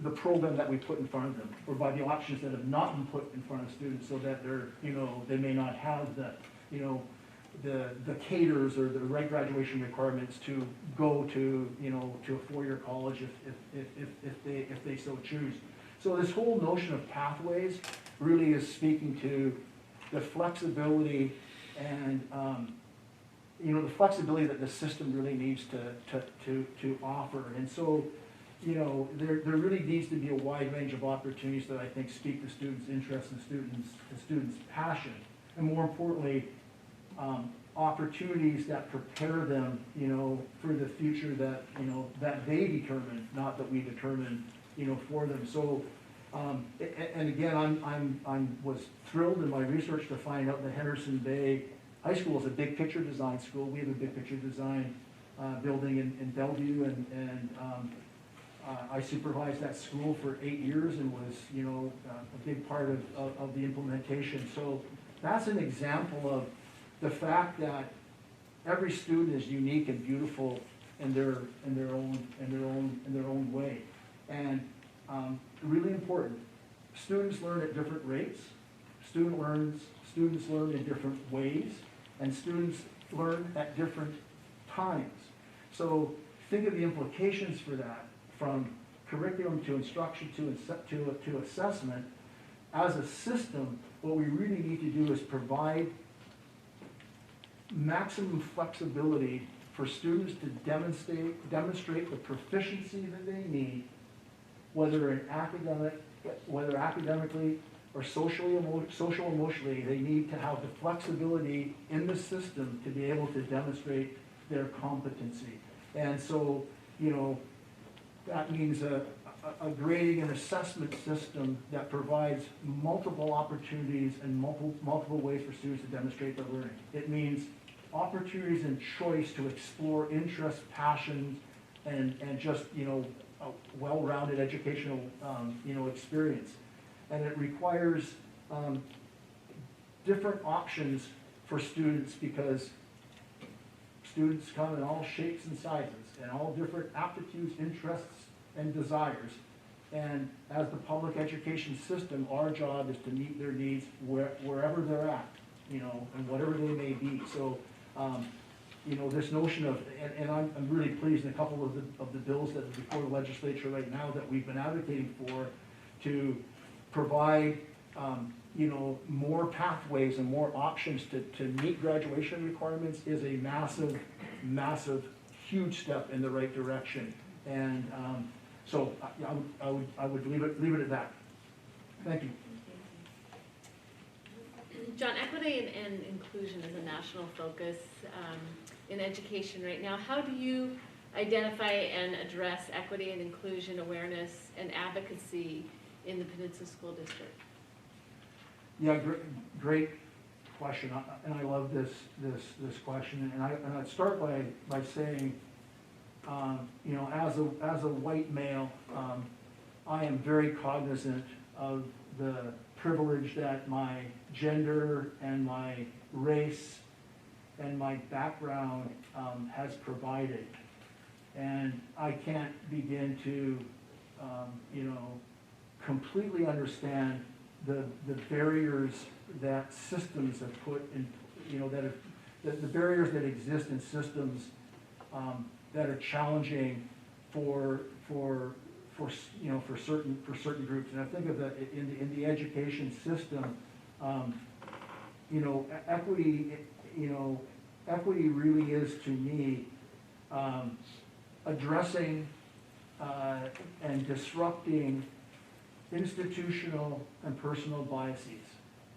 the program that we put in front of them, or by the options that have not been put in front of students, so that they're, you know, they may not have the, you know, the caters or the right graduation requirements to go to, you know, to a four-year college if they so choose. So this whole notion of pathways really is speaking to the flexibility and, you know, the flexibility that the system really needs to offer. And so, you know, there really needs to be a wide range of opportunities that I think speak to students' interests and students' passion. And more importantly, opportunities that prepare them, you know, for the future that, you know, that they determine, not that we determine, you know, for them. So, and again, I was thrilled in my research to find out that Henderson Bay High School is a big picture design school. We have a big picture design building in Bellevue, and I supervised that school for 8 years and was, you know, a big part of the implementation. So that's an example of the fact that every student is unique and beautiful in their own way. And really important, students learn at different rates. Students learn in different ways, and students learn at different times. So think of the implications for that, from curriculum to instruction to assessment. As a system, what we really need to do is provide maximum flexibility for students to demonstrate the proficiency that they need, whether academically or social emotionally. They need to have the flexibility in the system to be able to demonstrate their competency. And so, you know, that means a grading and assessment system that provides multiple opportunities and multiple ways for students to demonstrate their learning. It means opportunities and choice to explore interests, passions, and just, you know, a well-rounded educational, you know, experience. And it requires different options for students, because students come in all shapes and sizes and all different aptitudes, interests, and desires. And as the public education system, our job is to meet their needs wherever they're at, you know, and whatever they may be. So, you know, this notion of, and I'm really pleased in a couple of the bills that are before the legislature right now that we've been advocating for, to provide, you know, more pathways and more options to meet graduation requirements is a massive, huge step in the right direction. And so I would leave it at that. Thank you. John, equity and inclusion is a national focus in education right now. How do you identify and address equity and inclusion awareness and advocacy in the Peninsula School District? Yeah, great question, and I love this question, and I'd start by saying, you know, as a white male, I am very cognizant of the privilege that my gender and my race and my background has provided. And I can't begin to, you know, completely understand the barriers that systems have put in, you know, the barriers that exist in systems that are challenging for you know, for certain groups. And I think of that in the education system, you know, equity, you know, equity really is, to me, addressing and disrupting institutional and personal biases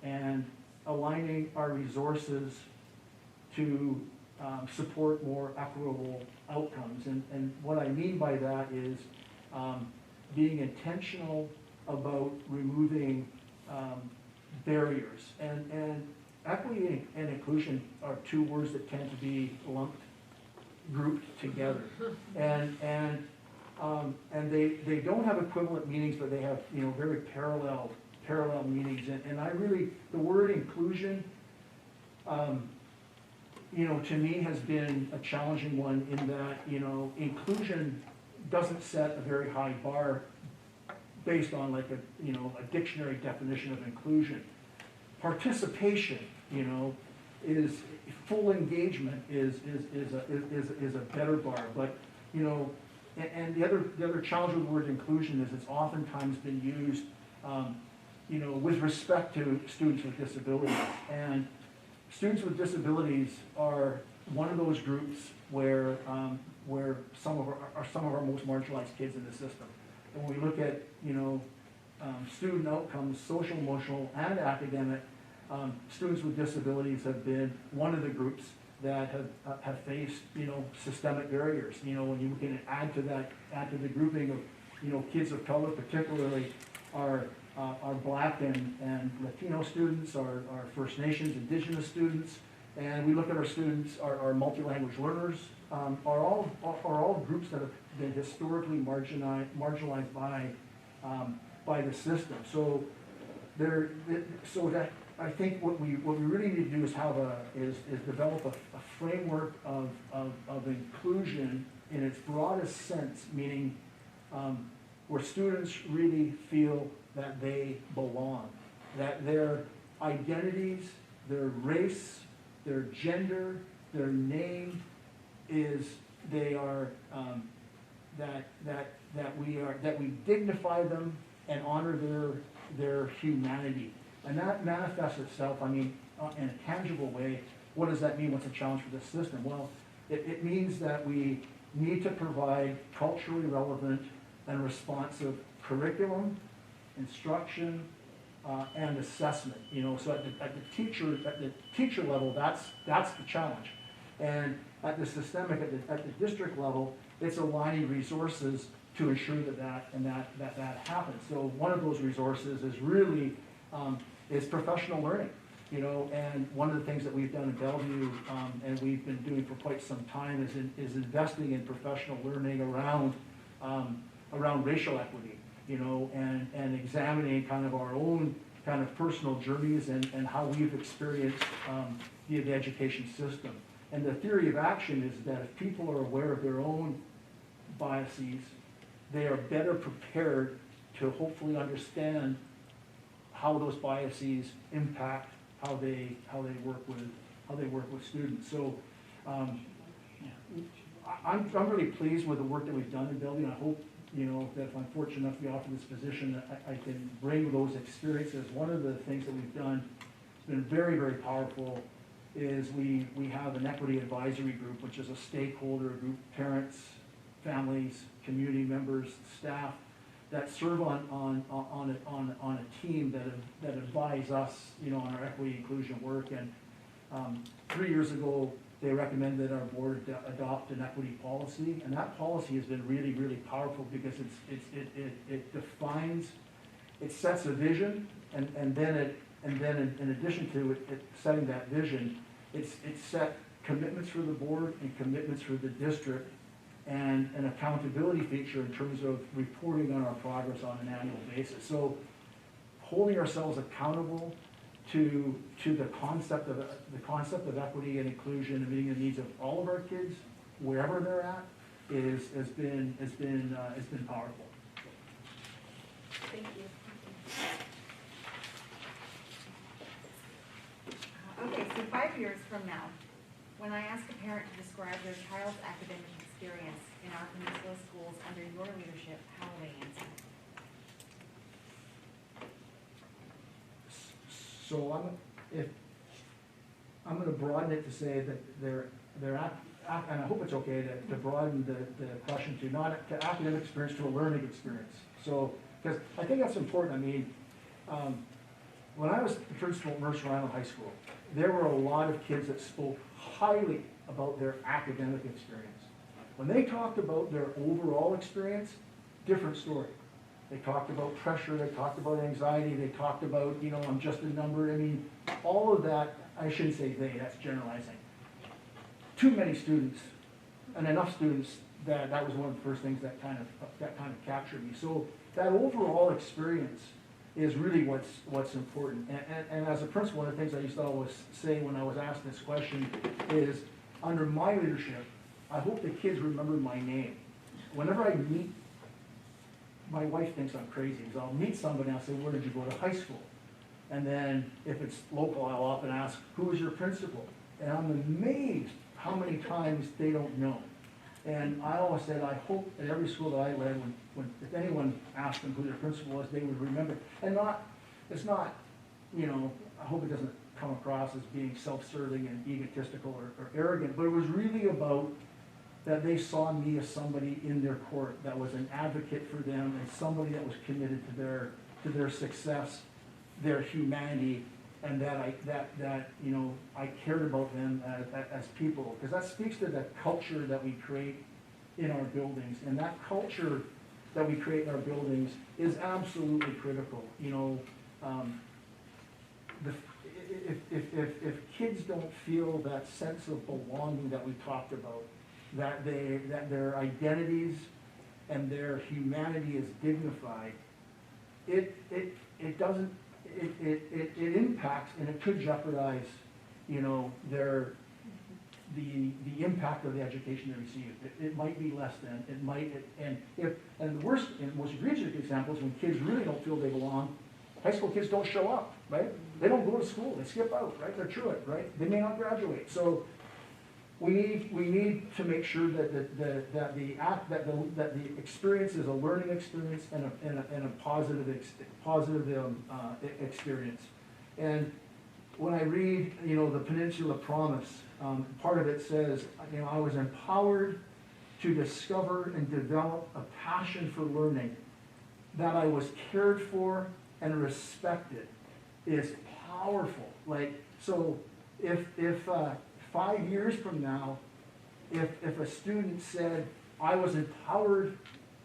and aligning our resources to support more equitable outcomes. And what I mean by that is being intentional about removing barriers. And equity and inclusion are two words that tend to be grouped together. And they don't have equivalent meanings, but they have, you know, very parallel meanings. And I really, the word inclusion, you know, to me has been a challenging one in that, you know, inclusion doesn't set a very high bar based on like a, you know, a dictionary definition of inclusion. Participation, you know, is full engagement is a better bar. But, you know, and the other challenge with the word inclusion is it's oftentimes been used, you know, with respect to students with disabilities. And students with disabilities are one of those groups where some of our most marginalized kids in the system. And when we look at, you know, student outcomes, social, emotional, and academic, students with disabilities have been one of the groups that have faced, you know, systemic barriers. You know, when you can add to the grouping of, you know, kids of color, particularly our Black and Latino students, our First Nations, Indigenous students, and we look at our students, our multi-language learners, are all groups that have been historically marginalized by the system. So that I think what we really need to do is develop a framework of inclusion in its broadest sense, meaning where students really feel that they belong, that their identities, their race, their gender, their name is, they are, that we dignify them and honor their humanity. And that manifests itself, I mean, in a tangible way. What does that mean? What's a challenge for this system? Well, it means that we need to provide culturally relevant and responsive curriculum, instruction, and assessment. You know, so at the teacher level, that's the challenge. And at the systemic, at the district level, it's aligning resources to ensure that happens. So one of those resources is really is professional learning. You know, and one of the things that we've done in Bellevue, and we've been doing for quite some time, is investing in professional learning around racial equity. You know, and examining kind of our own kind of personal journeys and how we've experienced the education system. And the theory of action is that if people are aware of their own biases, they are better prepared to hopefully understand how those biases impact how they work with students. So I'm really pleased with the work that we've done in Bellevue, and I hope, you know, that if I'm fortunate enough to be offered this position, I can bring those experiences. One of the things that we've done has been very, very powerful is we have an equity advisory group, which is a stakeholder group, parents, families, community members, staff, that serve on a team that advise us, you know, on our equity inclusion work. And 3 years ago, They recommend that our board adopt an equity policy, and that policy has been really, really powerful because it defines, it sets a vision, and then in addition to it setting that vision, it's set commitments for the board and commitments for the district, and an accountability feature in terms of reporting on our progress on an annual basis. So holding ourselves accountable to the concept of equity and inclusion and meeting the needs of all of our kids, wherever they're at, has been powerful. Thank you. Okay, so 5 years from now, when I ask a parent to describe their child's academic experience in our Peninsula schools under your leadership, how will they answer? So I'm going to broaden it to say that they're and I hope it's okay to broaden the question to not to academic experience to a learning experience. So, because I think that's important. I mean, when I was the principal at Mercer Island High School, there were a lot of kids that spoke highly about their academic experience. When they talked about their overall experience, different story. They talked about pressure, they talked about anxiety, they talked about, I'm just a number. I mean, all of that, I shouldn't say they, that's generalizing. Too many students, and enough students, that was one of the first things that kind of captured me. So that overall experience is really what's important. And as a principal, one of the things I used to always say when I was asked this question is, under my leadership, I hope the kids remember my name. Whenever I meet, my wife thinks I'm crazy, because I'll meet somebody and I'll say, where did you go to high school? And then if it's local, I'll often ask, who is your principal? And I'm amazed how many times they don't know. And I always said, I hope at every school that I led, if anyone asked them who their principal was, they would remember. And it's not, I hope it doesn't come across as being self-serving and egotistical or arrogant, but it was really about that they saw me as somebody in their court that was an advocate for them and somebody that was committed to their success, their humanity, and that I cared about them as people, because that speaks to the culture that we create in our buildings, and that culture that we create in our buildings is absolutely critical. If kids don't feel that sense of belonging that we talked about, that their identities and their humanity is dignified, it impacts, and it could jeopardize, the impact of the education they receive. It might be less than, and the worst and most egregious examples, when kids really don't feel they belong, high school kids don't show up, right? They don't go to school, they skip out, right? They're through it, right? They may not graduate. So we need to make sure that the experience is a learning experience and a positive experience. And when I read, the Peninsula Promise, part of it says, I was empowered to discover and develop a passion for learning, that I was cared for and respected, is powerful. So if 5 years from now, if a student said, I was empowered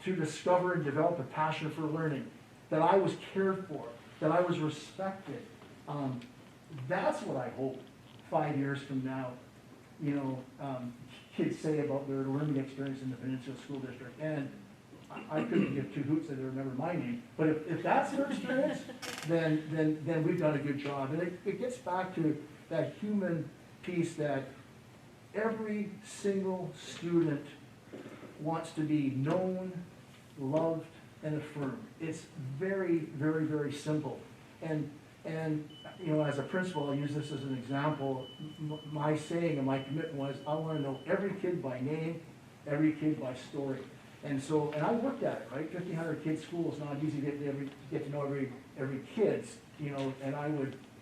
to discover and develop a passion for learning, that I was cared for, that I was respected, that's what I hope 5 years from now, kids say about their learning experience in the Peninsula School District. And I couldn't give two hoots that they remember my name, but if that's their experience, then we've done a good job. And it gets back to that human piece that every single student wants to be known, loved, and affirmed. It's very, very, very simple. And as a principal, I'll use this as an example. My saying and my commitment was, I want to know every kid by name, every kid by story. And I worked at it, right? 1,500 kids school is not easy to get to know every kid, and I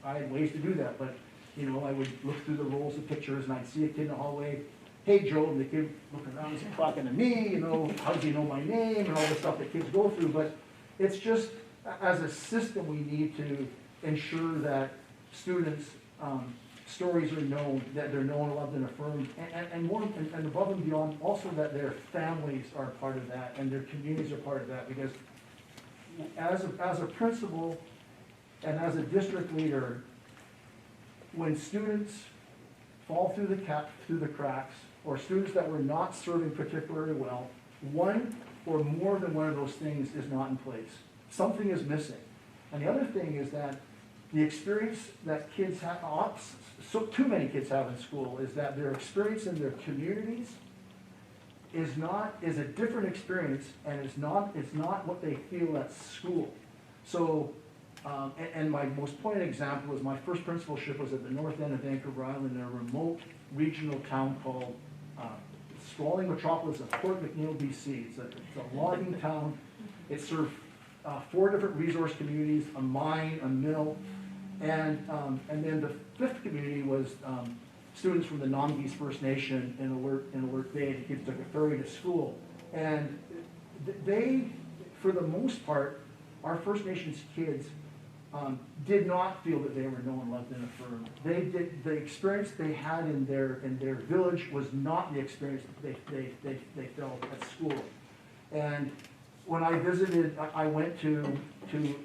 had ways to do that, but I would look through the rolls of pictures and I'd see a kid in the hallway, hey Joe, and the kid looking around and talking to me, how does he know my name, and all the stuff that kids go through. But it's just, as a system, we need to ensure that students stories are known, that they're known, loved, and affirmed, and above and beyond, also that their families are part of that, and their communities are part of that, because as a principal and as a district leader, when students fall through the cracks, or students that were not serving particularly well, one or more than one of those things is not in place. Something is missing. And the other thing is that the experience that kids have, so too many kids have in school, is that their experience in their communities is a different experience, and it's not what they feel at school. So, and my most poignant example is my first principalship was at the north end of Vancouver Island in a remote regional town called sprawling metropolis of Port McNeill, BC. It's a logging town. It served 4 different resource communities, a mine, a mill, and then the 5th community was students from the Nomgees First Nation in Alert Bay. The kids took a ferry to school, and they, for the most part, our First Nations kids did not feel that they were known, loved, and affirmed. The experience they had in their village was not the experience that they felt at school. And when I visited, I went to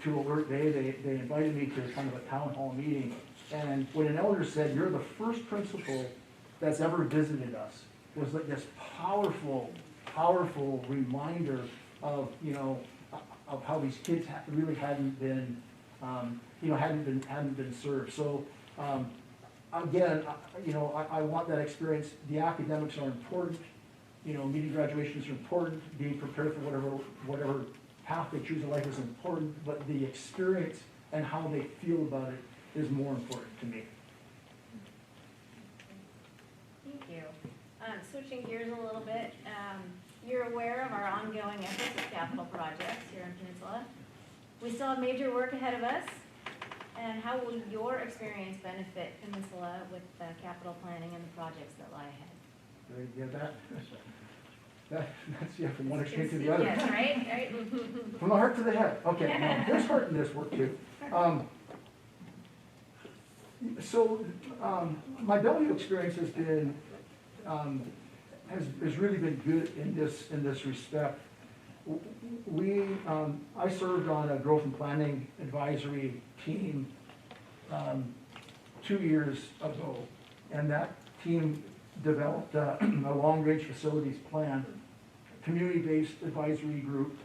Alert Bay. They invited me to kind of a town hall meeting. And when an elder said, "You're the first principal that's ever visited us," it was like this powerful reminder of, of how these kids really hadn't been served. So again, I want that experience. The academics are important. Meeting graduations are important. Being prepared for whatever path they choose in life is important. But the experience and how they feel about it is more important to me. Thank you. Switching gears a little bit, you're aware of our ongoing efforts with capital projects here in Peninsula. We still have major work ahead of us. And how will your experience benefit Peninsula with the capital planning and the projects that lie ahead? Did I get that? That's, yeah, from one extreme to the other. Yes, right? From the heart to the head. Okay, no, there's heart in this work too. My Bellevue experience has been, has really been good in this respect. I served on a growth and planning advisory team 2 years ago, and that team developed a long-range facilities plan, community-based advisory group,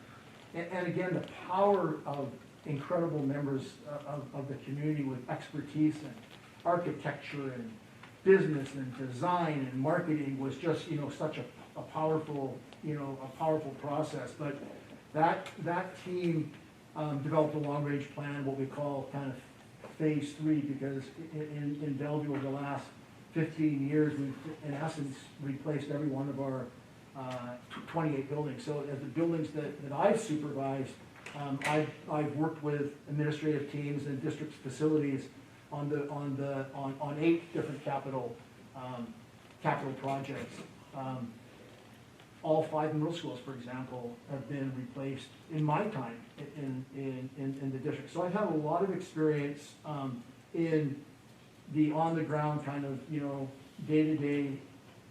and again, the power of incredible members of the community with expertise in architecture and business and design and marketing was just, such a powerful, a powerful process. But that team developed a long-range plan, what we call kind of phase 3, because in Bellevue over the last 15 years, we've in essence replaced every one of our 28 buildings. So as the buildings that I've supervised, I've worked with administrative teams and district facilities on 8 different capital projects. All 5 middle schools, for example, have been replaced in my time in the district. So I've had a lot of experience in the on-the-ground kind of, day-to-day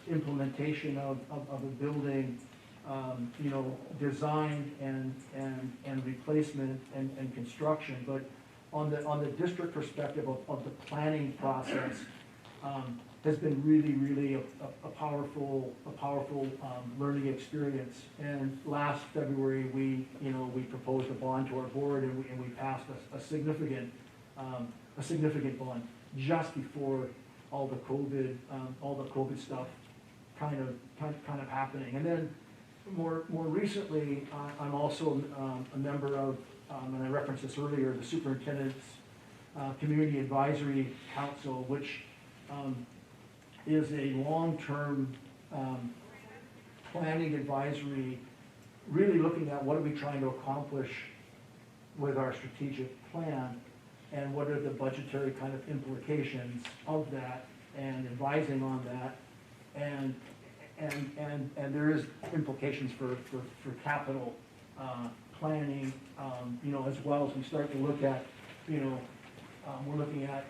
implementation of a building, design and replacement and construction. But on the district perspective of the planning process, has been really a powerful learning experience. And last February, we proposed a bond to our board, and we passed a significant bond just before all the COVID stuff kind of happening. And then more recently, I'm also a member of, and I referenced this earlier, the Superintendent's Community Advisory Council, which is a long-term planning advisory, really looking at what are we trying to accomplish with our strategic plan, and what are the budgetary kind of implications of that, and advising on that, and there is implications for capital planning, as well as we start to look at, we're looking at,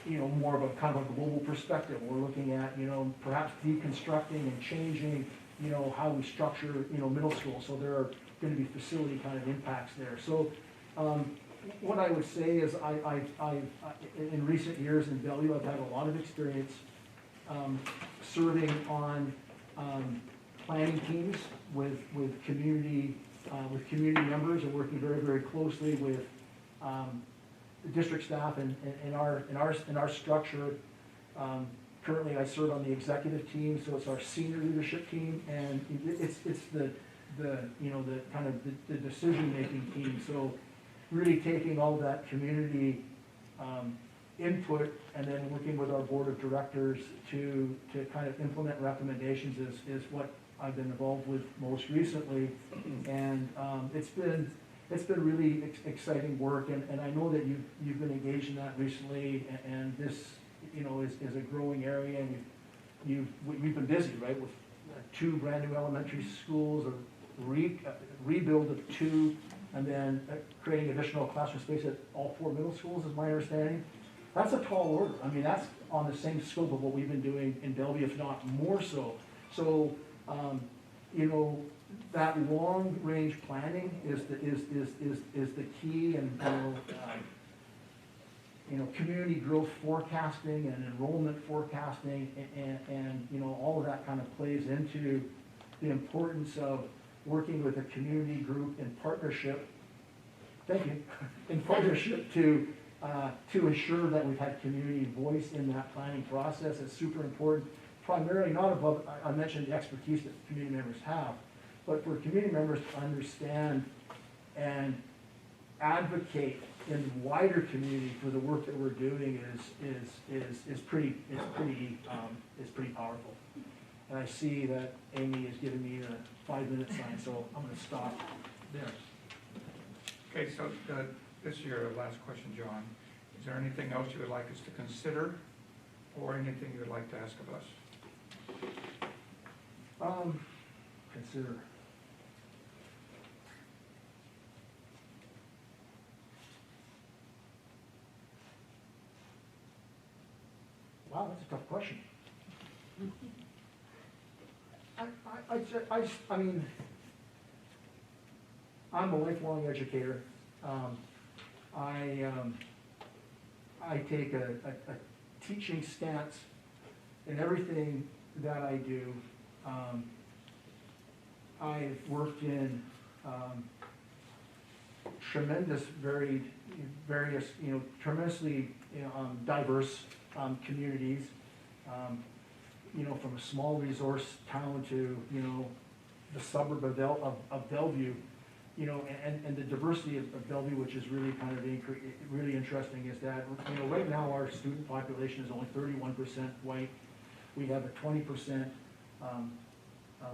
more of a kind of a global perspective. We're looking at, perhaps deconstructing and changing, how we structure, middle school. So there are going to be facility kind of impacts there. So what I would say is I've in recent years in Bellevue, I've had a lot of experience serving on planning teams with community members and working very, very closely with the district staff and in our structure. Currently, I serve on the executive team, so it's our senior leadership team, and it's the kind of the decision-making team. So really taking all that community input and then working with our board of directors to kind of implement recommendations is what I've been involved with most recently. And it's been really exciting work, and I know that you've been engaged in that recently, and this is a growing area, and we've been busy, right, with 2 brand new elementary schools, a rebuild of 2, and then creating additional classroom space at all 4 middle schools, is my understanding. That's a tall order. I mean, that's on the same scope of what we've been doing in Bellevue, if not more so. So, that long-range planning is the key, and community growth forecasting and enrollment forecasting, and all of that kind of plays into the importance of working with a community group in partnership. Thank you. In partnership to ensure that we've had community voice in that planning process is super important. Primarily not above, I mentioned the expertise that community members have, but for community members to understand and advocate in the wider community for the work that we're doing is pretty powerful. And I see that Amy is giving me a 5-minute sign, so I'm going to stop there. Okay, so this is your last question, John. Is there anything else you would like us to consider, or anything you would like to ask of us? Consider. Wow, that's a tough question. I mean, I'm a lifelong educator. I take a teaching stance in everything that I do. I've worked in various, tremendously diverse communities, from a small resource town to, the suburb of Bellevue, and the diversity of Bellevue, which is really kind of really interesting, is that, right now our student population is only 31% white. We have a 20%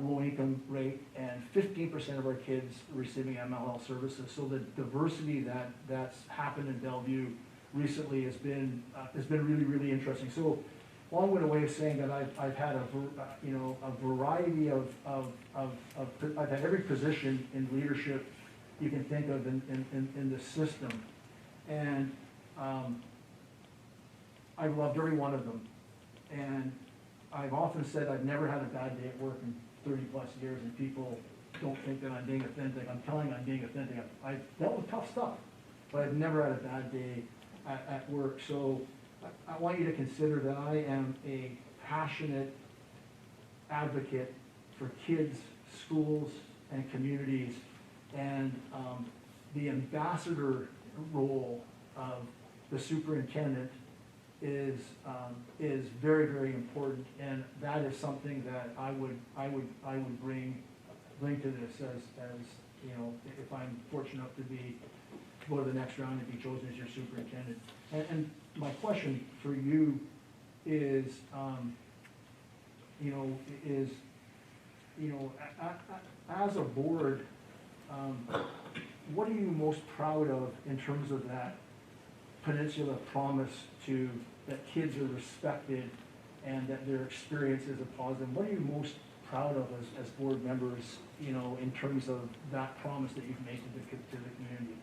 low-income rate, and 15% of our kids receiving MLL services. So the diversity that's happened in Bellevue recently has been really, really interesting. So, long-winded way of saying that I've had a variety of I've had every position in leadership you can think of in the system, and I've loved every one of them. And I've often said I've never had a bad day at work in 30+ years, and people don't think that I'm being authentic. I'm telling them I'm being authentic. I've dealt with tough stuff, but I've never had a bad day at work. So I want you to consider that I am a passionate advocate for kids, schools, and communities, and the ambassador role of the superintendent is very, very important, and that is something that I would bring to this as if I'm fortunate enough to go to the next round and be chosen as your superintendent. And my question for you is, as a board, what are you most proud of in terms of that Peninsula promise that kids are respected and that their experience is a positive? What are you most proud of as board members, in terms of that promise that you've made to the community?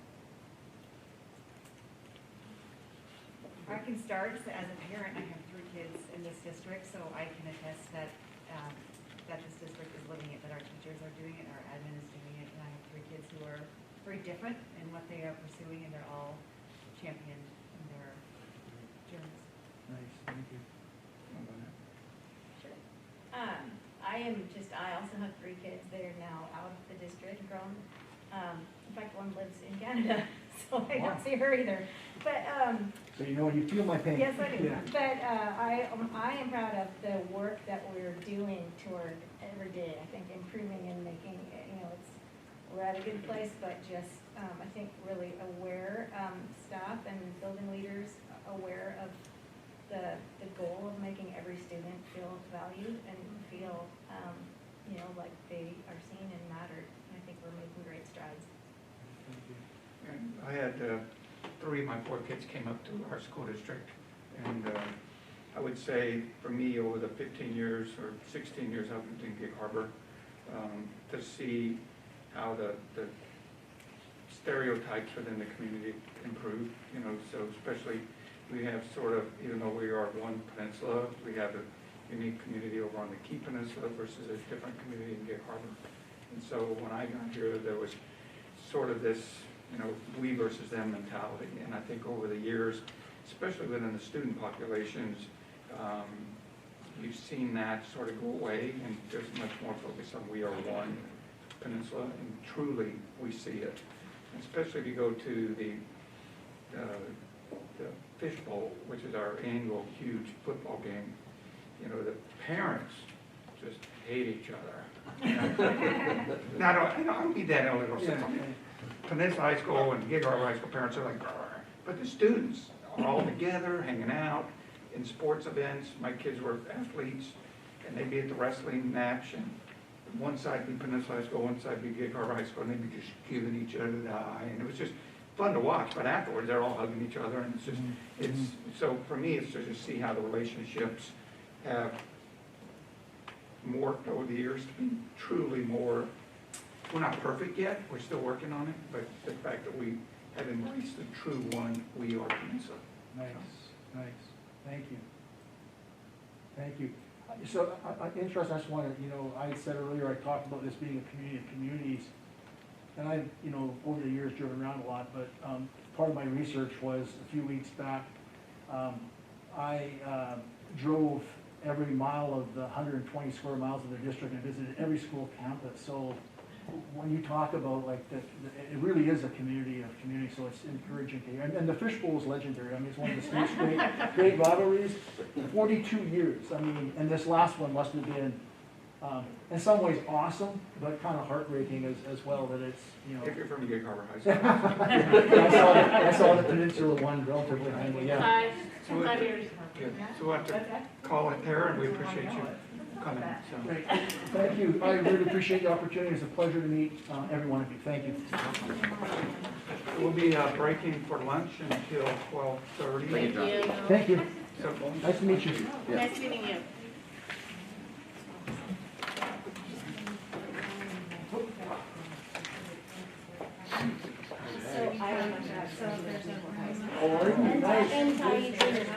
I can start, so as a parent, I have 3 kids in this district, so I can attest that, that this district is living it, that our teachers are doing it, our admin is doing it, and I have 3 kids who are very different in what they are pursuing, and they're all championed in their journeys. Nice, thank you. Sure. I also have 3 kids. They're now out of the district, grown. In fact, one lives in Canada, so I don't see her either. But, So you know, you feel my pain. yes, I do. Yeah. But, I am proud of the work that we're doing toward every day. I think improving and making, we're at a good place, but just, I think really aware, staff and building leaders aware of the goal of making every student feel valued and feel, like they are seen and mattered. And I think we're making great strides. Thank you. And I had 3 of my 4 kids came up to our school district, and I would say for me over the 15 years or 16 years I've lived in Gig Harbor, to see how the stereotypes within the community improve, so especially we have sort of, even though we are one peninsula, we have a unique community over on the Key Peninsula versus a different community in Gig Harbor. And so when I got here, there was sort of this, we versus them mentality. And I think over the years, especially within the student populations, you've seen that sort of go away, and there's much more focus on we are one peninsula, and truly we see it. And especially if you go to the Fish Bowl, which is our annual huge football game, the parents just hate each other. Now, I don't mean that in a literal sense. Peninsula High School and Gig Harbor High School parents are like, "Grr." But the students are all together, hanging out in sports events. My kids were athletes, and they'd be at the wrestling match, and one side be Peninsula High School, one side be Gig Harbor High School, and they'd be just giving each other the eye, and it was just fun to watch. But afterwards, they're all hugging each other, and so for me, it's to just see how the relationships have morphed over the years to be truly more. We're not perfect yet, we're still working on it, but the fact that we have embraced the true one, we are Peninsula. Nice, thank you. Thank you. So, interesting, I just wanted, I said earlier, I talked about this being a community of communities, and I've, over the years driven around a lot, but part of my research was a few weeks back, I drove every mile of the 120 square miles of the district and visited every school campus. So when you talk about it really is a community of communities, so it's encouraging to hear. And the Fish Bowl is legendary. I mean, it's one of the state's great rivalries. 42 years. I mean, and this last one must have been, in some ways, awesome, but kind of heartbreaking as well. That it's If you're from Gig Harbor High School. I saw the Peninsula one relatively handily. Yeah. 5 years. Good. So we'll have to call it there, and we appreciate you coming. So. Great. Thank you. I really appreciate the opportunity. It's a pleasure to meet every one of you. Thank you. We'll be breaking for lunch until 12:30. Thank you. Thank you. So, Nice to meet you. Nice meeting you. So I don't know, so there's no. How are you? Nice. And Heidi.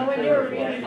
Oh, when you were reading.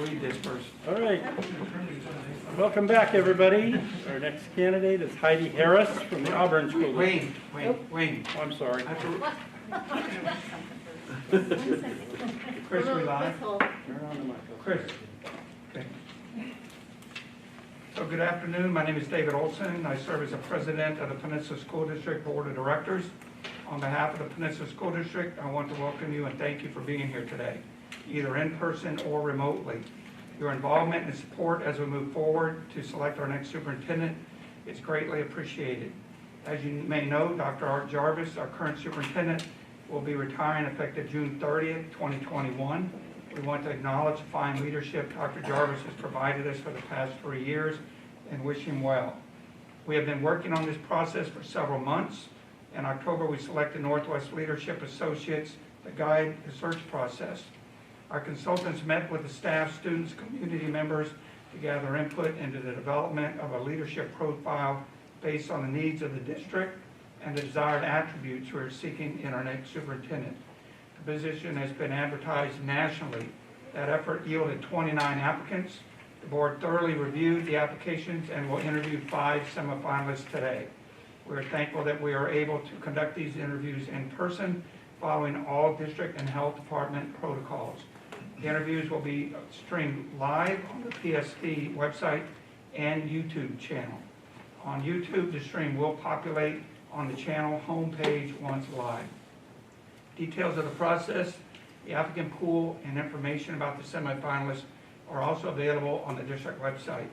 Read this first. All right. Welcome back, everybody. Our next candidate is Heidi Harris from the Auburn School District. Wayne. Oh, I'm sorry. Chris, we live? Turn on the microphone. Chris. Okay. So good afternoon. My name is David Olson. I serve as the president of the Peninsula School District Board of Directors. On behalf of the Peninsula School District, I want to welcome you and thank you for being here today, either in person or remotely. Your involvement and support as we move forward to select our next superintendent is greatly appreciated. As you may know, Dr. Art Jarvis, our current superintendent, will be retiring effective June 30th, 2021. We want to acknowledge the fine leadership Dr. Jarvis has provided us for the past 3 years and wish him well. We have been working on this process for several months. In October, we selected Northwest Leadership Associates to guide the search process. Our consultants met with the staff, students, community members to gather input into the development of a leadership profile based on the needs of the district and the desired attributes we are seeking in our next superintendent. The position has been advertised nationally That effort yielded 29 applicants. The board thoroughly reviewed the applications and will interview 5 semifinalists today. We are thankful that we are able to conduct these interviews in person, following all district and health department protocols. The interviews will be streamed live on the PST website and YouTube channel. On YouTube, the stream will populate on the channel homepage once live. Details of the process, the applicant pool, and information about the semifinalists are also available on the district website.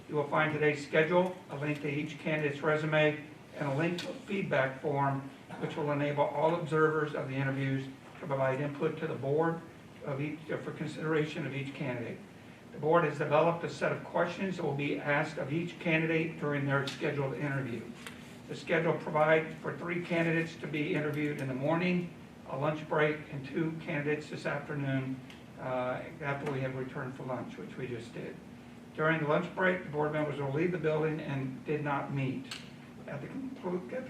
You will find today's schedule, a link to each candidate's resume, and a link to a feedback form, which will enable all observers of the interviews to provide input to the board for consideration of each candidate. The board has developed a set of questions that will be asked of each candidate during their scheduled interview. The schedule provides for 3 candidates to be interviewed in the morning, a lunch break, and 2 candidates this afternoon after we have returned for lunch, which we just did. During the lunch break, the board members will leave the building and did not meet. At the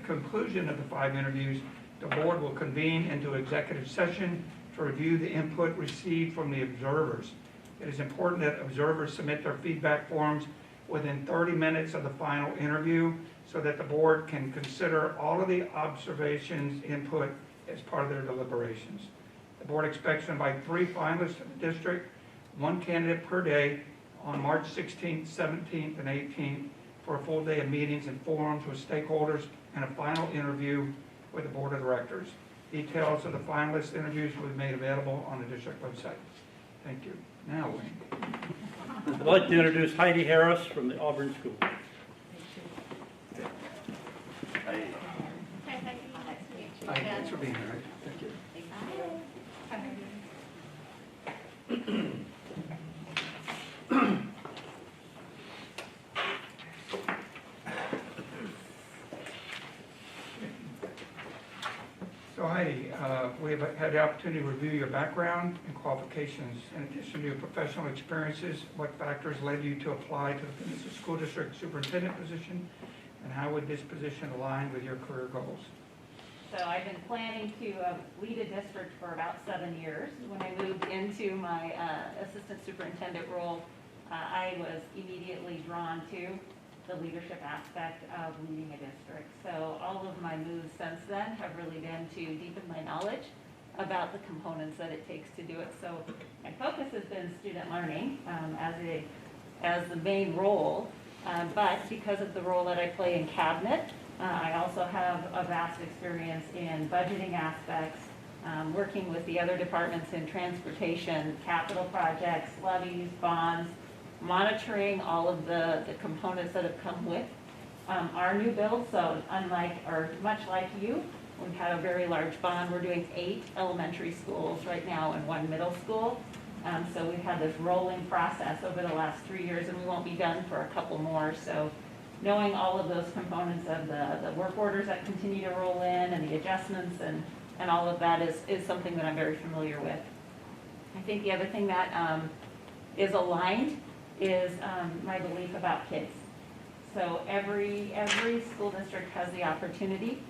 conclusion of the 5 interviews, the board will convene into executive session to review the input received from the observers. It is important that observers submit their feedback forms within 30 minutes of the final interview so that the board can consider all of the observations input as part of their deliberations. The board expects to invite 3 finalists to the district, 1 candidate per day, on March 16th, 17th, and 18th for a full day of meetings and forums with stakeholders and a final interview with the board of directors. Details of the finalist interviews will be made available on the district website. Thank you. Now, Wayne. I'd like to introduce Heidi Harris from the Auburn School. Hi, thanks for being here. Thank you. So Heidi, we have had the opportunity to review your background and qualifications. In addition to your professional experiences, what factors led you to apply to the Peninsula School District Superintendent position, and how would this position align with your career goals? So I've been planning to lead a district for about 7 years. When I moved into my assistant superintendent role, I was immediately drawn to the leadership aspect of leading a district. So all of my moves since then have really been to deepen my knowledge about the components that it takes to do it. So my focus has been student learning as the main role, but because of the role that I play in cabinet, I also have a vast experience in budgeting aspects, working with the other departments in transportation, capital projects, levies, bonds, monitoring all of the components that have come with our new build. So much like you, we've had a very large bond. We're doing 8 elementary schools right now and 1 middle school. So we've had this rolling process over the last 3 years, and we won't be done for a couple more. So knowing all of those components of the work orders that continue to roll in and the adjustments and all of that is something that I'm very familiar with. I think the other thing that is aligned is my belief about kids. So every school district has the opportunity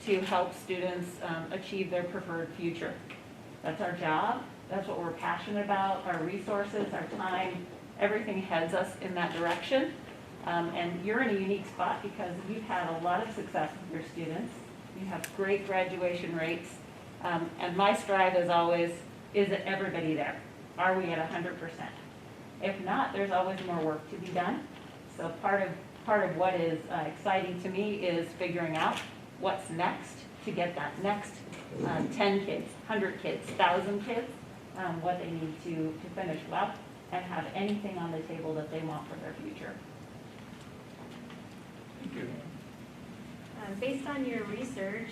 to help students achieve their preferred future. That's our job. That's what we're passionate about. Our resources, our time, everything heads us in that direction. And you're in a unique spot because you've had a lot of success with your students. You have great graduation rates. And my strive is always, is it everybody there? Are we at 100%? If not, there's always more work to be done. So part of what is exciting to me is figuring out what's next to get that next 10 kids, 100 kids, 1,000 kids, what they need to finish well and have anything on the table that they want for their future. Thank you. Based on your research,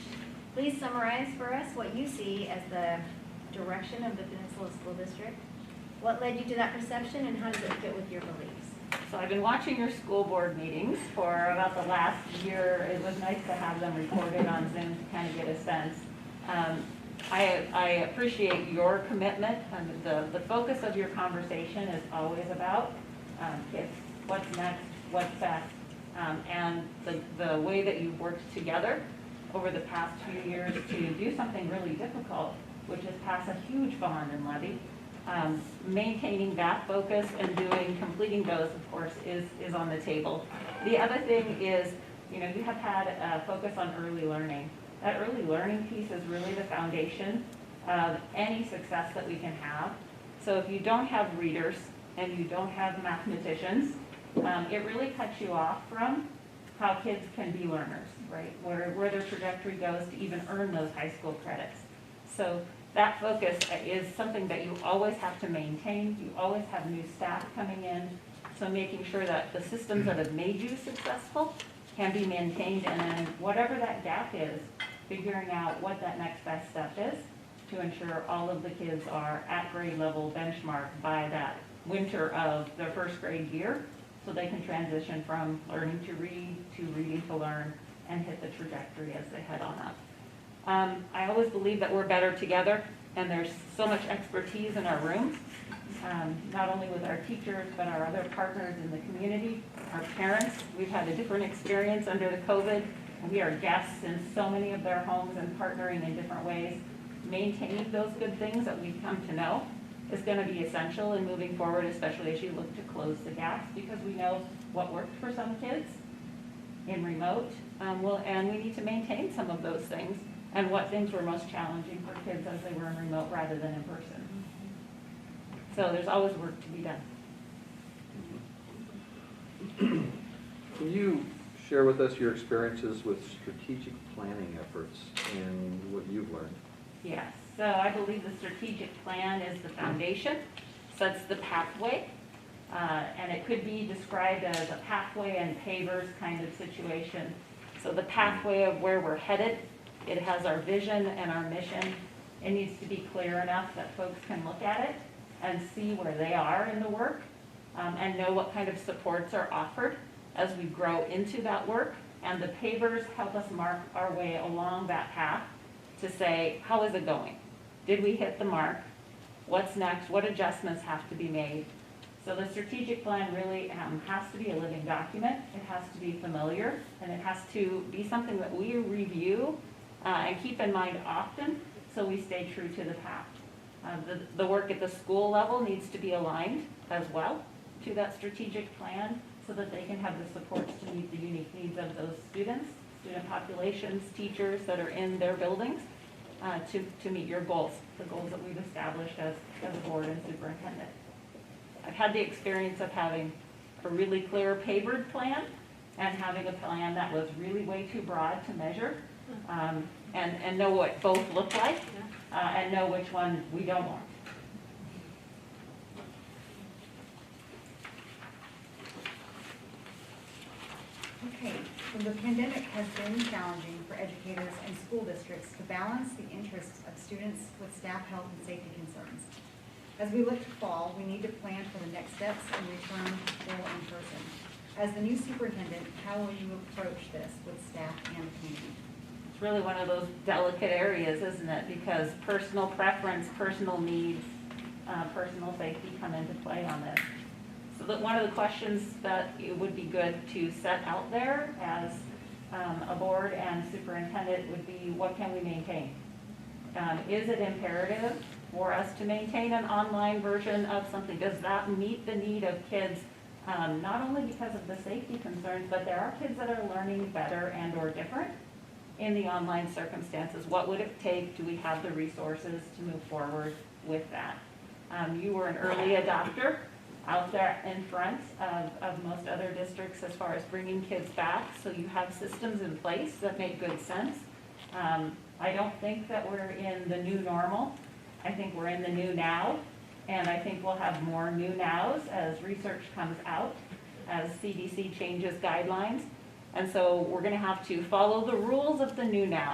please summarize for us what you see as the direction of the Peninsula School District. What led you to that perception, and how does it fit with your beliefs? So I've been watching your school board meetings for about the last year. It was nice to have them recorded on Zoom to kind of get a sense. I appreciate your commitment, and the focus of your conversation is always about kids, what's next, what's best, and the way that you've worked together over the past few years to do something really difficult, which is pass a huge bond and levy. Maintaining that focus and completing those, of course, is on the table. The other thing is, you have had a focus on early learning. That early learning piece is really the foundation of any success that we can have. So if you don't have readers and you don't have mathematicians, it really cuts you off from how kids can be learners, right? Where their trajectory goes to even earn those high school credits. So that focus is something that you always have to maintain. You always have new staff coming in. So making sure that the systems that have made you successful can be maintained, and then whatever that gap is, figuring out what that next best step is to ensure all of the kids are at grade level benchmark by that winter of their first grade year, so they can transition from learning to read to reading to learn and hit the trajectory as they head on up. I always believe that we're better together, and there's so much expertise in our rooms, not only with our teachers, but our other partners in the community, our parents. We've had a different experience under the COVID, and we are guests in so many of their homes and partnering in different ways. Maintaining those good things that we've come to know is going to be essential in moving forward, especially as you look to close the gaps, because we know what worked for some kids in remote, and we need to maintain some of those things, and what things were most challenging for kids as they were in remote rather than in person. So there's always work to be done. Can you share with us your experiences with strategic planning efforts and what you've learned? Yes, so I believe the strategic plan is the foundation, sets the pathway, and it could be described as a pathway and pavers kind of situation. So the pathway of where we're headed, it has our vision and our mission. It needs to be clear enough that folks can look at it and see where they are in the work, and know what kind of supports are offered as we grow into that work. And the pavers help us mark our way along that path to say, how is it going? Did we hit the mark? What's next? What adjustments have to be made? So the strategic plan really has to be a living document. It has to be familiar, and it has to be something that we review and keep in mind often, so we stay true to the path. The work at the school level needs to be aligned as well to that strategic plan, so that they can have the supports to meet the unique needs of those students, student populations, teachers that are in their buildings, to meet your goals, the goals that we've established as a board and superintendent. I've had the experience of having a really clear pavered plan and having a plan that was really way too broad to measure, and know what both look like, and know which one we don't want. Okay, so the pandemic has been challenging for educators and school districts to balance the interests of students with staff health and safety concerns. As we look to fall, we need to plan for the next steps and return to full in person. As the new superintendent, how will you approach this with staff and the community? It's really one of those delicate areas, isn't it? Because personal preference, personal needs, personal safety come into play on this. So that one of the questions that it would be good to set out there as a board and superintendent would be, what can we maintain? Is it imperative for us to maintain an online version of something? Does that meet the need of kids, not only because of the safety concerns, but there are kids that are learning better and or different in the online circumstances? What would it take? Do we have the resources to move forward with that? You were an early adopter out there in front of most other districts as far as bringing kids back, so you have systems in place that make good sense. I don't think that we're in the new normal. I think we're in the new now, and I think we'll have more new nows as research comes out, as CDC changes guidelines. And so we're going to have to follow the rules of the new now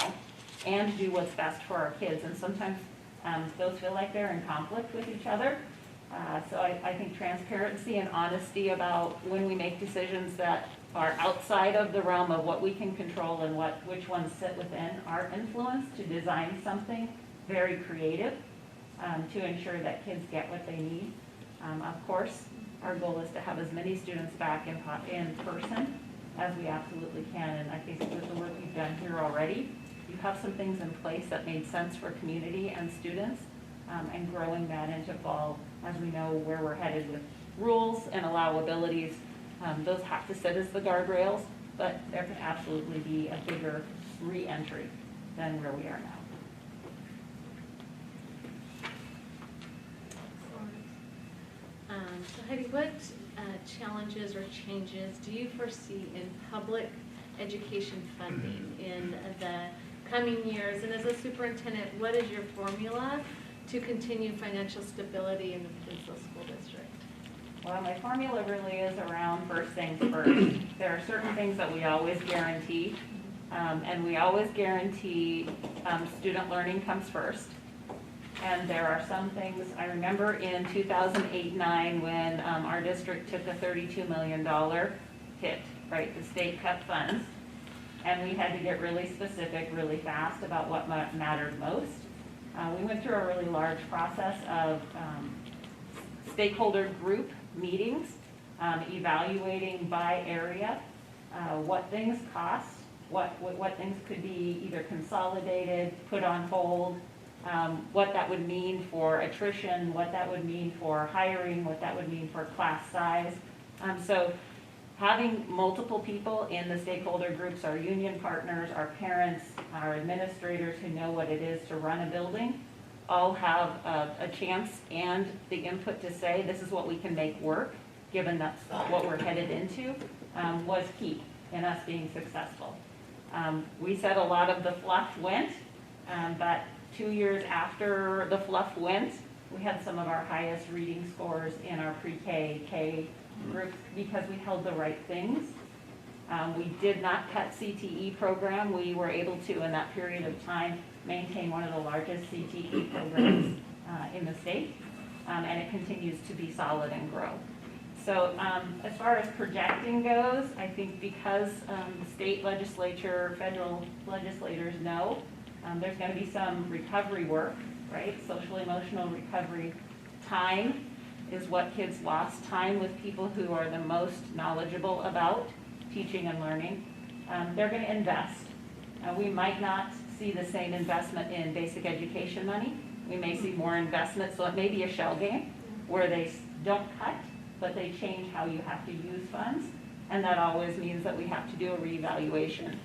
and do what's best for our kids. And sometimes those feel like they're in conflict with each other. So I think transparency and honesty about when we make decisions that are outside of the realm of what we can control and which ones sit within our influence to design something very creative to ensure that kids get what they need. Of course, our goal is to have as many students back in person as we absolutely can, and I think with the work we've done here already, you have some things in place that made sense for community and students, and growing that into fall as we know where we're headed with rules and allowabilities. Those have to sit as the guardrails, but there can absolutely be a bigger re-entry than where we are now. So Heidi, what challenges or changes do you foresee in public education funding in the coming years? And as a superintendent, what is your formula to continue financial stability in the Peninsula School District? Well, my formula really is around first things first. There are certain things that we always guarantee, and we always guarantee student learning comes first. And there are some things, I remember in 2008-9 when our district took a $32 million hit, right? The state cut funds, and we had to get really specific really fast about what mattered most. We went through a really large process of stakeholder group meetings, evaluating by area what things cost, what things could be either consolidated, put on hold, what that would mean for attrition, what that would mean for hiring, what that would mean for class size. So having multiple people in the stakeholder groups, our union partners, our parents, our administrators who know what it is to run a building, all have a chance and the input to say this is what we can make work, given that's what we're headed into, was key in us being successful. We said a lot of the fluff went, but 2 years after the fluff went, we had some of our highest reading scores in our pre-K, K groups because we held the right things. We did not cut CTE program. We were able to, in that period of time, maintain one of the largest CTE programs in the state, and it continues to be solid and grow. So as far as projecting goes, I think because the state legislature, federal legislators know there's going to be some recovery work, right? Social emotional recovery. Time is what kids lost, time with people who are the most knowledgeable about teaching and learning. They're going to invest. We might not see the same investment in basic education money. We may see more investment, so it may be a shell game where they don't cut, but they change how you have to use funds, and that always means that we have to do a reevaluation.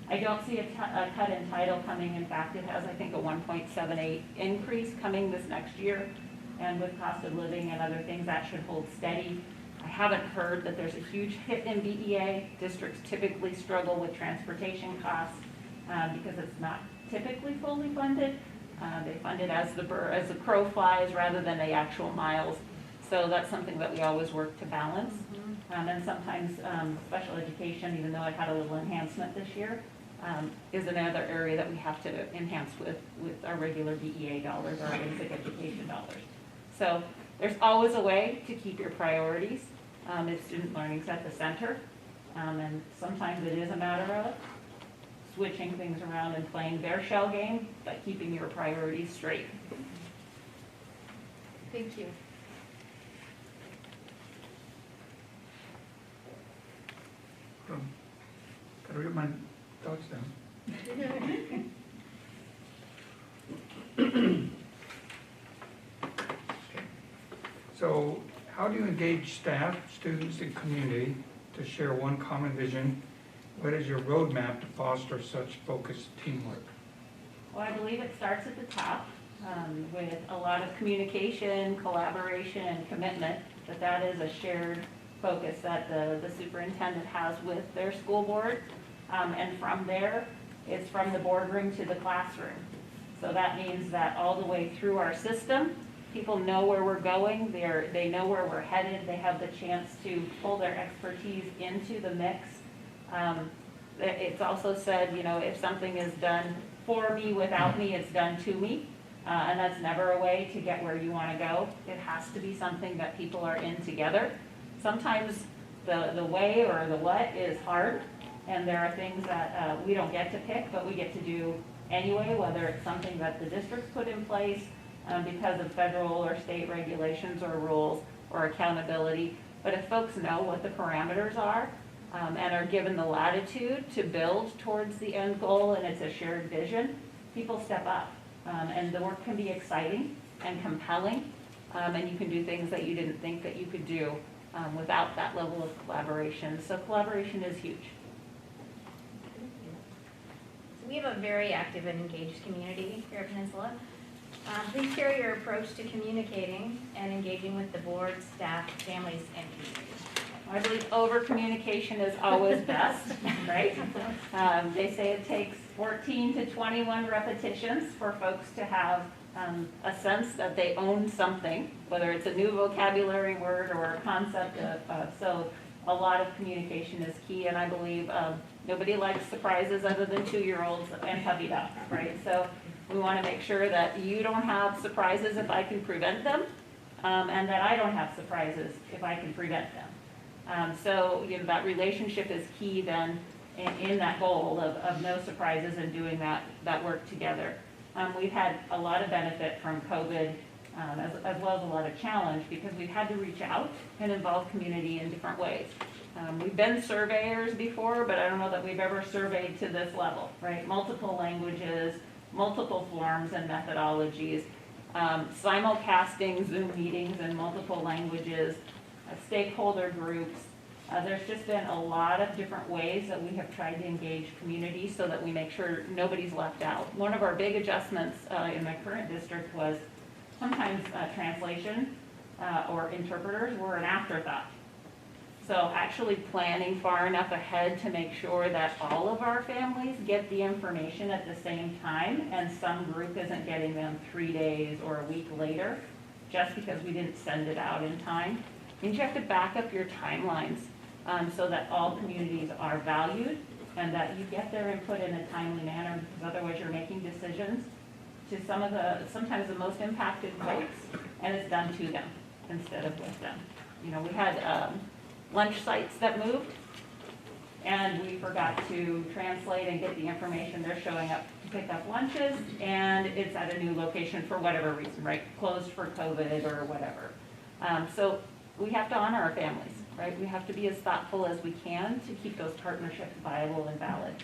I don't see a cut in title coming. In fact, it has, I think, a 1.78 increase coming this next year, and with cost of living and other things, that should hold steady. I haven't heard that there's a huge hit in BEA. Districts typically struggle with transportation costs because it's not typically fully funded. They fund it as the crow flies rather than the actual miles. So that's something that we always work to balance. And sometimes special education, even though it had a little enhancement this year, is another area that we have to enhance with our regular BEA dollars, our basic education dollars. So there's always a way to keep your priorities if student learning's at the center. And sometimes it is a matter of switching things around and playing their shell game, but keeping your priorities straight. Thank you. Gotta get my thoughts down. So how do you engage staff, students, and community to share one common vision? What is your roadmap to foster such focused teamwork? Well, I believe it starts at the top with a lot of communication, collaboration, and commitment, that is a shared focus that the superintendent has with their school board. And from there, it's from the boardroom to the classroom. So that means that all the way through our system, people know where we're going, they know where we're headed, they have the chance to pull their expertise into the mix. It's also said, you know, if something is done for me without me, it's done to me. And that's never a way to get where you want to go. It has to be something that people are in together. Sometimes the way or the what is hard, and there are things that we don't get to pick, but we get to do anyway, whether it's something that the district's put in place because of federal or state regulations or rules or accountability. But if folks know what the parameters are and are given the latitude to build towards the end goal and it's a shared vision, people step up. And the work can be exciting and compelling, and you can do things that you didn't think that you could do without that level of collaboration. So collaboration is huge. We have a very active and engaged community here at Peninsula. Please share your approach to communicating and engaging with the board, staff, families, and community. I believe over-communication is always best, right? They say it takes 14 to 21 repetitions for folks to have a sense that they own something, whether it's a new vocabulary word or a concept. So a lot of communication is key, and I believe nobody likes surprises other than 2-year-olds and puppy dogs, right? So we want to make sure that you don't have surprises if I can prevent them, and that I don't have surprises if I can prevent them. So that relationship is key then in that goal of no surprises and doing that work together. We've had a lot of benefit from COVID as well as a lot of challenge because we've had to reach out and involve community in different ways. We've been surveyors before, but I don't know that we've ever surveyed to this level, right? Multiple languages, multiple forms and methodologies, simulcasting Zoom meetings in multiple languages, stakeholder groups. There's just been a lot of different ways that we have tried to engage community so that we make sure nobody's left out. One of our big adjustments in my current district was sometimes translation or interpreters were an afterthought. So actually planning far enough ahead to make sure that all of our families get the information at the same time and some group isn't getting them 3 days or a week later just because we didn't send it out in time. Means you have to back up your timelines so that all communities are valued and that you get their input in a timely manner because otherwise you're making decisions to sometimes the most impacted folks and it's done to them instead of with them. We had lunch sites that moved and we forgot to translate and get the information. They're showing up to pick up lunches and it's at a new location for whatever reason, right? Closed for COVID or whatever. So we have to honor our families, right? We have to be as thoughtful as we can to keep those partnerships viable and valid.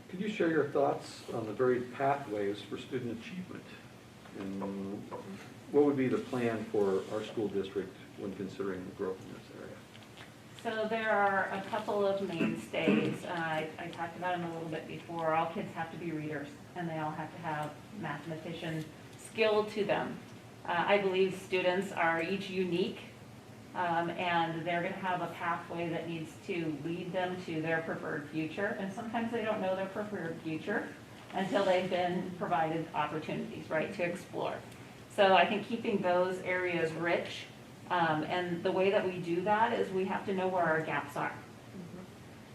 Could you share your thoughts on the varied pathways for student achievement? And what would be the plan for our school district when considering the growth in this area? So there are a couple of mainstays. I talked about them a little bit before. All kids have to be readers, and they all have to have mathematician skill to them. I believe students are each unique, and they're going to have a pathway that needs to lead them to their preferred future. And sometimes they don't know their preferred future until they've been provided opportunities, right, to explore. So I think keeping those areas rich. And the way that we do that is we have to know where our gaps are.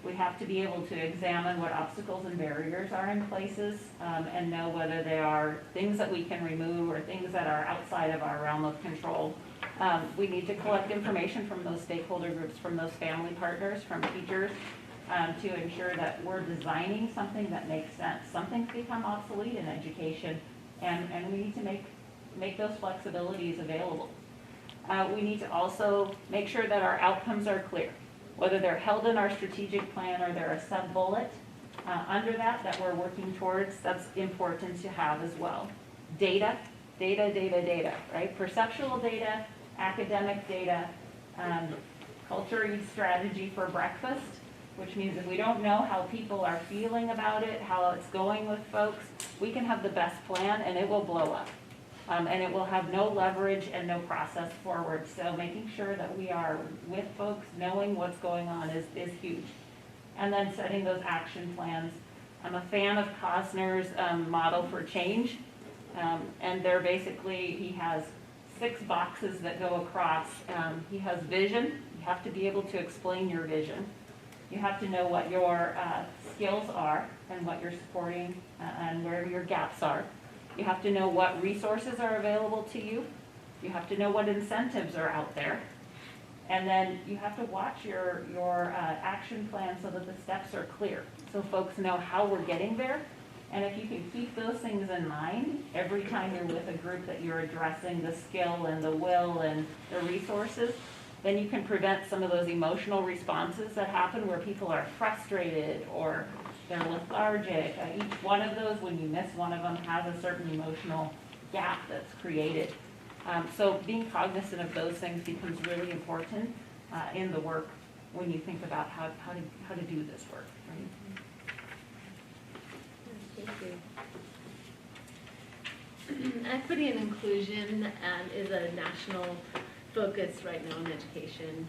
We have to be able to examine what obstacles and barriers are in places and know whether they are things that we can remove or things that are outside of our realm of control. We need to collect information from those stakeholder groups, from those family partners, from teachers to ensure that we're designing something that makes sense. Some things become obsolete in education and we need to make those flexibilities available. We need to also make sure that our outcomes are clear, whether they're held in our strategic plan or they're a sub-bullet under that we're working towards. That's important to have as well. Data, right? Perceptual data, academic data, culture eats strategy for breakfast, which means if we don't know how people are feeling about it, how it's going with folks, we can have the best plan and it will blow up. And it will have no leverage and no process forward. So making sure that we are with folks, knowing what's going on is huge. And then setting those action plans. I'm a fan of Cosner's model for change. And they're basically, he has 6 boxes that go across. He has vision. You have to be able to explain your vision. You have to know what your skills are and what you're supporting and where your gaps are. You have to know what resources are available to you. You have to know what incentives are out there. And then you have to watch your action plan so that the steps are clear, so folks know how we're getting there. And if you can keep those things in mind every time you're with a group that you're addressing the skill and the will and the resources, then you can prevent some of those emotional responses that happen where people are frustrated or they're lethargic. Each one of those, when you miss one of them, has a certain emotional gap that's created. So being cognizant of those things becomes really important in the work when you think about how to do this work. Right? Thank you. Equity and inclusion is a national focus right now in education.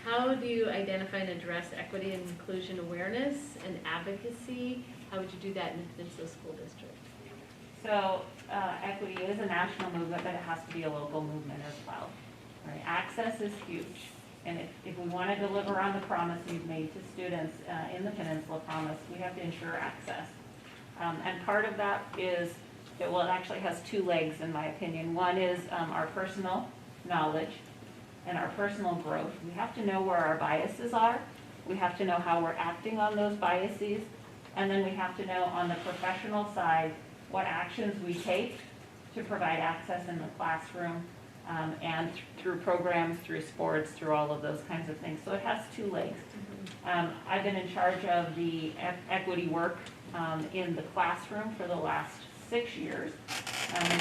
How do you identify and address equity and inclusion awareness and advocacy? How would you do that in the Peninsula School District? So equity is a national movement, but it has to be a local movement as well. Right? Access is huge. And if we want to deliver on the promise we've made to students in the Peninsula Promise, we have to ensure access. And part of that is, it actually has two legs in my opinion. One is our personal knowledge and our personal growth. We have to know where our biases are. We have to know how we're acting on those biases. And then we have to know on the professional side what actions we take to provide access in the classroom and through programs, through sports, through all of those kinds of things. So it has two legs. I've been in charge of the equity work in the classroom for the last 6 years.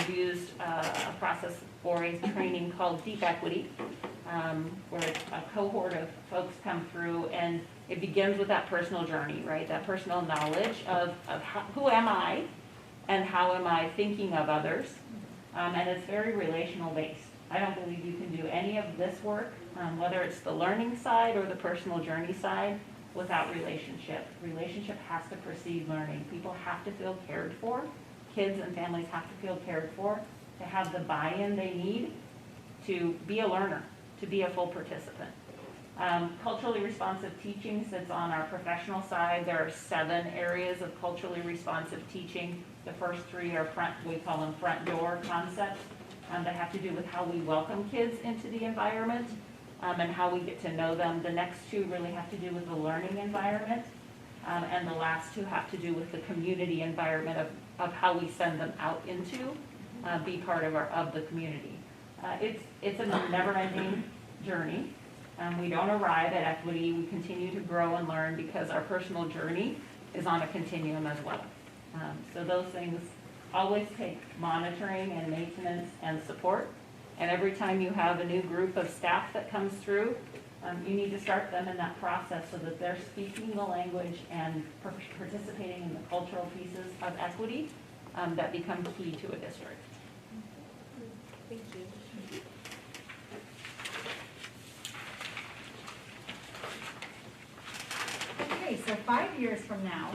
We've used a process for a training called Deep Equity, where a cohort of folks come through, and it begins with that personal journey, right? That personal knowledge of who am I and how am I thinking of others. And it's very relational based. I don't believe you can do any of this work, whether it's the learning side or the personal journey side, without relationship. Relationship has to precede learning. People have to feel cared for. Kids and families have to feel cared for to have the buy-in they need to be a learner, to be a full participant. Culturally responsive teaching sits on our professional side. There are 7 areas of culturally responsive teaching. The first 3 are we call them front door concepts that have to do with how we welcome kids into the environment and how we get to know them. The next 2 really have to do with the learning environment. And the last 2 have to do with the community environment of how we send them out into, be part of the community. It's a never-ending journey. We don't arrive at equity. We continue to grow and learn because our personal journey is on a continuum as well. So those things always take monitoring and maintenance and support. And every time you have a new group of staff that comes through, you need to start them in that process so that they're speaking the language and participating in the cultural pieces of equity that become key to a district. Thank you. Okay, so 5 years from now,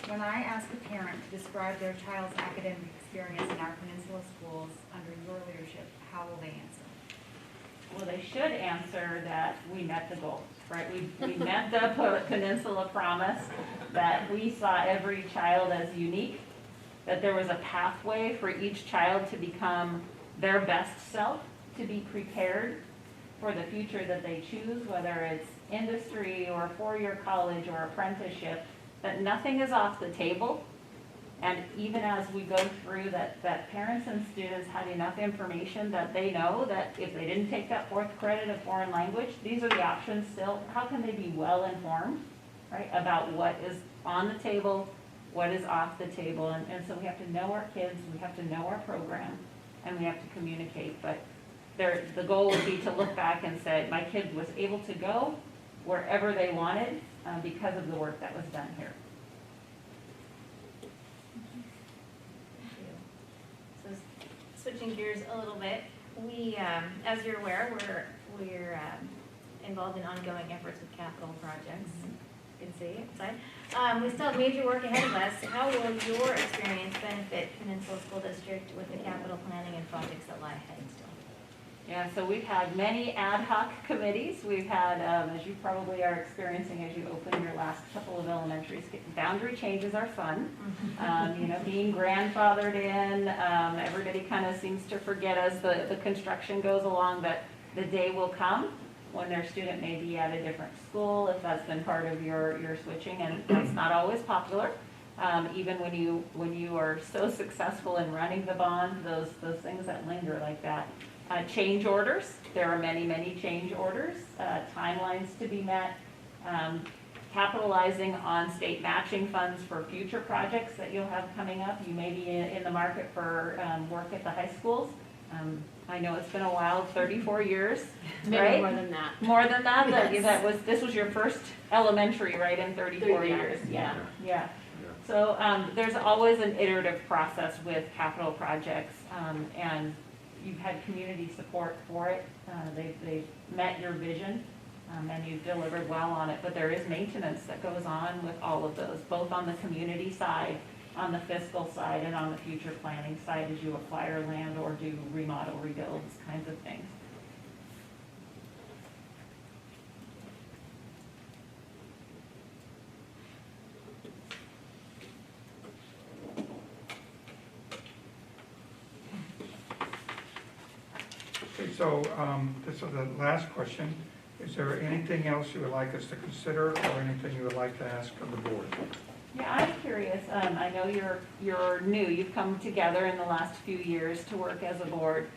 when I ask a parent to describe their child's academic experience in our Peninsula schools under your leadership, how will they answer? Well, they should answer that we met the goals, right? We met the Peninsula Promise, that we saw every child as unique, that there was a pathway for each child to become their best self, to be prepared for the future that they choose, whether it's industry or four-year college or apprenticeship, that nothing is off the table. And even as we go through that parents and students had enough information that they know that if they didn't take that 4th credit of foreign language, these are the options still. How can they be well informed, right, about what is on the table, what is off the table? And so we have to know our kids, we have to know our program, and we have to communicate. But the goal would be to look back and say, my kid was able to go wherever they wanted because of the work that was done here. Switching gears a little bit, we, as you're aware, we're involved in ongoing efforts with capital projects. You can see outside. We still have major work ahead of us. How will your experience benefit Peninsula School District with the capital planning and projects that lie ahead still? Yeah, so we've had many ad hoc committees. We've had, as you probably are experiencing as you open your last couple of elementaries, boundary changes are fun. Being grandfathered in, everybody kind of seems to forget as the construction goes along that the day will come when their student may be at a different school, if that's been part of your switching, and that's not always popular. Even when you are so successful in running the bond, those things that linger like that. change orders. There are many, many change orders, timelines to be met, capitalizing on state matching funds for future projects that you'll have coming up. You may be in the market for work at the high schools. I know it's been a while, 34 years, Maybe right? more than that. More than that? Yes. This was your first elementary, right, in 34 years? Yeah. So there's always an iterative process with capital projects, and you've had community support for it. They've met your vision, and you've delivered well on it. But there is maintenance that goes on with all of those, both on the community side, on the fiscal side, and on the future planning side as you acquire land or do remodel, rebuilds, kinds of things. Okay, so this is the last question. Is there anything else you would like us to consider or anything you would like to ask of the board? Yeah, I'm curious. I know you're new. You've come together in the last few years to work as a board.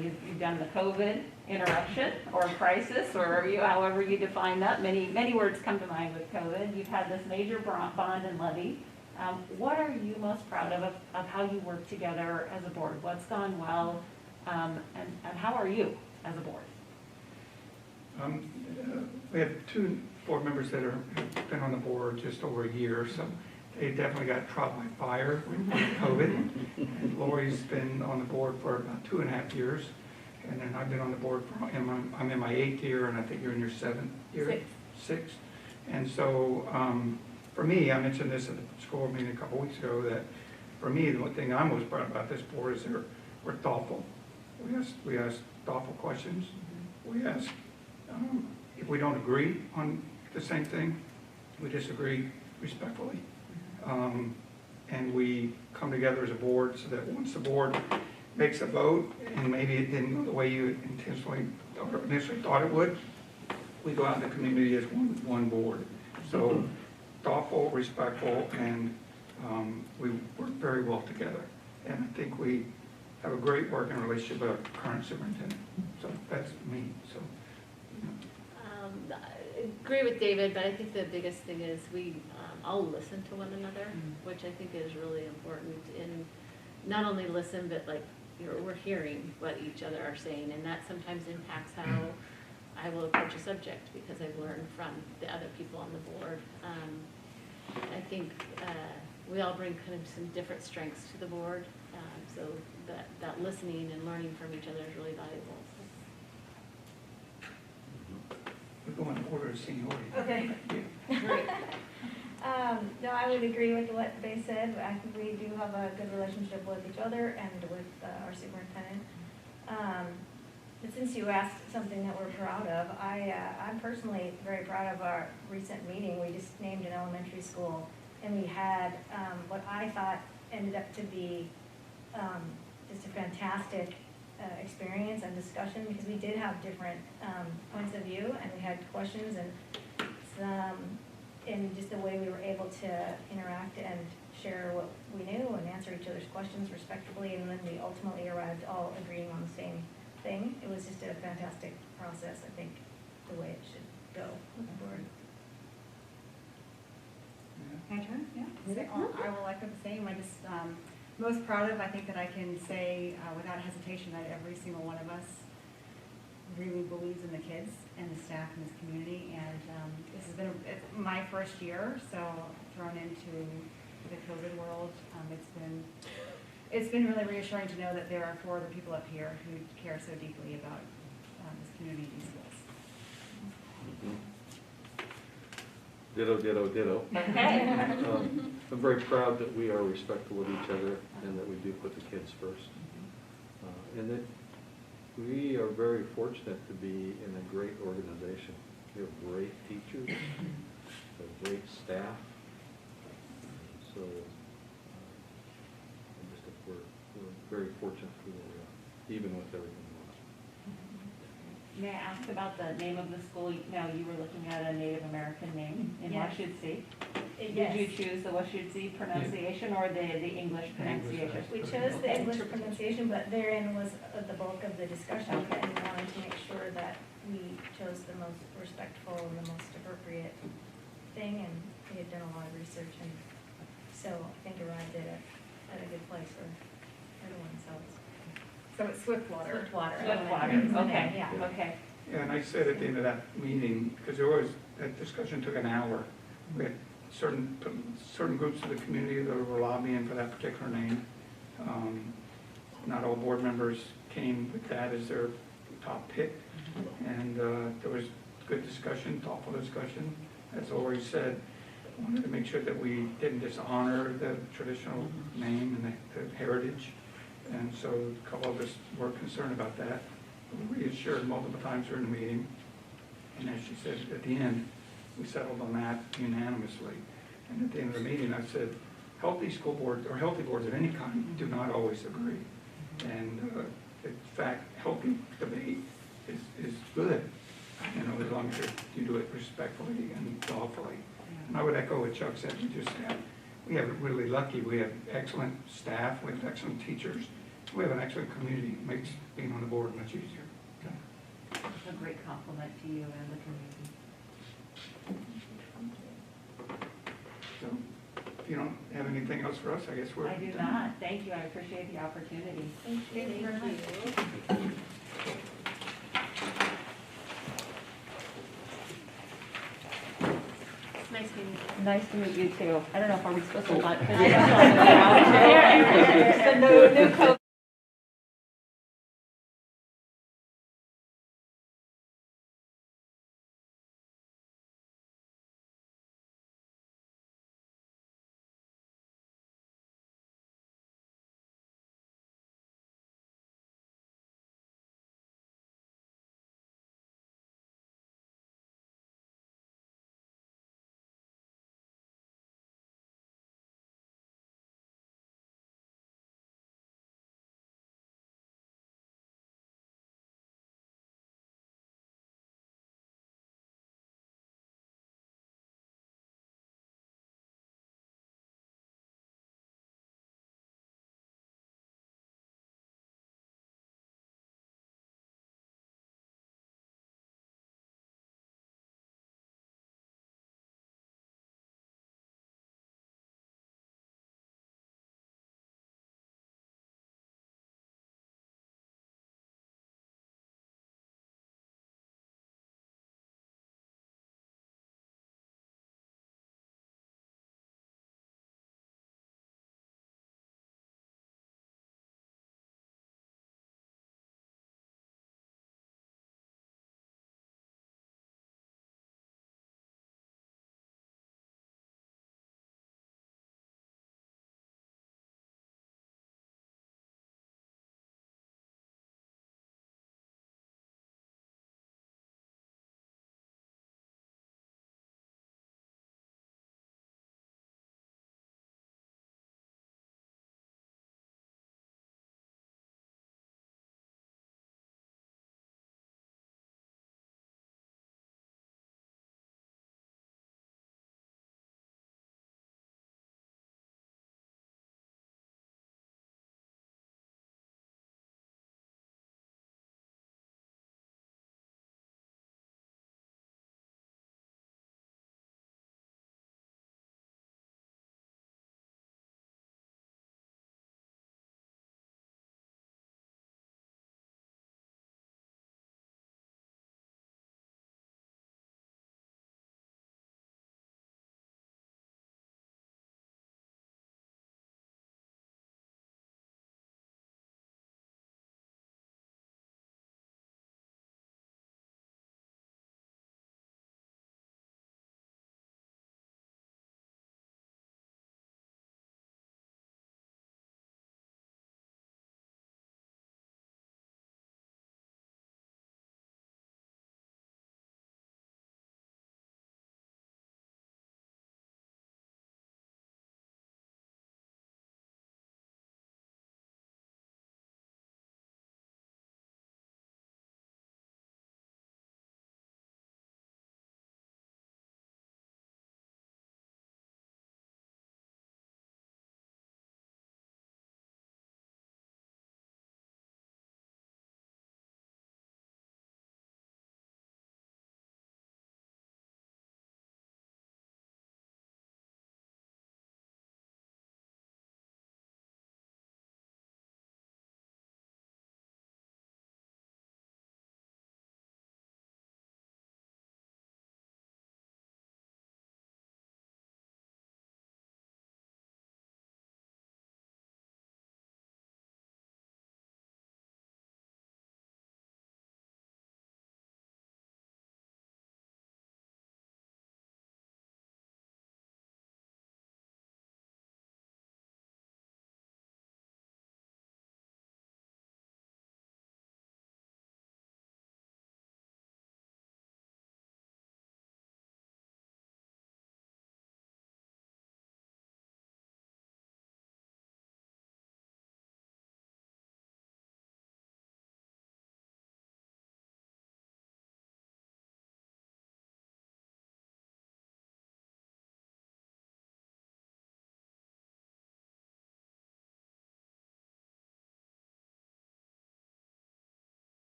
You've done the COVID interruption or crisis, or however you define that. Many words come to mind with COVID. You've had this major bond and levy. What are you most proud of how you work together as a board? What's gone well, and how are you as a board? We have two board members that have been on the board just over a year, so they definitely got trial by fire with COVID. And Lori's been on the board for about 2.5 years, and then I've been on the board I'm in my 8th year, and I think you're in your 7th year? Sixth. And so for me, I mentioned this at the school meeting a couple weeks ago, that for me, the one thing I'm most proud about this board is we're thoughtful. We ask thoughtful questions. We ask, if we don't agree on the same thing, we disagree respectfully. And we come together as a board so that once the board makes a vote, and maybe it didn't go the way you intentionally or initially thought it would, we go out in the community as one board. So thoughtful, respectful, and we work very well together. And I think we have a great working relationship with our current superintendent. So that's me. So. I agree with David, but I think the biggest thing is we all listen to one another, which I think is really important. And not only listen, but like we're hearing what each other are saying, and that sometimes impacts how I will approach a subject because I've learned from the other people on the board. I think we all bring kind of some different strengths to the board, so that listening and learning from each other is really valuable. We're going to order of seniority. Okay. Great. No, I would agree with what they said. I think we do have a good relationship with each other and with our superintendent. But since you asked something that we're proud of, I'm personally very proud of our recent meeting. We just named an elementary school, and we had what I thought ended up to be just a fantastic experience and discussion, because we did have different points of view, and we had questions and just the way we were able to interact and share what we knew and answer each other's questions respectfully, and then we ultimately arrived all agreeing on the same thing. It was just a fantastic process, I think, the way it should go with the board. My turn, yeah. I will echo the same. I just, most proud of, I think that I can say without hesitation that every single one of us really believes in the kids and the staff in this community. And this has been my first year, so thrown into the COVID world. It's been really reassuring to know that there are 4 other people up here who care so deeply about this community and these schools. Ditto, ditto, ditto. Okay. I'm very proud that we are respectful of each other and that we do put the kids first. And that we are very fortunate to be in a great organization. We have great teachers, we have great staff. So we're very fortunate for where we are, even with everything going on. May I ask about the name of the school? Now, you were looking at a Native American name in Yes. Washington State. Did you choose the Washutzi pronunciation or the English pronunciation? We chose the English pronunciation, but therein was the bulk of the discussion, Okay. and we wanted to make sure that we chose the most respectful and the most appropriate thing, and we had done a lot of research, and so I think arrived at a good place for everyone, so it's Swiftwater. Swiftwater. Swiftwater, okay, Yeah. okay. Yeah, and I said at the end of that meeting, because that discussion took an hour, we had certain groups of the community that were lobbying for that particular name. Not all board members came with that as their top pick, and there was good discussion, thoughtful discussion. As always said, wanted to make sure that we didn't dishonor the traditional name and the heritage, and so a couple of us were concerned about that. We reassured multiple times during the meeting, and as she said, at the end, we settled on that unanimously. And at the end of the meeting, I said, healthy school boards, or healthy boards of any kind, do not always agree. And in fact, healthy debate is good, as long as you do it respectfully and thoughtfully. And I would echo what Chuck said. We have really lucky. We have excellent staff. We have excellent teachers. We have an excellent community. It makes being on the board much easier. It's a great compliment to you and the community. So if you don't have anything else for us, I guess we're I do done. not. Thank you. I appreciate the opportunity. Thank you very much. It's nice meeting you. Nice to meet you too. I don't know if are we supposed to let. The new code.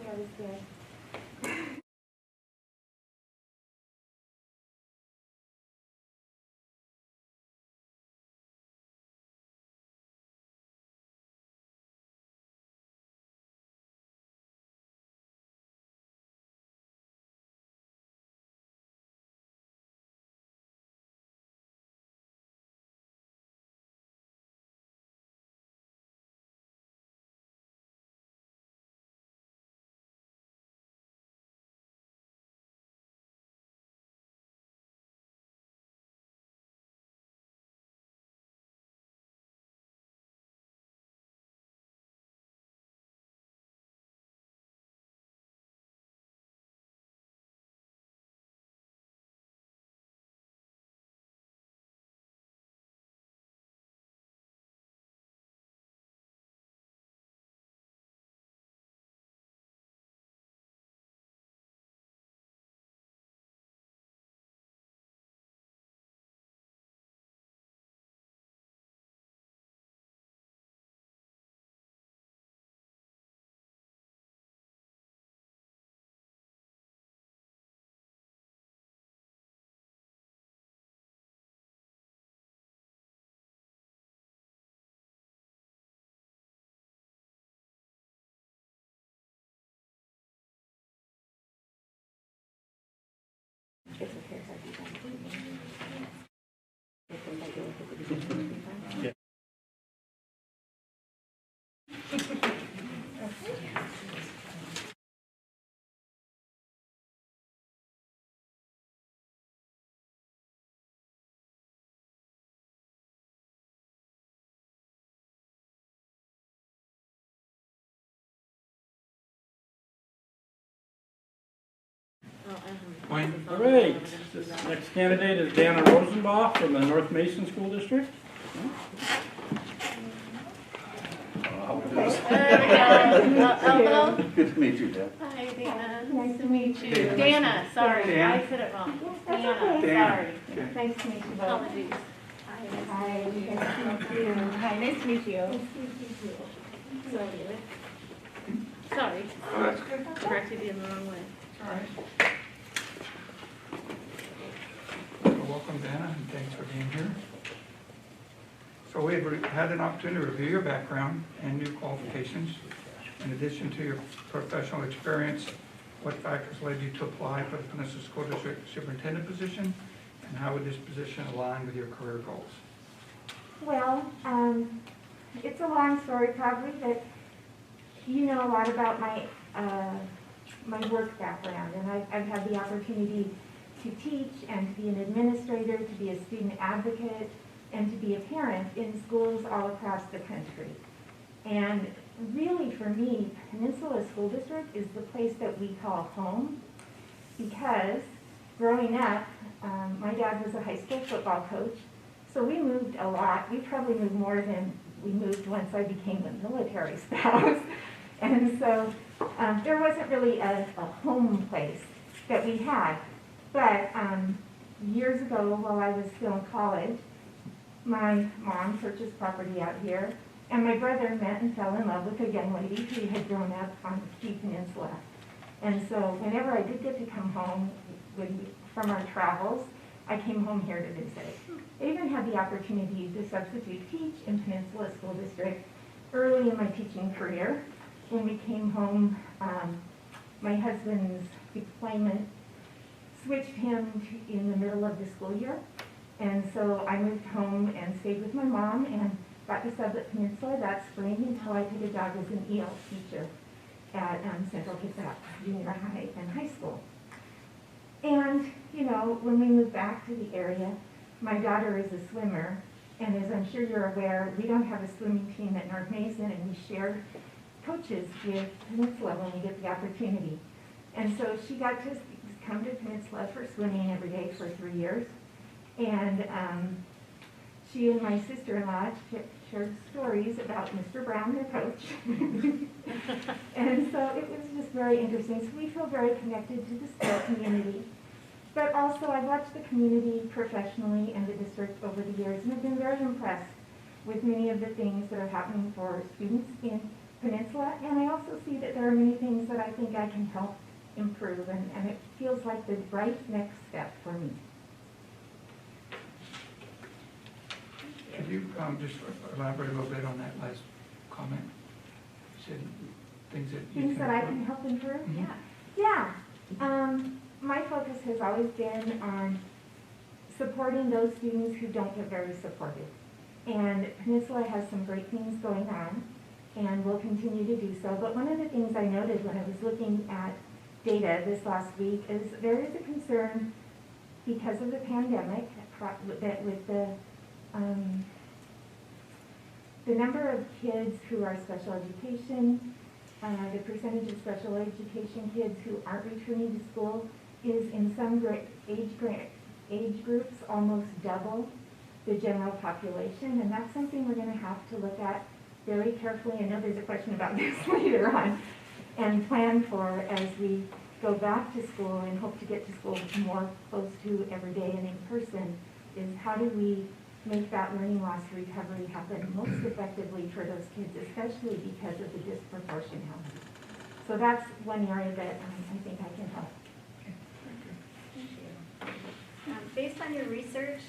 think I was good. It's okay if I do that. Yeah. Wayne? All right, this next candidate is Dana Rosenbach from the North Mason School District. There we go. Elbow. Good to meet you, Dan. Hi, Dana. Nice to meet you. Dana, sorry, Dana. I said it wrong. That's Dana, okay. sorry. Nice to meet you both. Apologies. Hi, nice to meet you. Hi, nice to meet you. Nice to meet you. Sorry, Oh, that's good. directed you in the wrong way. All right. So welcome, Dana, and thanks for being here. So we've had an opportunity to review your background and new qualifications. In addition to your professional experience, what factors led you to apply for the Peninsula School District Superintendent position? And how would this position align with your career goals? Well, it's a long story probably, but you know a lot about my work background, and I've had the opportunity to teach and to be an administrator, to be a student advocate, and to be a parent in schools all across the country. And really for me, Peninsula School District is the place that we call home, because growing up, my dad was a high school football coach, so we moved a lot. We probably moved more than we moved once I became a military spouse. And so there wasn't really a home place that we had. But years ago, while I was still in college, my mom purchased property out here, and my brother met and fell in love with a young lady who had grown up on the Key Peninsula. And so whenever I did get to come home from our travels, I came home here to visit. I even had the opportunity to substitute teach in Peninsula School District early in my teaching career. When we came home, my husband's deployment switched him in the middle of the school year. And so I moved home and stayed with my mom and got to sub at Peninsula that spring until I took a job as an EL teacher at Central Kitsap Junior High and High School. And, you know, when we moved back to the area, my daughter is a swimmer, and as I'm sure you're aware, we don't have a swimming team at North Mason, and we share coaches with Peninsula when we get the opportunity. And so she got to come to Peninsula for swimming every day for 3 years. And she and my sister-in-law shared stories about Mr. Brown, their coach. And so it was just very interesting. So we feel very connected to the sport community. But also I've watched the community professionally and the district over the years, and I've been very impressed with many of the things that are happening for students in Peninsula, and I also see that there are many things that I think I can help improve, and it feels like the right next step for me. Could you just elaborate a little bit on that last comment? You said things that you Things that I improve. can help improve? Mhm. Yeah. My focus has always been on supporting those students who don't get very supported. And Peninsula has some great things going on, and will continue to do so. But one of the things I noted when I was looking at data this last week is there is a concern because of the pandemic that with the number of kids who are special education, the percentage of special education kids who aren't returning to school is in some age groups almost double the general population, and that's something we're going to have to look at very carefully. I know there's a question about this later on, and plan for as we go back to school and hope to get to school more close to every day and in person, is how do we make that learning loss recovery happen most effectively for those kids, especially because of the disproportionality. So that's one area that I think I can help. Based on your research,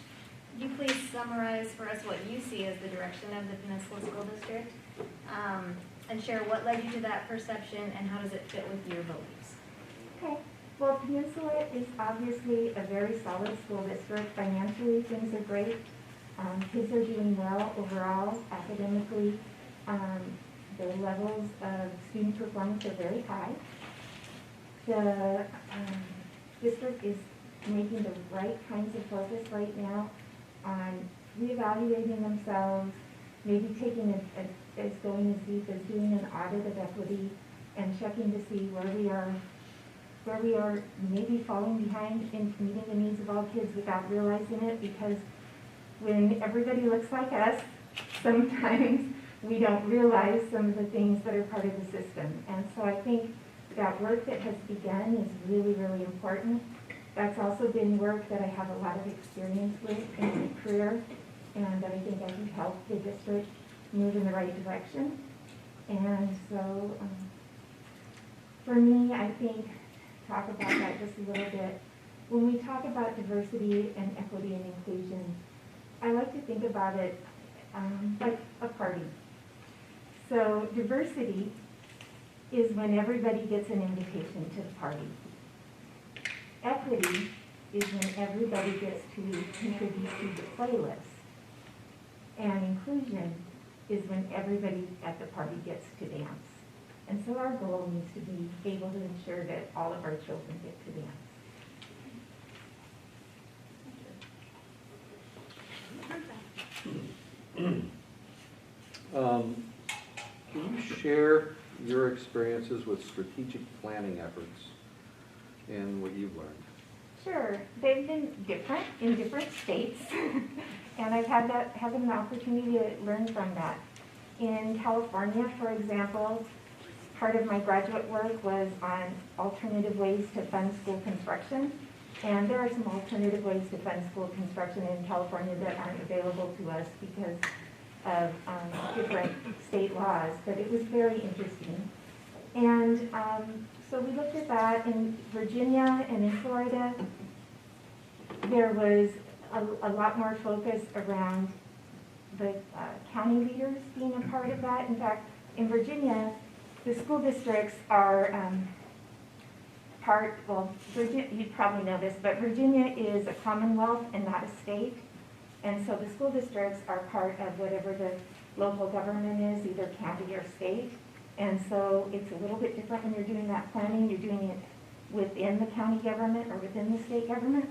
could you please summarize for us what you see as the direction of the Peninsula School District, and share what led you to that perception and how does it fit with your beliefs? Okay. Well, Peninsula is obviously a very solid school district. Financially, things are great. Kids are doing well overall, academically. The levels of student performance are very high. The district is making the right kinds of focus right now on reevaluating themselves, maybe taking going as deep as doing an audit of equity and checking to see where we are maybe falling behind in meeting the needs of all kids without realizing it, because when everybody looks like us, sometimes we don't realize some of the things that are part of the system. And so I think that work that has begun is really, really important. That's also been work that I have a lot of experience with in my career, and that I think I can help the district move in the right direction. And so for me, I think, talk about that just a little bit. When we talk about diversity and equity and inclusion, I like to think about it like a party. So diversity is when everybody gets an invitation to the party. Equity is when everybody gets to contribute to the playlist. And inclusion is when everybody at the party gets to dance. And so our goal needs to be able to ensure that all of our children get to dance. Can you share your experiences with strategic planning efforts and what you've learned? Sure, they've been different in different states, and I've had an opportunity to learn from that. In California, for example, part of my graduate work was on alternative ways to fund school construction, and there are some alternative ways to fund school construction in California that aren't available to us because of different state laws, but it was very interesting. And so we looked at that in Virginia and in Florida. There was a lot more focus around the county leaders being a part of that. In fact, in Virginia, the school districts are Virginia, you'd probably know this, but Virginia is a commonwealth and not a state. And so the school districts are part of whatever the local government is, either county or state. And so it's a little bit different when you're doing that planning. You're doing it within the county government or within the state government.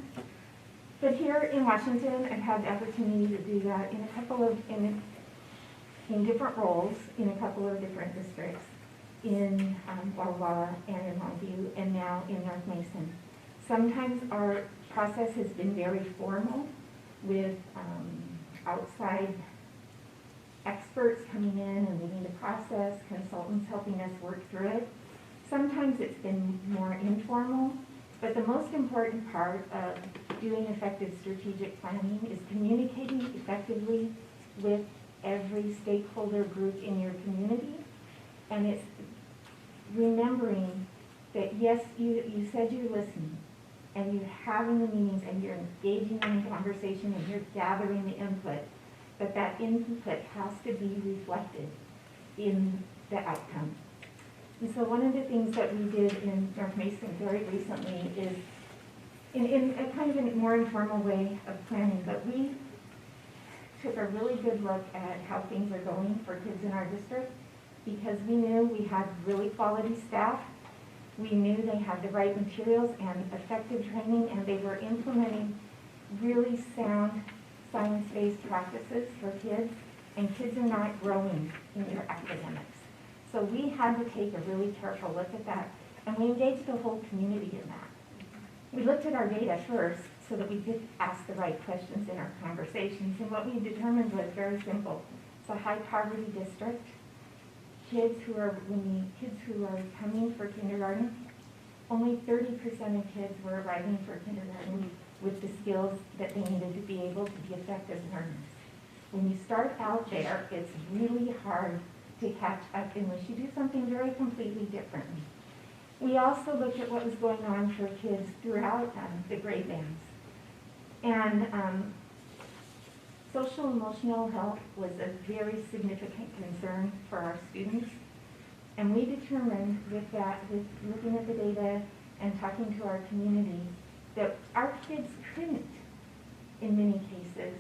But here in Washington, I've had the opportunity to do that in a couple of, in different roles in a couple of different districts, in Wawa and in Longview, and now in North Mason. Sometimes our process has been very formal with outside experts coming in and leading the process, consultants helping us work through it. Sometimes it's been more informal, but the most important part of doing effective strategic planning is communicating effectively with every stakeholder group in your community And it's remembering that, yes, you said you're listening, and you're having the meetings, and you're engaging in conversation, and you're gathering the input, but that input has to be reflected in the outcome. And so one of the things that we did in North Mason very recently is, in a kind of a more informal way of planning, but we took a really good look at how things are going for kids in our district, because we knew we had really quality staff. We knew they had the right materials and effective training, and they were implementing really sound science-based practices for kids, and kids are not growing in their academics. So we had to take a really careful look at that, and we engaged the whole community in that. We looked at our data first so that we could ask the right questions in our conversations, and what we determined was very simple. It's a high poverty district. Kids who are coming for kindergarten, only 30% of kids were arriving for kindergarten with the skills that they needed to be able to be effective learners. When you start out there, it's really hard to catch up unless you do something very completely differently. We also looked at what was going on for kids throughout the grade bands. And social emotional health was a very significant concern for our students. And we determined with that, with looking at the data and talking to our community, that our kids couldn't, in many cases,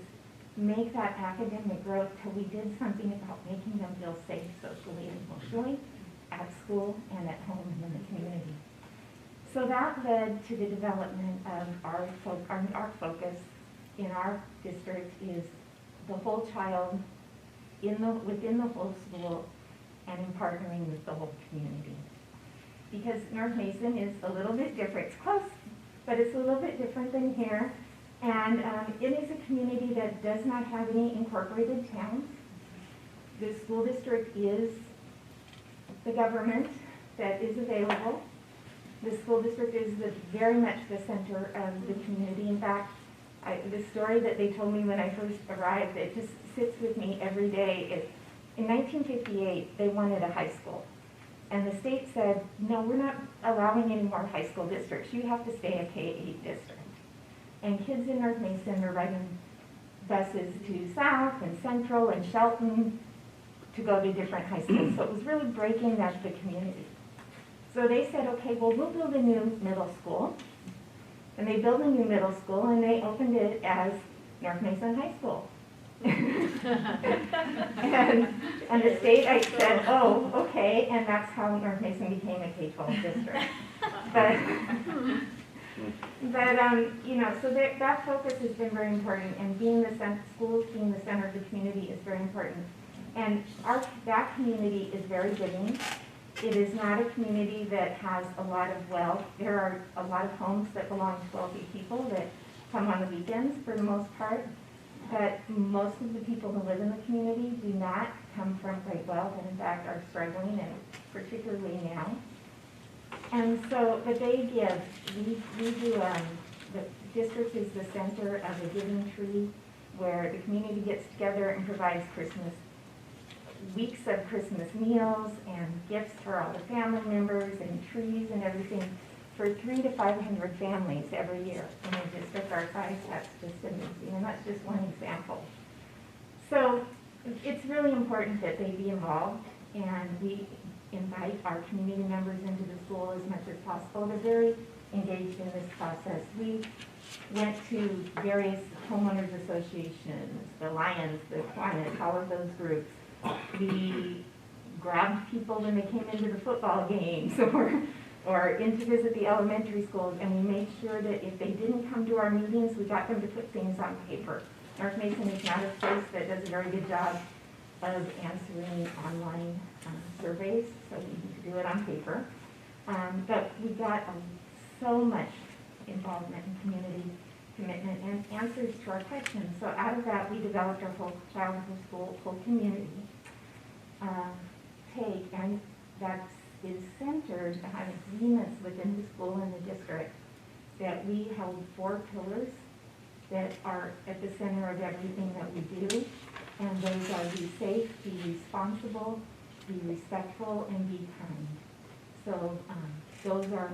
make that academic growth till we did something about making them feel safe socially and emotionally at school and at home and in the community. So that led to the development of our focus in our district is the whole child within the whole school and in partnering with the whole community. Because North Mason is a little bit different. It's close, but it's a little bit different than here. And it is a community that does not have any incorporated towns. The school district is the government that is available. The school district is very much the center of the community. In fact, the story that they told me when I first arrived, it just sits with me every day. In 1958, they wanted a high school. And the state said, no, we're not allowing any more high school districts. You have to stay a K-8 district. And kids in North Mason are riding buses to South and Central and Shelton to go to different high schools. So it was really breaking up the community. So they said, okay, well, we'll build a new middle school. And they built a new middle school, and they opened it as North Mason High School. and the state said, oh, okay, and that's how North Mason became a K-12 district. So that focus has been very important, and schools being the center of the community is very important. And that community is very giving. It is not a community that has a lot of wealth. There are a lot of homes that belong to wealthy people that come on the weekends for the most part. But most of the people who live in the community do not come from great wealth, and in fact are struggling, and particularly now. And so, but they give. We do, the district is the center of a giving tree where the community gets together and provides weeks of Christmas meals and gifts for all the family members and trees and everything for 300 to 500 families every year. In a district our size, that's just amazing, and that's just one example. So it's really important that they be involved, and we invite our community members into the school as much as possible. They're very engaged in this process. We went to various homeowners associations, the Lions, the Kiwanis, all of those groups. We grabbed people when they came into the football games or in to visit the elementary schools, and we made sure that if they didn't come to our meetings, we got them to put things on paper. North Mason is not a place that does a very good job of answering online surveys, so we need to do it on paper. But we got so much involvement in community commitment and answers to our questions. So out of that, we developed our whole child and whole community take, and that is centered on agreements within the school and the district that we held 4 pillars that are at the center of everything that we do. And those are be safe, be responsible, be respectful and be kind. So those are,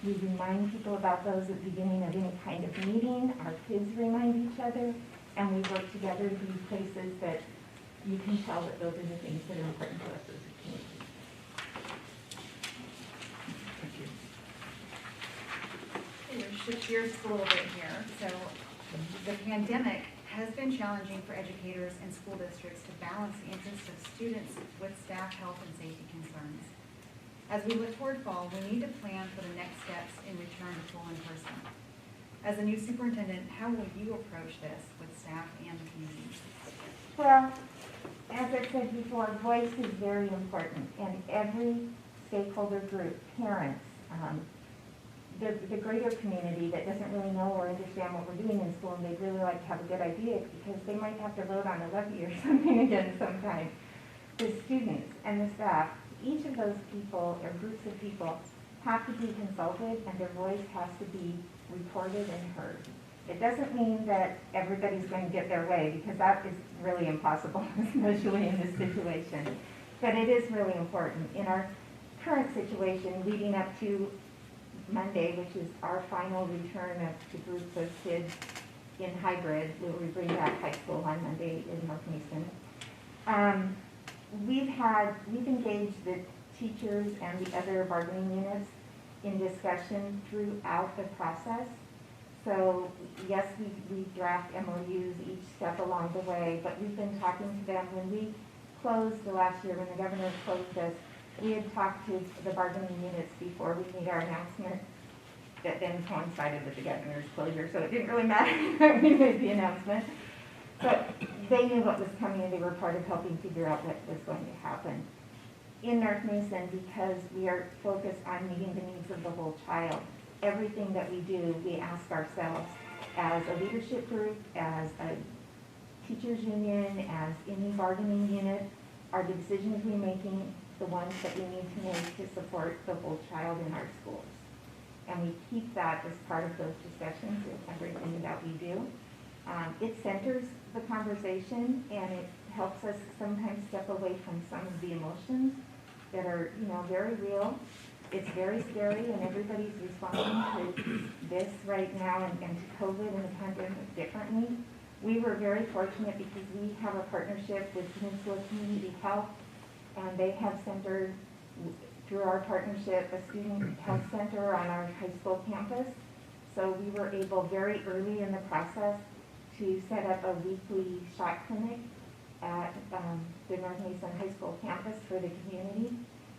we remind people about those at the beginning of any kind of meeting. Our kids remind each other, and we work together to be places that you can tell that those are the things that are important to us as a community. Thank you. We're going to shift gears a little bit here. So the pandemic has been challenging for educators and school districts to balance the interests of students with staff health and safety concerns. As we look toward fall, we need to plan for the next steps in return to full in-person. As a new superintendent, how will you approach this with staff and the community? Well, as I said before, voice is very important, and every stakeholder group, parents, the greater community that doesn't really know or understand what we're doing in school, and they'd really like to have a good idea because they might have to vote on a levy or something again sometime. The students and the staff, each of those people or groups of people have to be consulted, and their voice has to be reported and heard. It doesn't mean that everybody's going to get their way, because that is really impossible, especially in this situation. But it is really important. In our current situation, leading up to Monday, which is our final return of the groups of kids in hybrid, where we bring back high school on Monday in North Mason. We've engaged the teachers and the other bargaining units in discussion throughout the process. So yes, we draft MOUs each step along the way, but we've been talking to them. When we closed the last year, when the governor closed us, we had talked to the bargaining units before we made our announcement that then coincided with the governor's closure, so it didn't really matter that we made the announcement. But they knew what was coming, and they were part of helping figure out what was going to happen. In North Mason, because we are focused on meeting the needs of the whole child, everything that we do, we ask ourselves as a leadership group, as a teachers union, as any bargaining unit, are the decisions we're making the ones that we need to make to support the whole child in our schools? And we keep that as part of those discussions with everything that we do. It centers the conversation, and it helps us sometimes step away from some of the emotions that are, very real. It's very scary, and everybody's responding to this right now and to COVID and the pandemic differently. We were very fortunate because we have a partnership with Peninsula Community Health, and they have centered, through our partnership, a student health center on our high school campus. So we were able very early in the process to set up a weekly shot clinic at the North Mason High School campus for the community.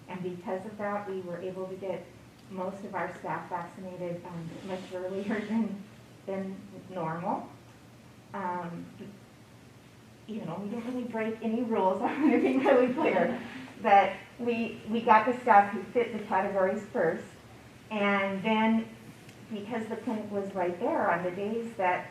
And because of that, we were able to get most of our staff vaccinated much earlier than normal. We didn't really break any rules. I want to be really clear that we got the staff who fit the categories first, and then because the clinic was right there on the days that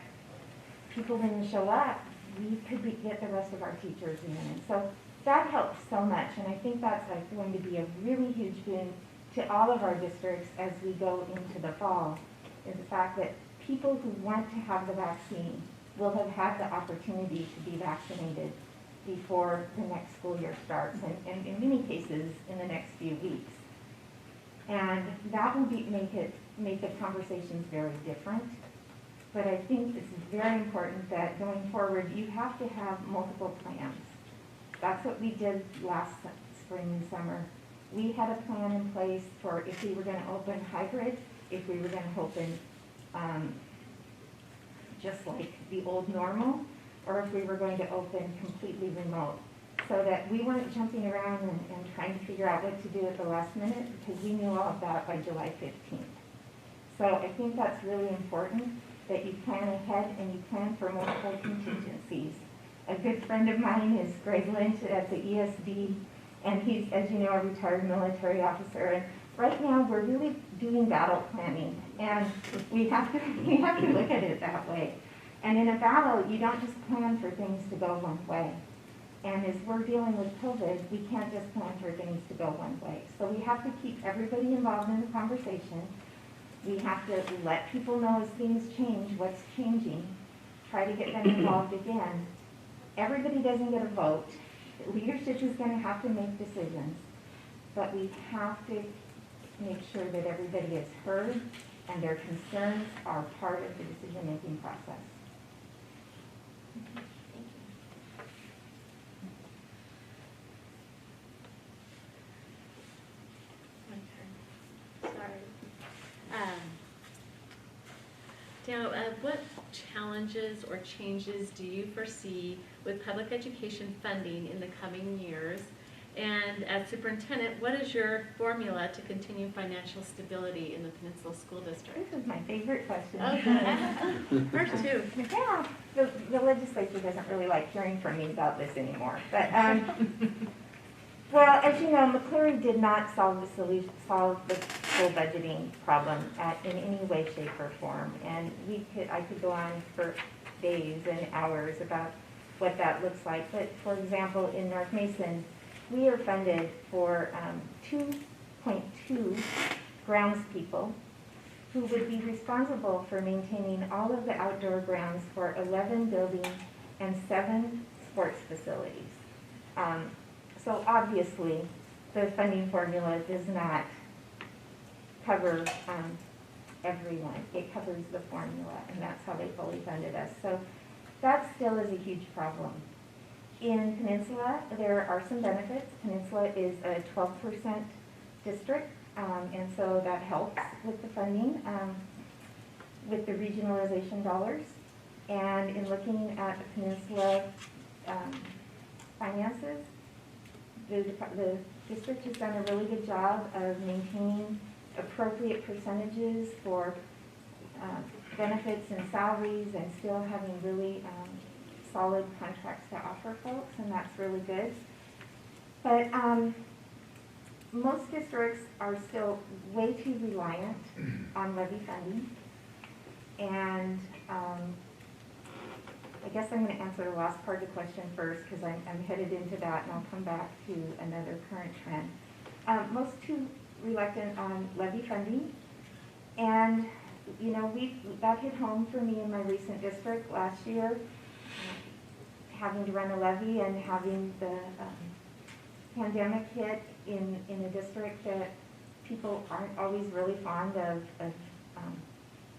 people didn't show up, we could get the rest of our teachers in. And so that helps so much, and I think that's going to be a really huge boon to all of our districts as we go into the fall, is the fact that people who want to have the vaccine will have had the opportunity to be vaccinated before the next school year starts, and in many cases in the next few weeks. And that will make the conversations very different. But I think it's very important that going forward, you have to have multiple plans. That's what we did last spring and summer. We had a plan in place for if we were going to open hybrid, if we were going to open just like the old normal, or if we were going to open completely remote, so that we weren't jumping around and trying to figure out what to do at the last minute, because we knew all of that by July 15th. So I think that's really important, that you plan ahead and you plan for multiple contingencies. A good friend of mine is Greg Lynch at the ESD, and he's, as you know, a retired military officer. And right now, we're really doing battle planning, and we have to look at it that way. And in a battle, you don't just plan for things to go one way. And as we're dealing with COVID, we can't just plan for things to go one way. So we have to keep everybody involved in the conversation. We have to let people know as things change, what's changing, try to get them involved again. Everybody doesn't get a vote, leadership is gonna have to make decisions, but we have to make sure that everybody is heard and their concerns are part of the decision-making process. My turn. Sorry. Now, what challenges or changes do you foresee with public education funding in the coming years? And as superintendent, what is your formula to continue financial stability in the Peninsula School District? This is my favorite question. Okay. First two. Yeah, the legislature doesn't really like hearing from me about this anymore, but, well, as you know, McCleary did not solve the school budgeting problem in any way, shape, or form, and I could go on for days and hours about what that looks like, but for example, in North Mason, we are funded for 2.2 groundspeople who would be responsible for maintaining all of the outdoor grounds for 11 buildings and 7 sports facilities. So obviously, the funding formula does not cover everyone. It covers the formula, and that's how they fully funded us. So that still is a huge problem. In Peninsula, there are some benefits. Peninsula is a 12% district, and so that helps with the funding, with the regionalization dollars. And in looking at the Peninsula finances, the district has done a really good job of maintaining appropriate percentages for benefits and salaries and still having really solid contracts to offer folks, and that's really good. But most districts are still way too reliant on levy funding. And I guess I'm going to answer the last part of the question first because I'm headed into that, and I'll come back to another current trend. Most too reluctant on levy funding, and you know, that hit home for me in my recent district last year, having to run a levy and having the pandemic hit in a district that people aren't always really fond of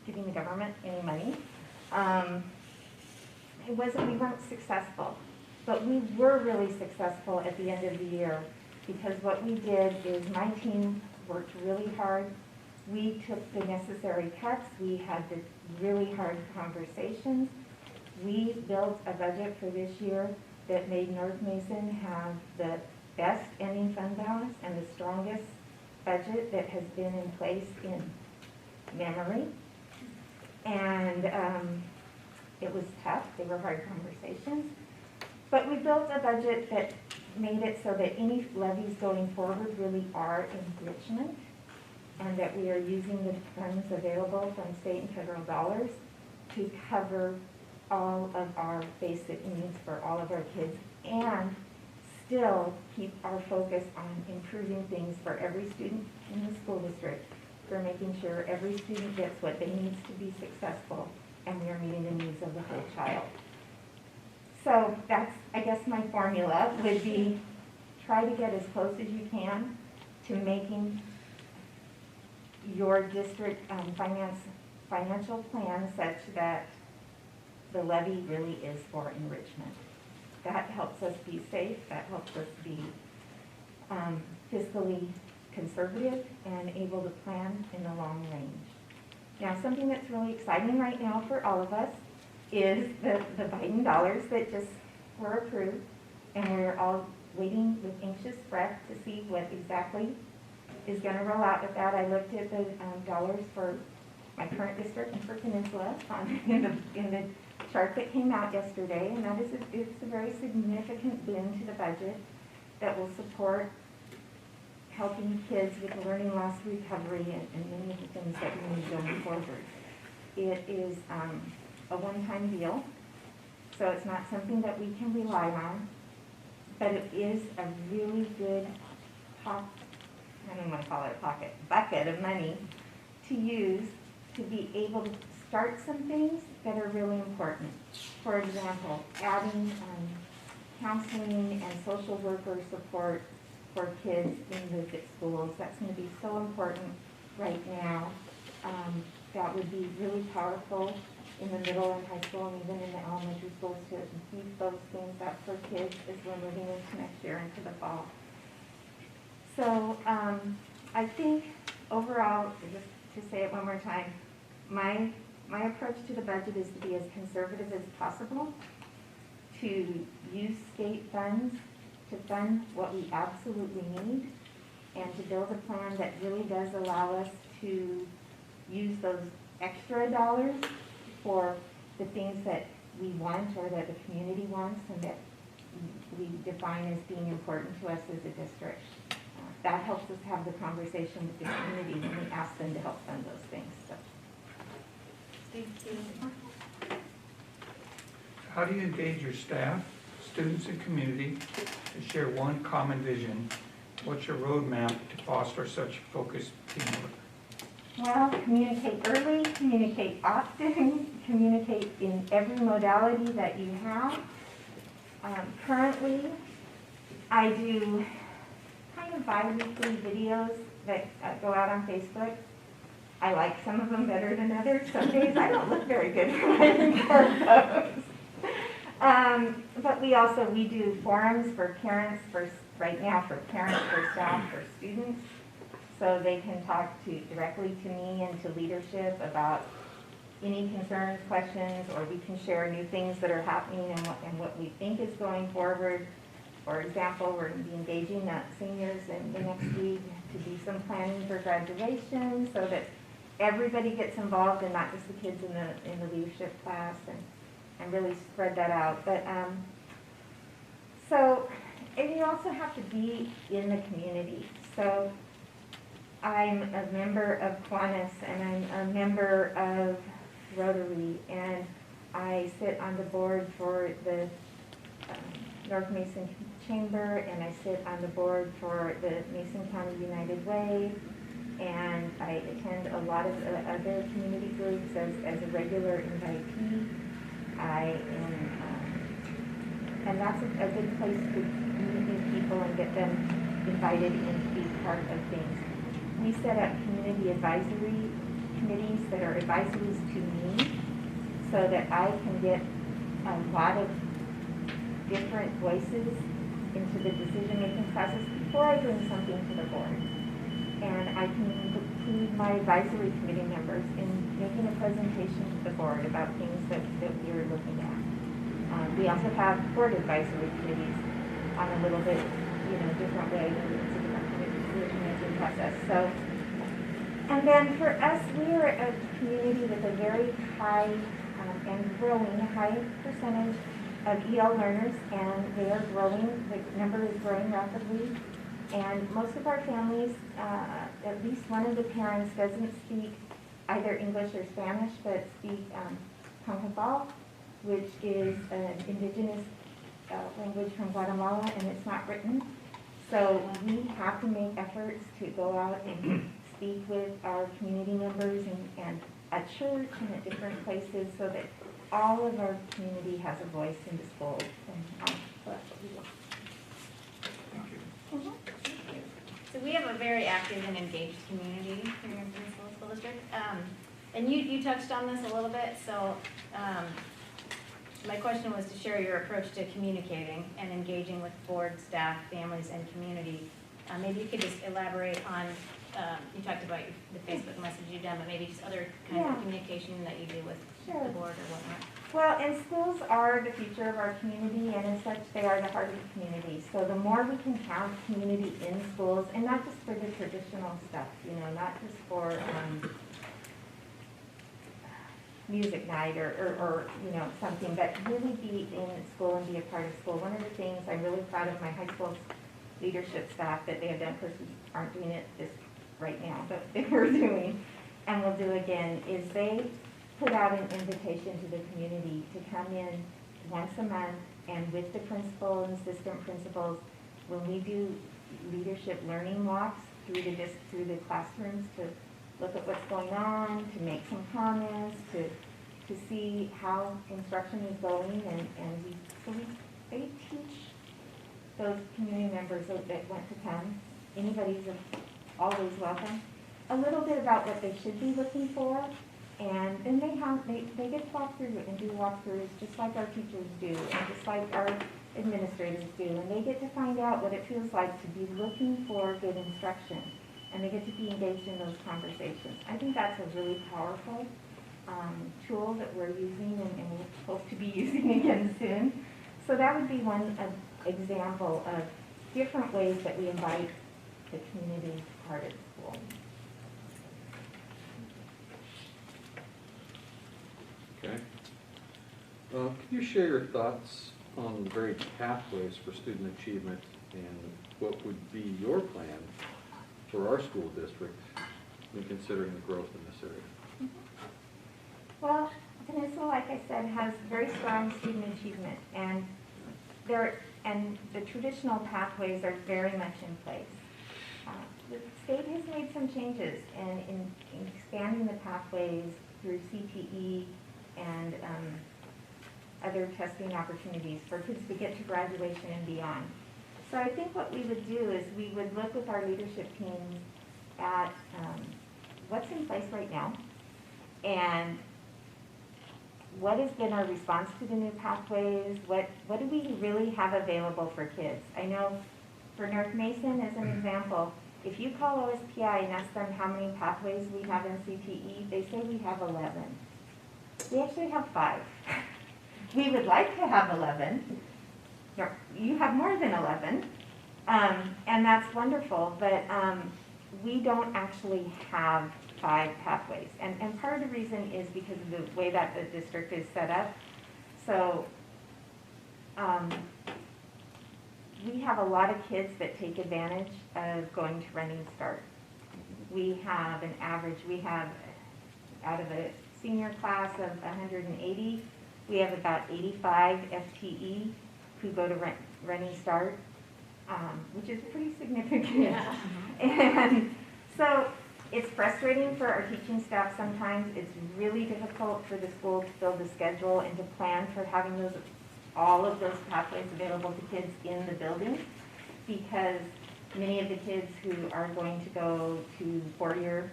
giving the government any money. We weren't successful, but we were really successful at the end of the year because what we did is my team worked really hard. We took the necessary cuts. We had the really hard conversations. We built a budget for this year that made North Mason have the best ending fund balance and the strongest budget that has been in place in memory. And it was tough. They were hard conversations. But we built a budget that made it so that any levies going forward really are enrichment, and that we are using the funds available from state and federal dollars to cover all of our basic needs for all of our kids and still keep our focus on improving things for every student in the school district, for making sure every student gets what they need to be successful, and we are meeting the needs of the whole child. So that's, I guess my formula would be try to get as close as you can to making your district financial plan such that the levy really is for enrichment. That helps us be safe, that helps us be fiscally conservative and able to plan in the long range. Now, something that's really exciting right now for all of us is the Biden dollars that just were approved, and we're all waiting with anxious breath to see what exactly is going to roll out with that. I looked at the dollars for my current district and for Peninsula in the chart that came out yesterday, and that is it's a very significant boon to the budget that will support helping kids with the learning loss recovery and many of the things that we need going forward. It is a one-time deal, so it's not something that we can rely on, but it is a really good I don't want to call it a bucket of money to use to be able to start some things that are really important. For example, adding counseling and social worker support for kids in the schools. That's going to be so important right now. That would be really powerful in the middle and high school and even in the elementary schools to beef those things up for kids as we're moving into next year, into the fall. So I think overall, just to say it one more time, my approach to the budget is to be as conservative as possible, to use state funds to fund what we absolutely need, and to build a plan that really does allow us to use those extra dollars for the things that we want or that the community wants and that we define as being important to us as a district. That helps us have the conversation with the community when we ask them to help fund those things. So. Thank you. How do you engage your staff, students, and community to share one common vision? What's your roadmap to foster such focused teamwork? Well, communicate early, communicate often, communicate in every modality that you have. Currently, I do kind of bi-weekly videos that go out on Facebook. I like some of them better than others. Some days I don't look very good when I record those. But we do forums for parents, right now for parents, for staff, for students, so they can talk directly to me and to leadership about any concerns, questions, or we can share new things that are happening and what we think is going forward. For example, we're going to be engaging seniors in the next week to do some planning for graduation so that everybody gets involved and not just the kids in the leadership class, and really spread that out. But and you also have to be in the community. So I'm a member of Kiwanis, and I'm a member of Rotary, and I sit on the board for the North Mason Chamber, and I sit on the board for the Mason County United Way, and I attend a lot of other community groups as a regular invitee. And that's a good place to meet new people and get them invited in to be part of things. We set up community advisory committees that are advisories to me so that I can get a lot of different voices into the decision-making process before I bring something to the board. And I can include my advisory committee members in making a presentation to the board about things that we're looking at. We also have board advisory committees on a little bit, different way. It's a different kind of decision-making process. So, and then for us, we are a community with a very high and growing high percentage of EL learners, and they are growing. The number is growing rapidly. And most of our families, at least one of the parents doesn't speak either English or Spanish, but speak Conjuntal, which is an indigenous language from Guatemala, and it's not written. So we have to make efforts to go out and speak with our community members and at church and at different places so that all of our community has a voice in the schools. And so that's what we do. Thank you. So we have a very active and engaged community here in Peninsula School District. And you touched on this a little bit, so my question was to share your approach to communicating and engaging with board, staff, families, and community. Maybe you could just elaborate on, you talked about the Facebook message you've done, but maybe just other kinds of communication that you do with the board or whatnot. Well, and schools are the future of our community, and as such, they are the heart of the community. So the more we can count community in schools, and not just for the traditional stuff, not just for music night or something, but really be in school and be a part of school. One of the things I'm really proud of my high school leadership staff that they have done, of course we aren't doing it this right now, but they were doing, and will do again, is they put out an invitation to the community to come in once a month, and with the principal and assistant principals, when we do leadership learning walks through the classrooms to look at what's going on, to make some comments, to see how instruction is going, and we they teach those community members that went to Penn, anybody's always welcome, a little bit about what they should be looking for. And then they get to walk through and do walkthroughs just like our teachers do and just like our administrators do. And they get to find out what it feels like to be looking for good instruction. And they get to be engaged in those conversations. I think that's a really powerful tool that we're using and we're supposed to be using again soon. So that would be one example of different ways that we invite the community part of school. Okay. Can you share your thoughts on the varied pathways for student achievement and what would be your plan for our school district when considering the growth in this area? Well, Peninsula, like I said, has very strong student achievement, and the traditional pathways are very much in place. The state has made some changes in expanding the pathways through CTE and other testing opportunities for kids to get to graduation and beyond. So I think what we would do is we would look with our leadership teams at what's in place right now and what has been our response to the new pathways, what do we really have available for kids. I know for North Mason, as an example, if you call OSPI and ask them how many pathways we have in CTE, they say we have 11. We actually have 5. We would like to have 11. You have more than 11, and that's wonderful, but we don't actually have 5 pathways. And part of the reason is because of the way that the district is set up. So we have a lot of kids that take advantage of going to Running Start. We have an average, out of a senior class of 180, we have about 85 FTE who go to Running Start, which is pretty significant. Yeah. And so it's frustrating for our teaching staff sometimes. It's really difficult for the school to build the schedule and to plan for having all of those pathways available to kids in the building, because many of the kids who are going to go to 4-year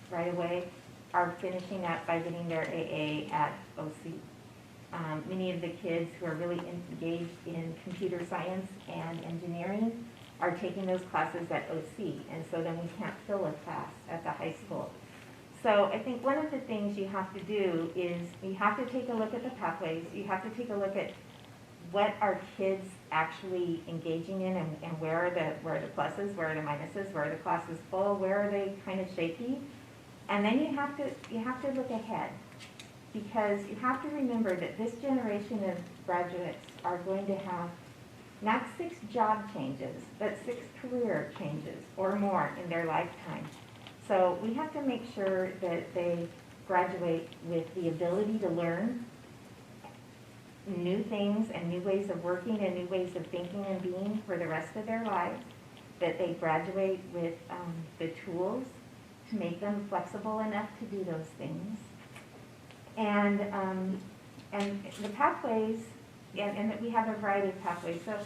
right away are finishing up by getting their AA at OC. Many of the kids who are really engaged in computer science and engineering are taking those classes at OC, and so then we can't fill a class at the high school. So I think one of the things you have to do is you have to take a look at the pathways, you have to take a look at what are kids actually engaging in and where are the pluses, where are the minuses, where are the classes full, where are they kind of shaky, and then you have to look ahead. Because you have to remember that this generation of graduates are going to have not 6 job changes, but 6 career changes or more in their lifetime. So we have to make sure that they graduate with the ability to learn new things and new ways of working and new ways of thinking and being for the rest of their lives, that they graduate with the tools to make them flexible enough to do those things. And the pathways, and that we have a variety of pathways. So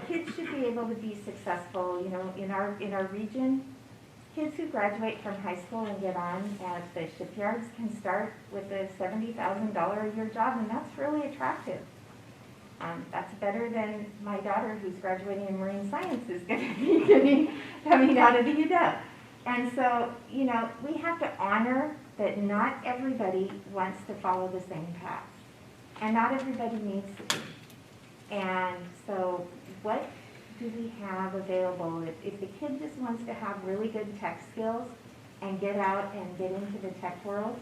kids should be able to be successful, you know, in our region. Kids who graduate from high school and get on at the shipyards can start with a $70,000 a year job, and that's really attractive. That's better than my daughter, who's graduating in marine science, is going to be coming out of the UW. And so, you know, we have to honor that not everybody wants to follow the same path, and not everybody needs to be. And so what do we have available? If the kid just wants to have really good tech skills and get out and get into the tech world,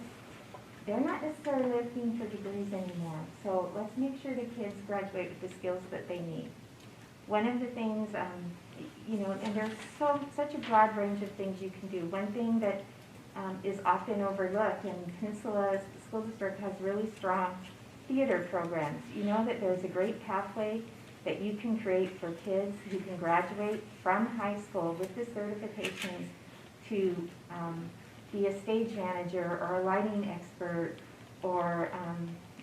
they're not necessarily looking for degrees anymore. So let's make sure the kids graduate with the skills that they need. One of the things, you know, and there's such a broad range of things you can do. One thing that is often overlooked, and Peninsula School District has really strong theater programs. You know that there's a great pathway that you can create for kids who can graduate from high school with the certifications to be a stage manager or a lighting expert or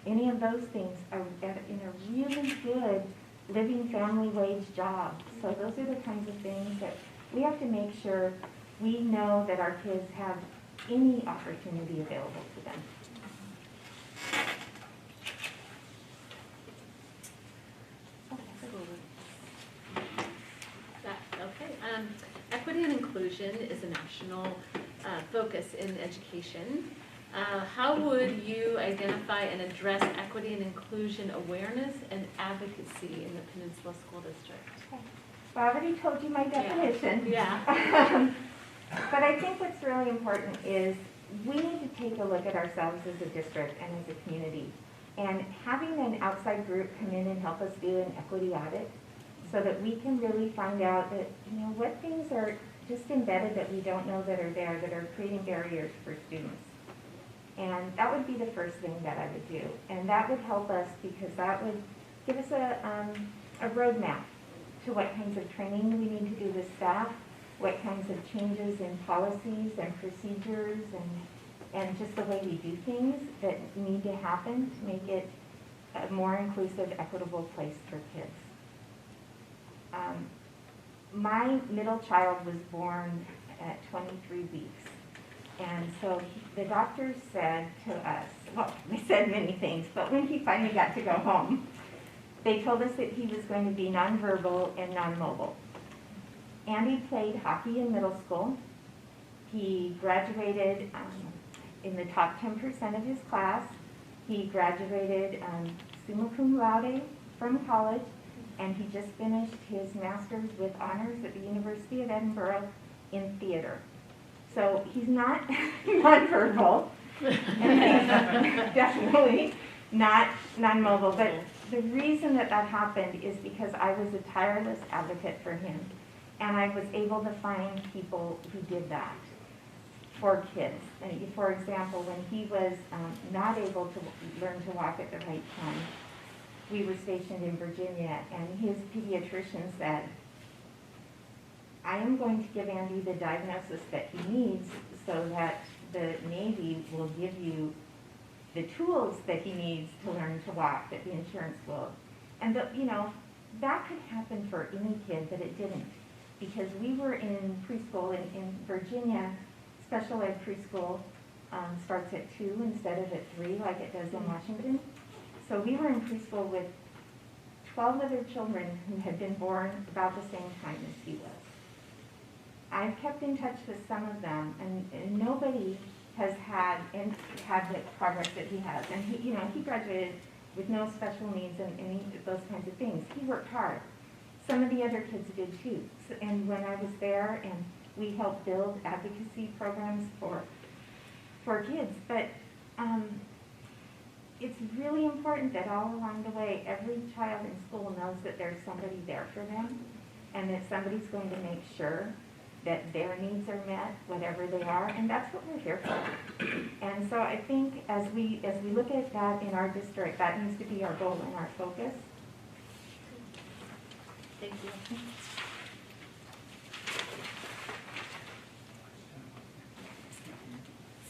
any of those things in a really good living family wage job. So those are the kinds of things that we have to make sure we know that our kids have any opportunity available to them. Equity and inclusion is a national focus in education. How would you identify and address equity and inclusion awareness and advocacy in the Peninsula School District? So I already told you my definition. Yeah. But I think what's really important is we need to take a look at ourselves as a district and as a community. And having an outside group come in and help us do an equity audit so that we can really find out that, you know, what things are just embedded that we don't know that are there, that are creating barriers for students. And that would be the first thing that I would do. And that would help us because that would give us a roadmap to what kinds of training we need to do with staff, what kinds of changes in policies and procedures and just the way we do things that need to happen to make it a more inclusive, equitable place for kids. My middle child was born at 23 weeks. And so the doctors said to us, well, they said many things, but when he finally got to go home, they told us that he was going to be nonverbal and non-mobile. Andy played hockey in middle school. He graduated in the top 10% of his class. He graduated summa cum laude from college, and he just finished his master's with honors at the University of Edinburgh in theater. So he's not nonverbal, and he's definitely not non-mobile. But the reason that that happened is because I was a tireless advocate for him. And I was able to find people who did that for kids. And for example, when he was not able to learn to walk at the right time, we were stationed in Virginia, and his pediatrician said, I am going to give Andy the diagnosis that he needs so that the Navy will give you the tools that he needs to learn to walk, that the insurance will. And you know, that could happen for any kid, but it didn't. Because we were in preschool in Virginia, special ed preschool starts at 2 instead of at 3 like it does in Washington. So we were in preschool with 12 other children who had been born about the same time as he was. I've kept in touch with some of them, and nobody has had the progress that he has. And he, you know, he graduated with no special needs and any of those kinds of things. He worked hard. Some of the other kids did too. So, and when I was there, and we helped build advocacy programs for kids. But it's really important that all along the way, every child in school knows that there's somebody there for them, and that somebody's going to make sure that their needs are met, whatever they are, and that's what we're here for. And so I think as we look at that in our district, that needs to be our goal and our focus. Thank you.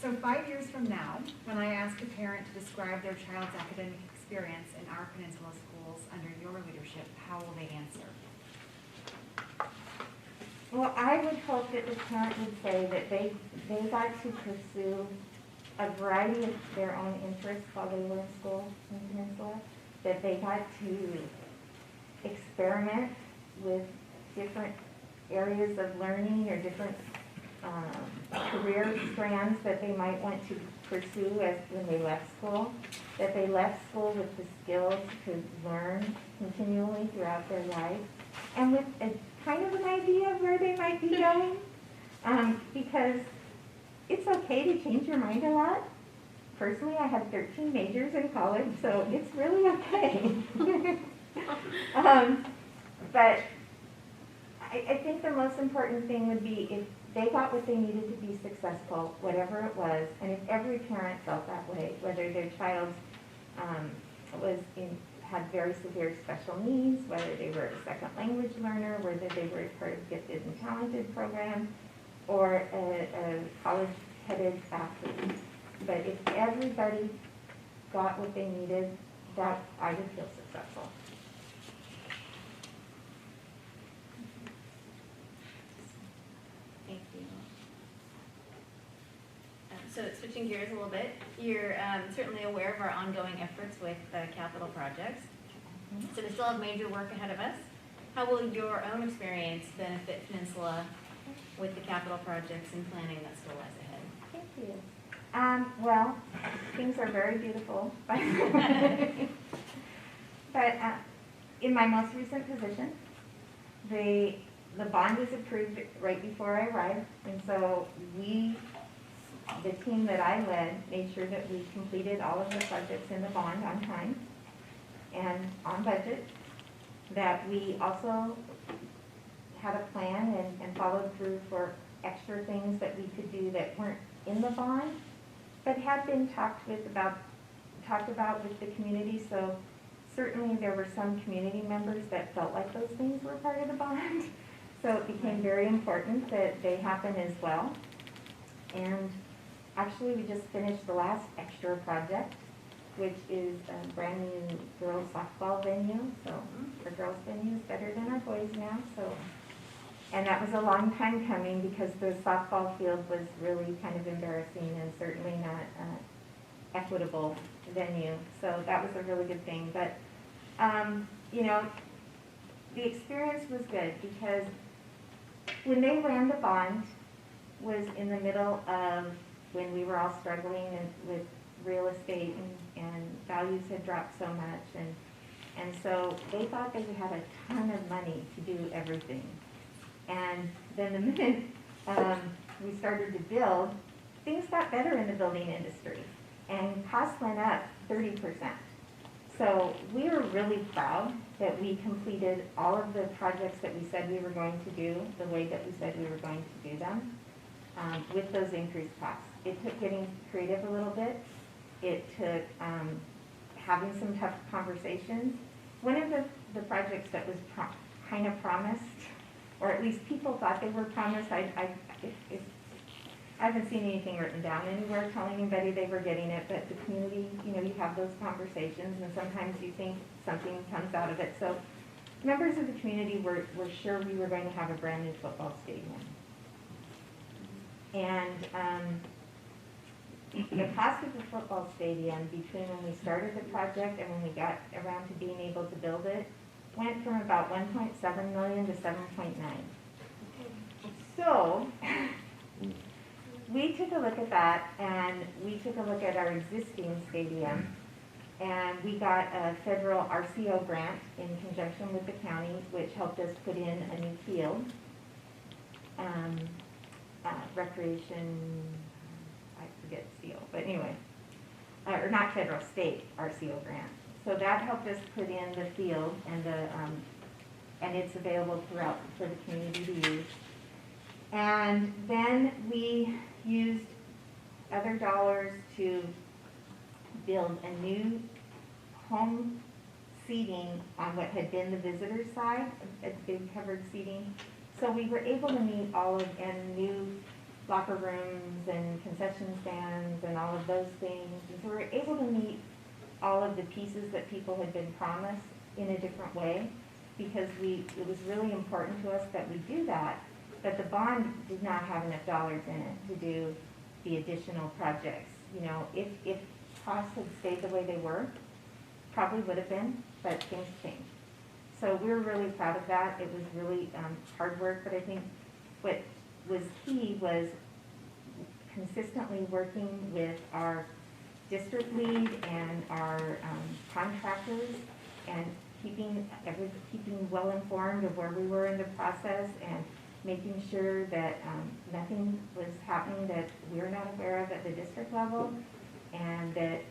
So 5 years from now, when I ask a parent to describe their child's academic experience in our Peninsula schools under your leadership, how will they answer? Well, I would hope that the parent would say that they got to pursue a variety of their own interests while they were in school in Peninsula, that they got to experiment with different areas of learning or different career strands that they might want to pursue when they left school, that they left school with the skills to learn continually throughout their life, and with a kind of an idea of where they might be going, because it's okay to change your mind a lot. Personally, I had 13 majors in college, so it's really okay. But I think the most important thing would be if they got what they needed to be successful, whatever it was, and if every parent felt that way, whether their child had very severe special needs, whether they were a second language learner, whether they were part of gifted and talented program, or a college-headed athlete. But if everybody got what they needed, that I would feel successful. So switching gears a little bit, you're certainly aware of our ongoing efforts with capital projects. So we still have major work ahead of us. How will your own experience benefit Peninsula with the capital projects and planning that still lies ahead? Thank you. Well, things are very beautiful. But in my most recent position, the bond was approved right before I arrived. And so the team that I led, made sure that we completed all of the projects in the bond on time and on budget. That we also had a plan and followed through for extra things that we could do that weren't in the bond, but had been talked about with the community. So certainly there were some community members that felt like those things were part of the bond. So it became very important that they happen as well. And actually we just finished the last extra project, which is a brand new girls softball venue. So our girls venue is better than our boys now. So, and that was a long time coming because the softball field was really kind of embarrassing and certainly not equitable venue. So that was a really good thing. But, you know, the experience was good because when they ran the bond was in the middle of when we were all struggling with real estate and values had dropped so much. And so they thought they had a ton of money to do everything. And then the minute we started to build, things got better in the building industry and costs went up 30%. So we were really proud that we completed all of the projects that we said we were going to do the way that we said we were going to do them with those increased costs. It took getting creative a little bit. It took having some tough conversations. One of the projects that was kind of promised, or at least people thought they were promised, I haven't seen anything written down anywhere telling anybody they were getting it, but the community, you know, you have those conversations and sometimes you think something comes out of it. So members of the community were sure we were going to have a brand new football stadium. And the cost of the football stadium between when we started the project and when we got around to being able to build it went from about 1.7 million to 7.9. So we took a look at that and we took a look at our existing stadium and we got a federal RCO grant in conjunction with the county, which helped us put in a new field, recreation, I forget CO, but anyway, or not federal, state RCO grant. So that helped us put in the field and it's available throughout for the community to use. And then we used other dollars to build a new home seating on what had been the visitor side, a big covered seating. So we were able to meet and new locker rooms and concession stands and all of those things. And so we were able to meet all of the pieces that people had been promised in a different way because it was really important to us that we do that. But the bond did not have enough dollars in it to do the additional projects. You know, if costs had stayed the way they were, probably would have been, but things changed. So we were really proud of that. It was really hard work, but I think what was key was consistently working with our district lead and our contractors and keeping well informed of where we were in the process and making sure that nothing was happening that we're not aware of at the district level and that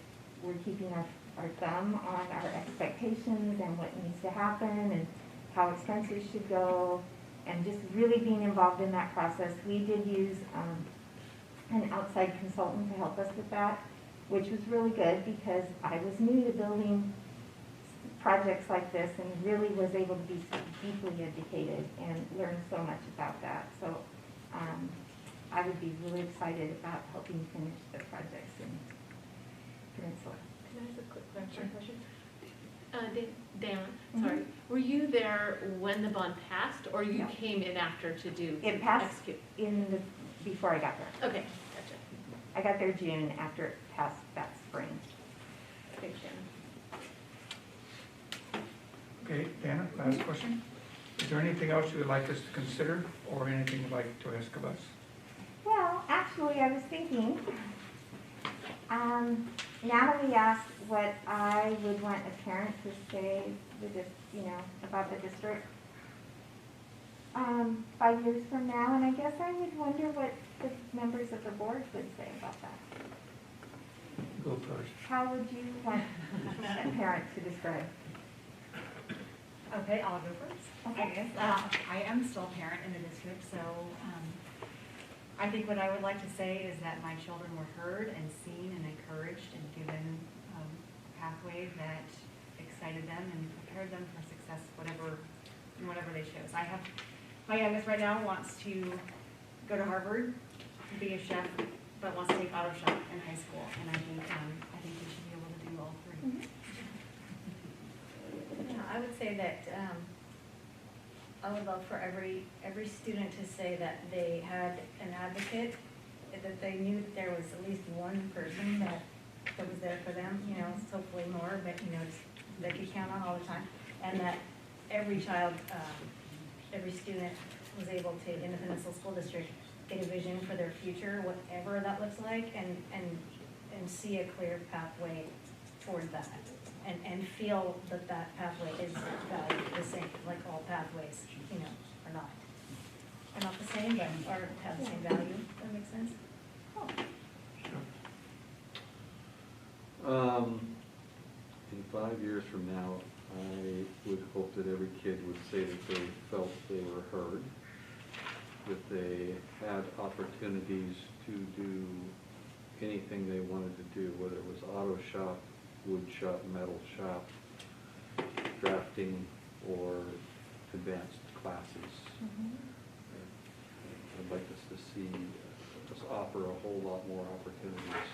we're keeping our thumb on our expectations and what needs to happen and how expenses should go and just really being involved in that process. We did use an outside consultant to help us with that, which was really good because I was new to building projects like this and really was able to be deeply educated and learn so much about that. So I would be really excited about helping finish the projects in Peninsula. Can I ask a quick question? Dan, sorry. Were you there when the bond passed, or you came in after to It passed execute? before I got there. Okay, I got there June after it passed that spring. Thanks, Jen. Okay, Dana, last question. Is there anything else you would like us to consider or anything you'd like to ask of us? Well, actually, I was thinking, Natalie asked what I would want a parent to say, about the district 5 years from now, and I guess I would wonder what the members of the board would say about that. Go first. How would you want a parent to describe? Okay, I'll go first. Okay. I guess. I am still a parent in the district, so I think what I would like to say is that my children were heard and seen and encouraged and given a pathway that excited them and prepared them for success, whatever they chose. My youngest right now wants to go to Harvard, be a chef, but wants to take auto shop in high school, and I think we should be able to do all three. Yeah, I would say that I would love for every student to say that they had an advocate, that they knew that there was at least one person that was there for them, it's hopefully more, but they could count on all the time, and that every child, every student was able to, in the Peninsula School District, get a vision for their future, whatever that looks like, and see a clear pathway toward that. And feel that pathway is valued the same, like all pathways, are not. Are not the same, but are have the same value. Does that make sense? In 5 years from now, I would hope that every kid would say that they felt they were heard, that they had opportunities to do anything they wanted to do, whether it was auto shop, wood shop, metal shop, drafting, or advanced classes. I'd like us to see us offer a whole lot more opportunities.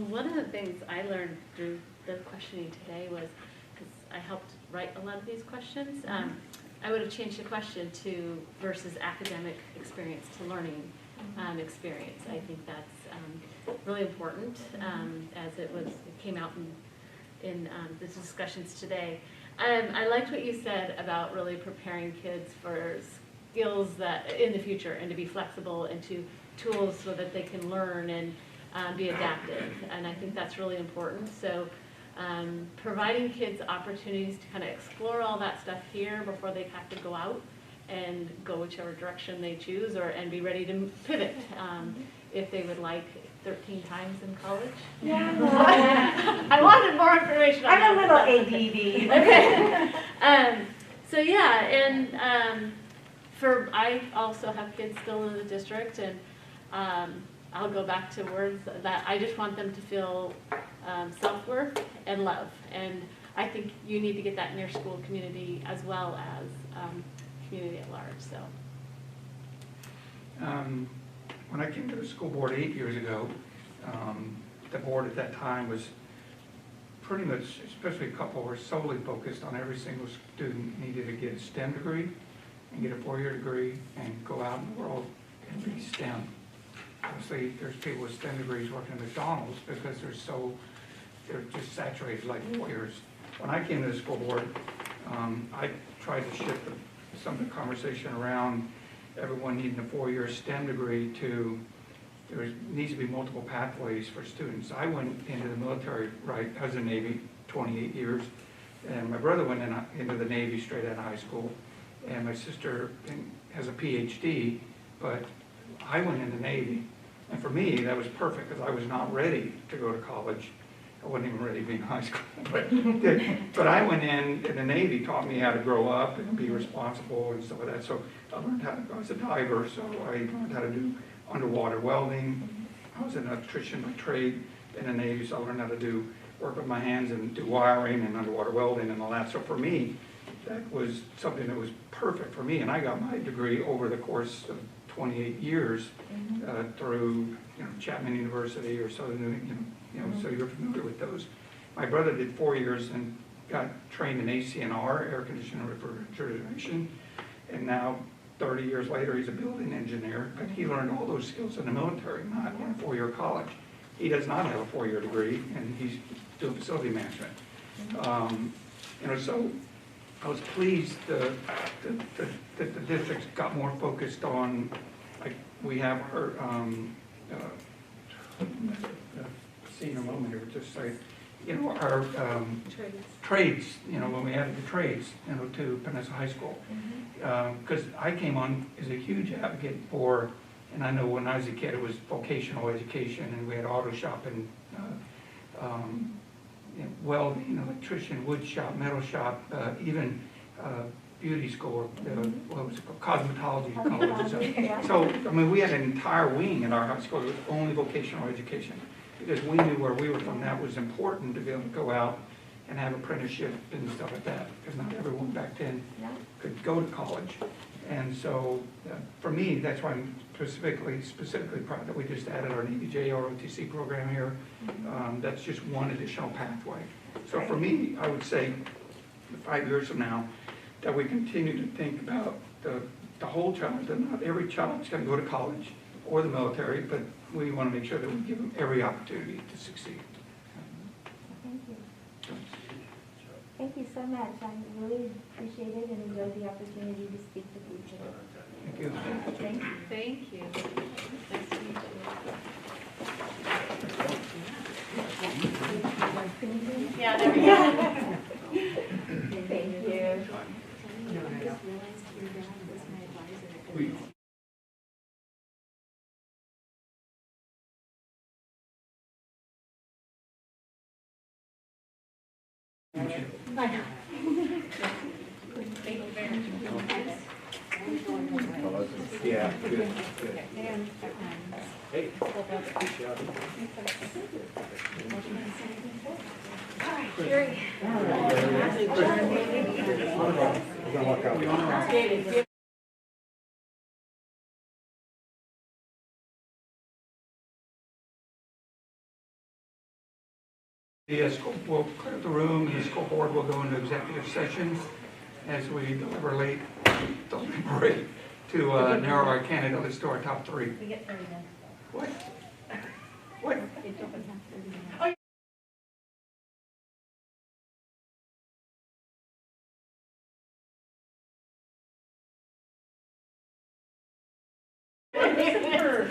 One of the things I learned through the questioning today was, because I helped write a lot of these questions, I would have changed the question to versus academic experience to learning experience. I think that's really important, as it came out in the discussions today. I liked what you said about really preparing kids for skills that in the future, and to be flexible, and to tools so that they can learn and be adaptive. And I think that's really important. So providing kids opportunities to kind of explore all that stuff here before they have to go out and go whichever direction they choose, and be ready to pivot if they would like 13 times in college. Yeah. I wanted more information on I'm a little that. ADD. Okay. So yeah, and I also have kids still in the district, and I'll go back to words that I just want them to feel self-worth and love. And I think you need to get that in your school community as well as community at large. So. When I came to the school board 8 years ago, the board at that time was pretty much, especially a couple, were solely focused on every single student needed to get a STEM degree and get a 4-year degree and go out in the world and be STEM. Obviously, there's people with STEM degrees working at McDonald's because they're just saturated like lawyers. When I came to the school board, I tried to shift some of the conversation around everyone needing a 4-year STEM degree to there needs to be multiple pathways for students. I went into the military, right, I was in the Navy 28 years, and my brother went into the Navy straight out of high school, and my sister has a PhD, but I went in the Navy. And for me, that was perfect because I was not ready to go to college. I wasn't even ready to be in high school. But I went in the Navy taught me how to grow up and be responsible and stuff like that. So I learned I was a diver, so I learned how to do underwater welding. I was an electrician by trade in the Navy, so I learned how to work with my hands and do wiring and underwater welding and all that. So for me, that was something that was perfect for me. And I got my degree over the course of 28 years through Chapman University or Southern New England, so you're familiar with those. My brother did 4 years and got trained in ACNR, air conditioning refrigeration, and now 30 years later, he's a building engineer, but he learned all those skills in the military, not in a four-year college. He does not have a four-year degree, and he's doing facility management. You know, so I was pleased that the districts got more focused on, like, we have our senior moment here, just say, you know, our trades, you know, when we added the trades, you know, to Peninsula High School. Because I came on as a huge advocate for, and I know when I was a kid, it was vocational education, and we had auto shop and you know, welding, electrician, wood shop, metal shop, even beauty school, what was it called, cosmetology college. So, I mean, we had an entire wing in our high school that was only vocational education, because we knew where we were from, that was important to be able to go out and have apprenticeship and stuff like that, because not everyone back then could go to college. And so, for me, that's why I'm specifically proud that we just added our NEBJ ROTC program here. That's just one additional pathway. So for me, I would say 5 years from now, that we continue to think about the whole child, that not every child is going to go to college or the military, but we want to make sure that we give them every opportunity to succeed. Thank you. Thank you so much. I really appreciate it and enjoyed the opportunity to speak with you today. Thank you. Thank you. Thank you. Nice to meet you. Yeah, there we go. Thank you. Thank you very much. Yeah, good, good. Hey. Jerry. The school will clear the room, and the school board will go into executive session as we deliberate to narrow our candidate list to our top three. We get 30 minutes. What? What?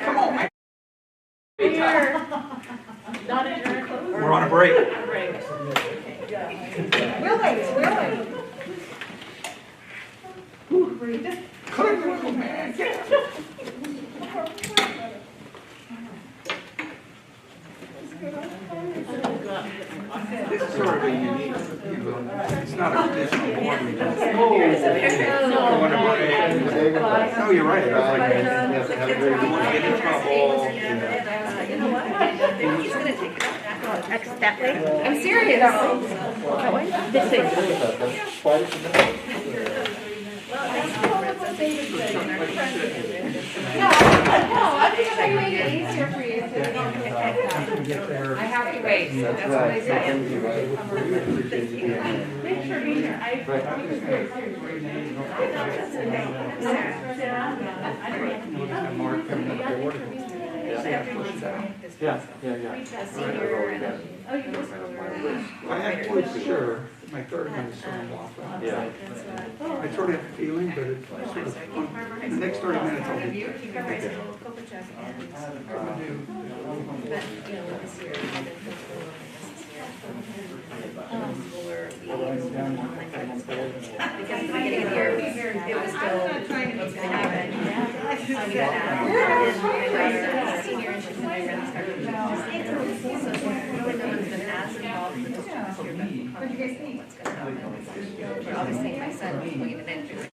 Come on, man. Not adjourned. We're on a break. We'll wait. Clear the room, man. Get out. This is sort of a unique, it's not a traditional board meeting. I want to break. No, you're right. I was like, I don't want to get in trouble. You know what? He's gonna take it. That way? I'm serious. This No, I'm just trying to make it easier for you so you don't I have to wait. That's what I said. Thanks for being here. I was very I have to for sure. My third one is starting off. Yeah. I sort of have a feeling, but it's sort of, the next 30 minutes I'll be. Because at the beginning of the year, it was still trying to make it happen. Senior and she's my friend started. So no one's been as involved with this year, but what do you guys think? What's going to happen? We're obviously my son was going into management.